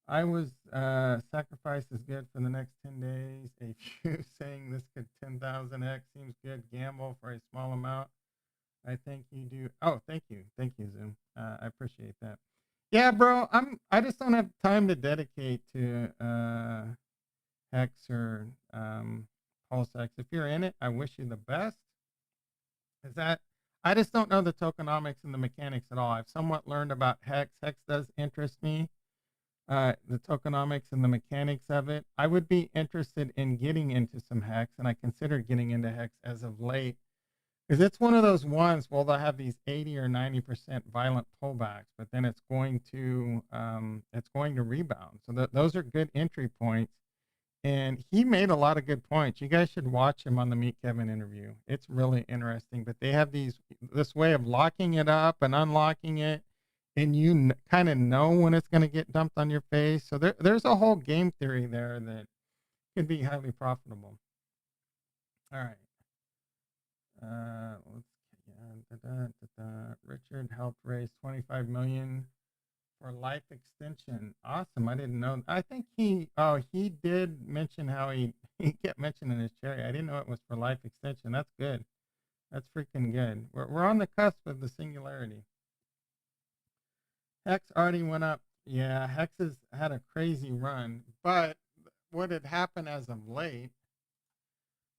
I was sacrifice is good for the next 10 days. A few saying this could 10,000x seems good. Gamble for a small amount. I think you do. Oh, thank you, Zoom. I appreciate that. Yeah, bro. I just don't have time to dedicate to Hex or Pulse X. If you're in it, I wish you the best. I just don't know the tokenomics and the mechanics at all. I've somewhat learned about Hex. Hex does interest me. The tokenomics and the mechanics of it. I would be interested in getting into some Hex, and I considered getting into Hex as of late, because it's one of those ones where they'll have these 80 or 90% violent pullbacks, but then it's going to rebound. So those are good entry points. And he made a lot of good points. You guys should watch him on the Meet Kevin interview. It's really interesting. But they have this way of locking it up and unlocking it, and you kind of know when it's going to get dumped on your face. So there's a whole game theory there that could be highly profitable. All right. Richard helped raise 25 million for life extension. Awesome. I didn't know. I think he did mention how he kept mentioning his charity. I didn't know it was for life extension. That's good. That's freaking good. We're on the cusp of the singularity. Hex already went up. Yeah, Hex has had a crazy run, but what had happened as of late,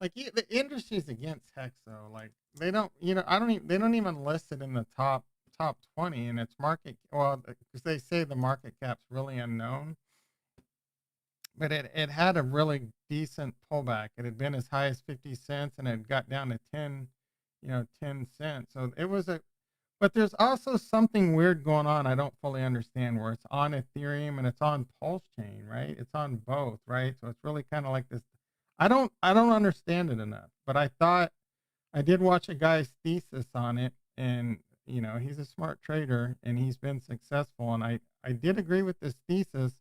like the industry's against Hex though. Like they don't, I don't even, they don't even list it in the top 20 in its market. Well, because they say the market cap's really unknown, but it had a really decent pullback. It had been as high as 50 cents and it got down to 10, 10 cents. So it was a, but there's also something weird going on. I don't fully understand where it's on Ethereum and it's on Pulse Chain, right? It's on both, right? So it's really kind of like this. I don't understand it enough, but I thought I did watch a guy's thesis on it, and he's a smart trader and he's been successful. And I did agree with this thesis.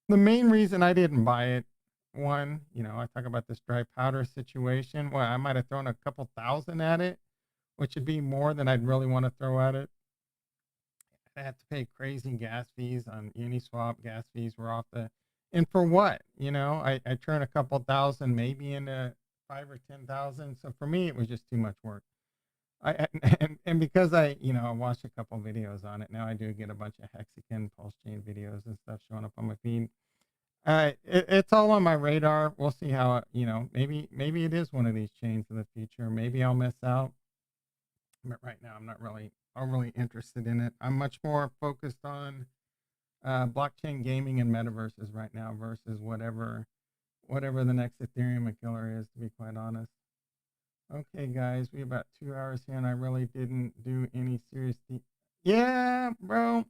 The main reason I didn't buy it, one, I talk about this dry powder situation. Well, I might have thrown a couple thousand at it, which would be more than I'd really want to throw at it. I had to pay crazy gas fees on Uniswap. Gas fees were off the, and for what? I turned a couple thousand maybe into 5 or 10,000. So for me, it was just too much work. And because I watched a couple videos on it, now I do get a bunch of Hexagon Pulse Chain videos and stuff showing up on my feed. It's all on my radar. We'll see how maybe it is one of these chains of the future. Maybe I'll miss out, but right now I'm not really overly interested in it. I'm much more focused on blockchain gaming and metaverses right now versus whatever the next Ethereum killer is, to be quite honest. Okay, guys, we about 2 hours here, and I really didn't do any serious. Yeah, bro,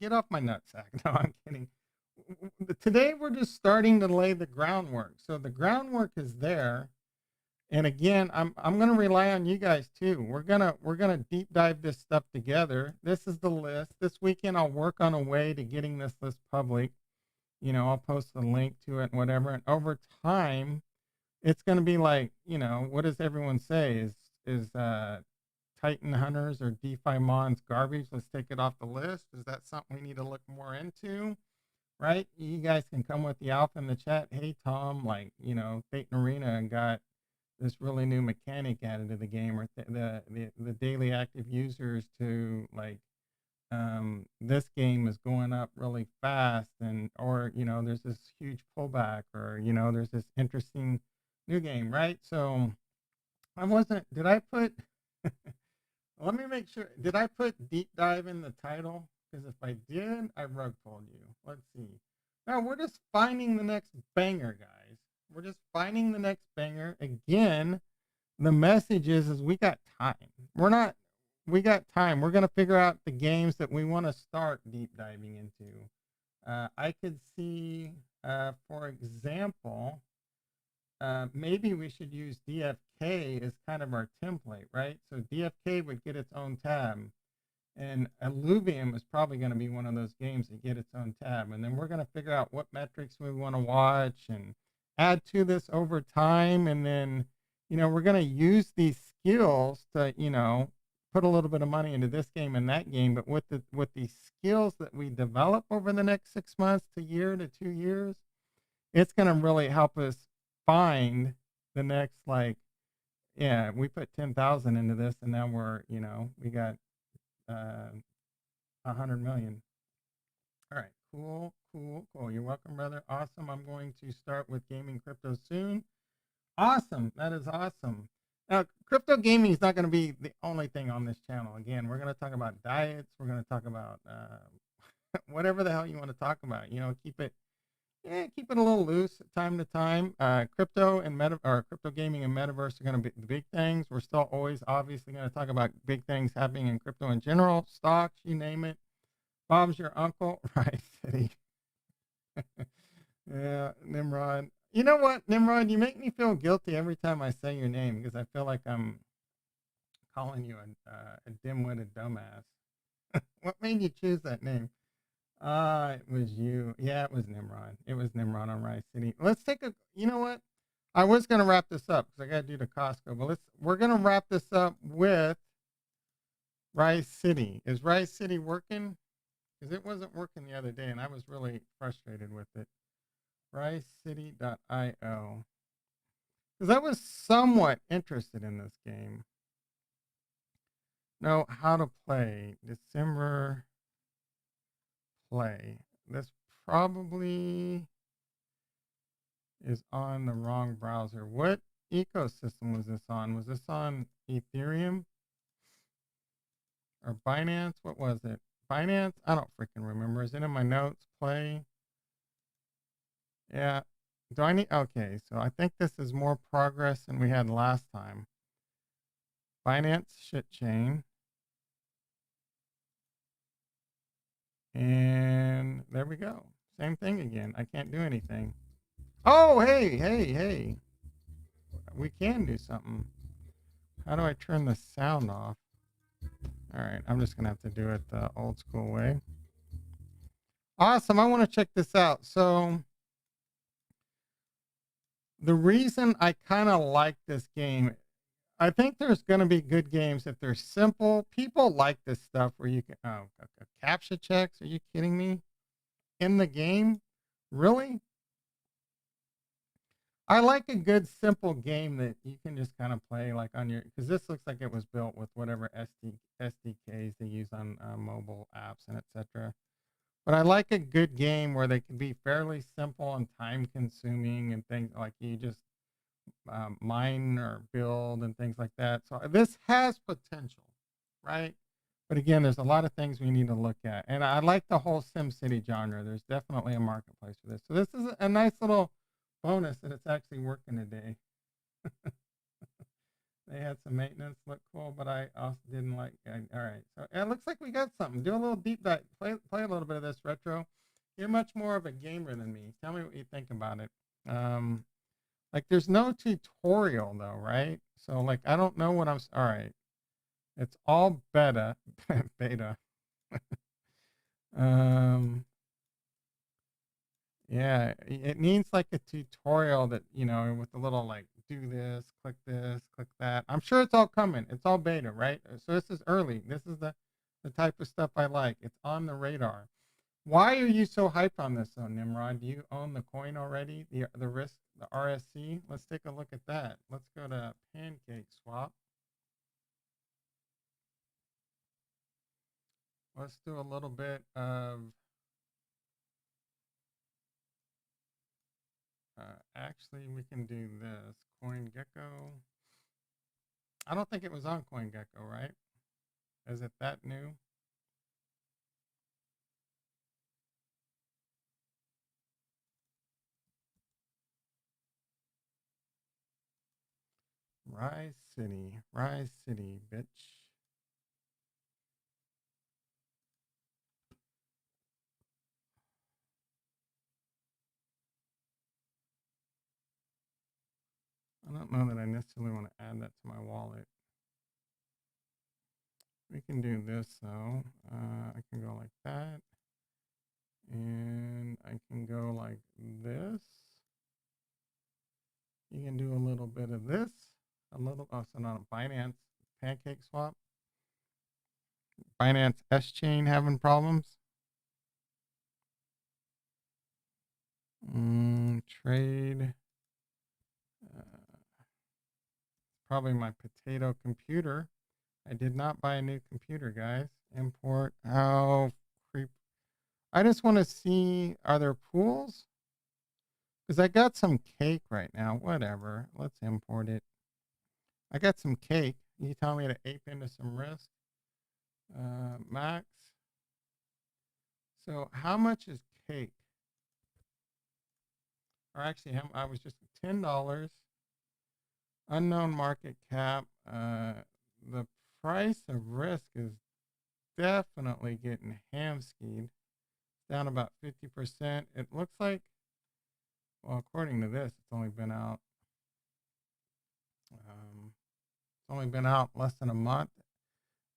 get off my nutsack. No, I'm kidding. Today we're just starting to lay the groundwork. So the groundwork is there. And again, I'm gonna rely on you guys too. We're gonna deep dive this stuff together. This is the list. This weekend I'll work on a way to getting this list public. I'll post a link to it and whatever. And over time, it's gonna be like, what does everyone say? Is Titan Hunters or DeFi Mons garbage? Let's take it off the list. Is that something we need to look more into? Right? You guys can come with the alpha in the chat. Hey Tom, like, Phaeton Arena got this really new mechanic added to the game, or the daily active users to like this game is going up really fast, and or there's this huge pullback, or there's this interesting new game, right? So I wasn't, did I put let me make sure, did I put deep dive in the title? Because if I did, I rug pulled you. Let's see. Now we're just finding the next banger, guys. We're just finding the next banger. Again, the message is we got time. We got time. We're going to figure out the games that we want to start deep diving into. I could see, for example, maybe we should use DFK as kind of our template, right? So DFK would get its own tab. And Alluvium is probably going to be one of those games that get its own tab. And then we're going to figure out what metrics we want to watch and add to this over time. And then, we're going to use these skills to, put a little bit of money into this game and that game. But with the skills that we develop over the next 6 months to year to 2 years, it's going to really help us find the next, like, yeah, we put 10,000 into this and now we're, we got 100 million. All right, cool. You're welcome, brother. Awesome. I'm going to start with gaming crypto soon. Awesome. That is awesome. Now, crypto gaming is not going to be the only thing on this channel. Again, we're going to talk about diets. We're going to talk about whatever the hell you want to talk about. Keep it a little loose time to time. Crypto and crypto gaming and metaverse are going to be the big things. We're still always obviously going to talk about big things happening in crypto in general, stocks, you name it. Bob's your uncle, right? City. Yeah, Nimrod. You know what, Nimrod? You make me feel guilty every time I say your name because I feel like I'm calling you a dim-witted dumbass. What made you choose that name? It was you. Yeah, it was Nimrod. It was Nimrod on Rice City. Let's take a, you know what? I was going to wrap this up because I got to do the Costco, but we're going to wrap this up with Rice City. Is Rice City working? Because it wasn't working the other day and I was really frustrated with it. RiceCity.io. Because I was somewhat interested in this game. Know how to play. December play. This probably is on the wrong browser. What ecosystem was this on? Was this on Ethereum or Binance? What was it? Binance? I don't freaking remember. Is it in my notes? Play? Yeah. Do I need? Okay, so I think this is more progress than we had last time. Binance shit chain. And there we go. Same thing again. I can't do anything. Oh, hey, hey, hey. We can do something. How do I turn the sound off? All right, I'm just going to have to do it the old school way. Awesome. I want to check this out. So, the reason I kind of like this game, I think there's going to be good games if they're simple. People like this stuff where you can, oh, captcha checks. Are you kidding me? In the game? Really? I like a good simple game that you can just kind of play like on your, because this looks like it was built with whatever SDKs they use on mobile apps and etc. But I like a good game where they can be fairly simple and time consuming and things like you just mine or build and things like that. So this has potential, right? But again, there's a lot of things we need to look at. And I like the whole SimCity genre. There's definitely a marketplace for this. So this is a nice little bonus that it's actually working today. They had some maintenance, look cool, but I also didn't like. All right, so it looks like we got something. Do a little deep dive. Play a little bit of this retro. You're much more of a gamer than me. Tell me what you think about it. Um, like there's no tutorial though, right? So like I don't know what I'm. All right, it's all beta, beta. um, Yeah, it needs like a tutorial that, with a little like do this, click that. I'm sure it's all coming. It's all beta, right? So this is early. This is the type of stuff I like. It's on the radar. Why are you so hyped on this though, Nimrod? Do you own the coin already? The risk, the RSC? Let's take a look at that. Let's go to Pancake Swap. Let's do a little bit of actually we can do this. CoinGecko. I don't think it was on CoinGecko, right? Is it that new? Rise City, bitch. I don't know that I necessarily want to add that to my wallet. We can do this though. I can go like that. And I can go like this. You can do a little bit of this. So not a Binance Pancake Swap. Binance S Chain having problems. Trade. Probably my potato computer. I did not buy a new computer, guys. Import. Oh, creep. I just want to see, are there pools? Because I got some cake right now. Whatever. Let's import it. I got some cake. You tell me to ape into some risk. Max. So how much is cake? Or actually, I was just $10. Unknown market cap. The price of risk is definitely getting ham-skied. Down about 50%. It looks like, well, according to this, it's only been out. It's only been out less than a month.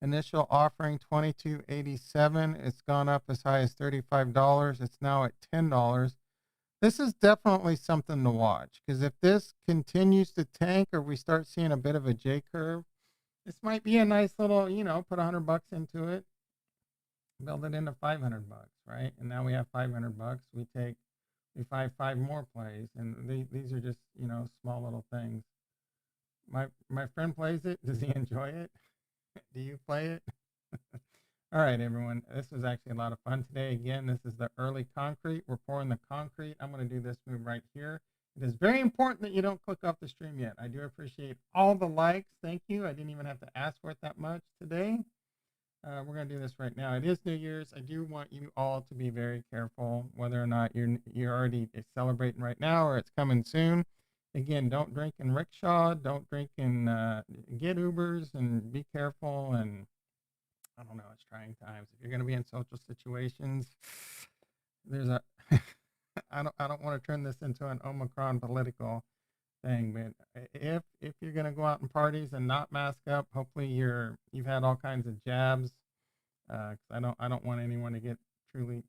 Initial offering $22.87. It's gone up as high as $35. It's now at $10. This is definitely something to watch because if this continues to tank or we start seeing a bit of a J curve, this might be a nice little, put $100 into it, build it into $500, right? And now we have $500. We find five more plays, and these are just small little things. My friend plays it. Does he enjoy it? Do you play it? All right, everyone. This was actually a lot of fun today. Again, this is the early concrete. We're pouring the concrete. I'm going to do this move right here. It is very important that you don't click off the stream yet. I do appreciate all the likes. Thank you. I didn't even have to ask for it that much today. We're going to do this right now. It is New Year's. I do want you all to be very careful, whether or not you're already celebrating right now or it's coming soon. Again, don't drink in rickshaw. Don't drink in get Ubers, and be careful. And I don't know, it's trying times. If you're going to be in social situations, there's a I don't want to turn this into an Omicron political thing, but if you're going to go out in parties and not mask up, hopefully you've had all kinds of jabs. 'Cause I don't want anyone to get truly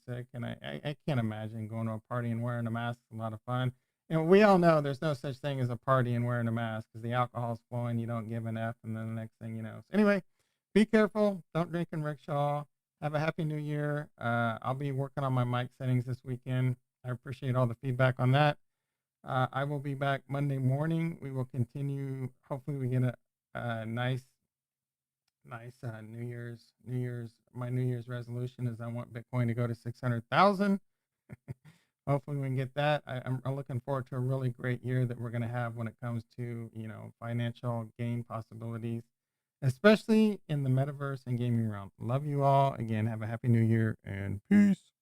sick, and I can't imagine going to a party and wearing a mask is a lot of fun. And we all know there's no such thing as a party and wearing a mask, because the alcohol's flowing, you don't give an F, and then the next thing you know. So anyway, be careful. Don't drink in rickshaw. Have a happy new year. I'll be working on my mic settings this weekend. I appreciate all the feedback on that. I will be back Monday morning. We will continue. Hopefully, we get a nice My New Year's resolution is I want Bitcoin to go to 600,000. Hopefully, we can get that. I'm looking forward to a really great year that we're going to have when it comes to financial gain possibilities, especially in the metaverse and gaming realm. Love you all. Again, have a happy new year and peace.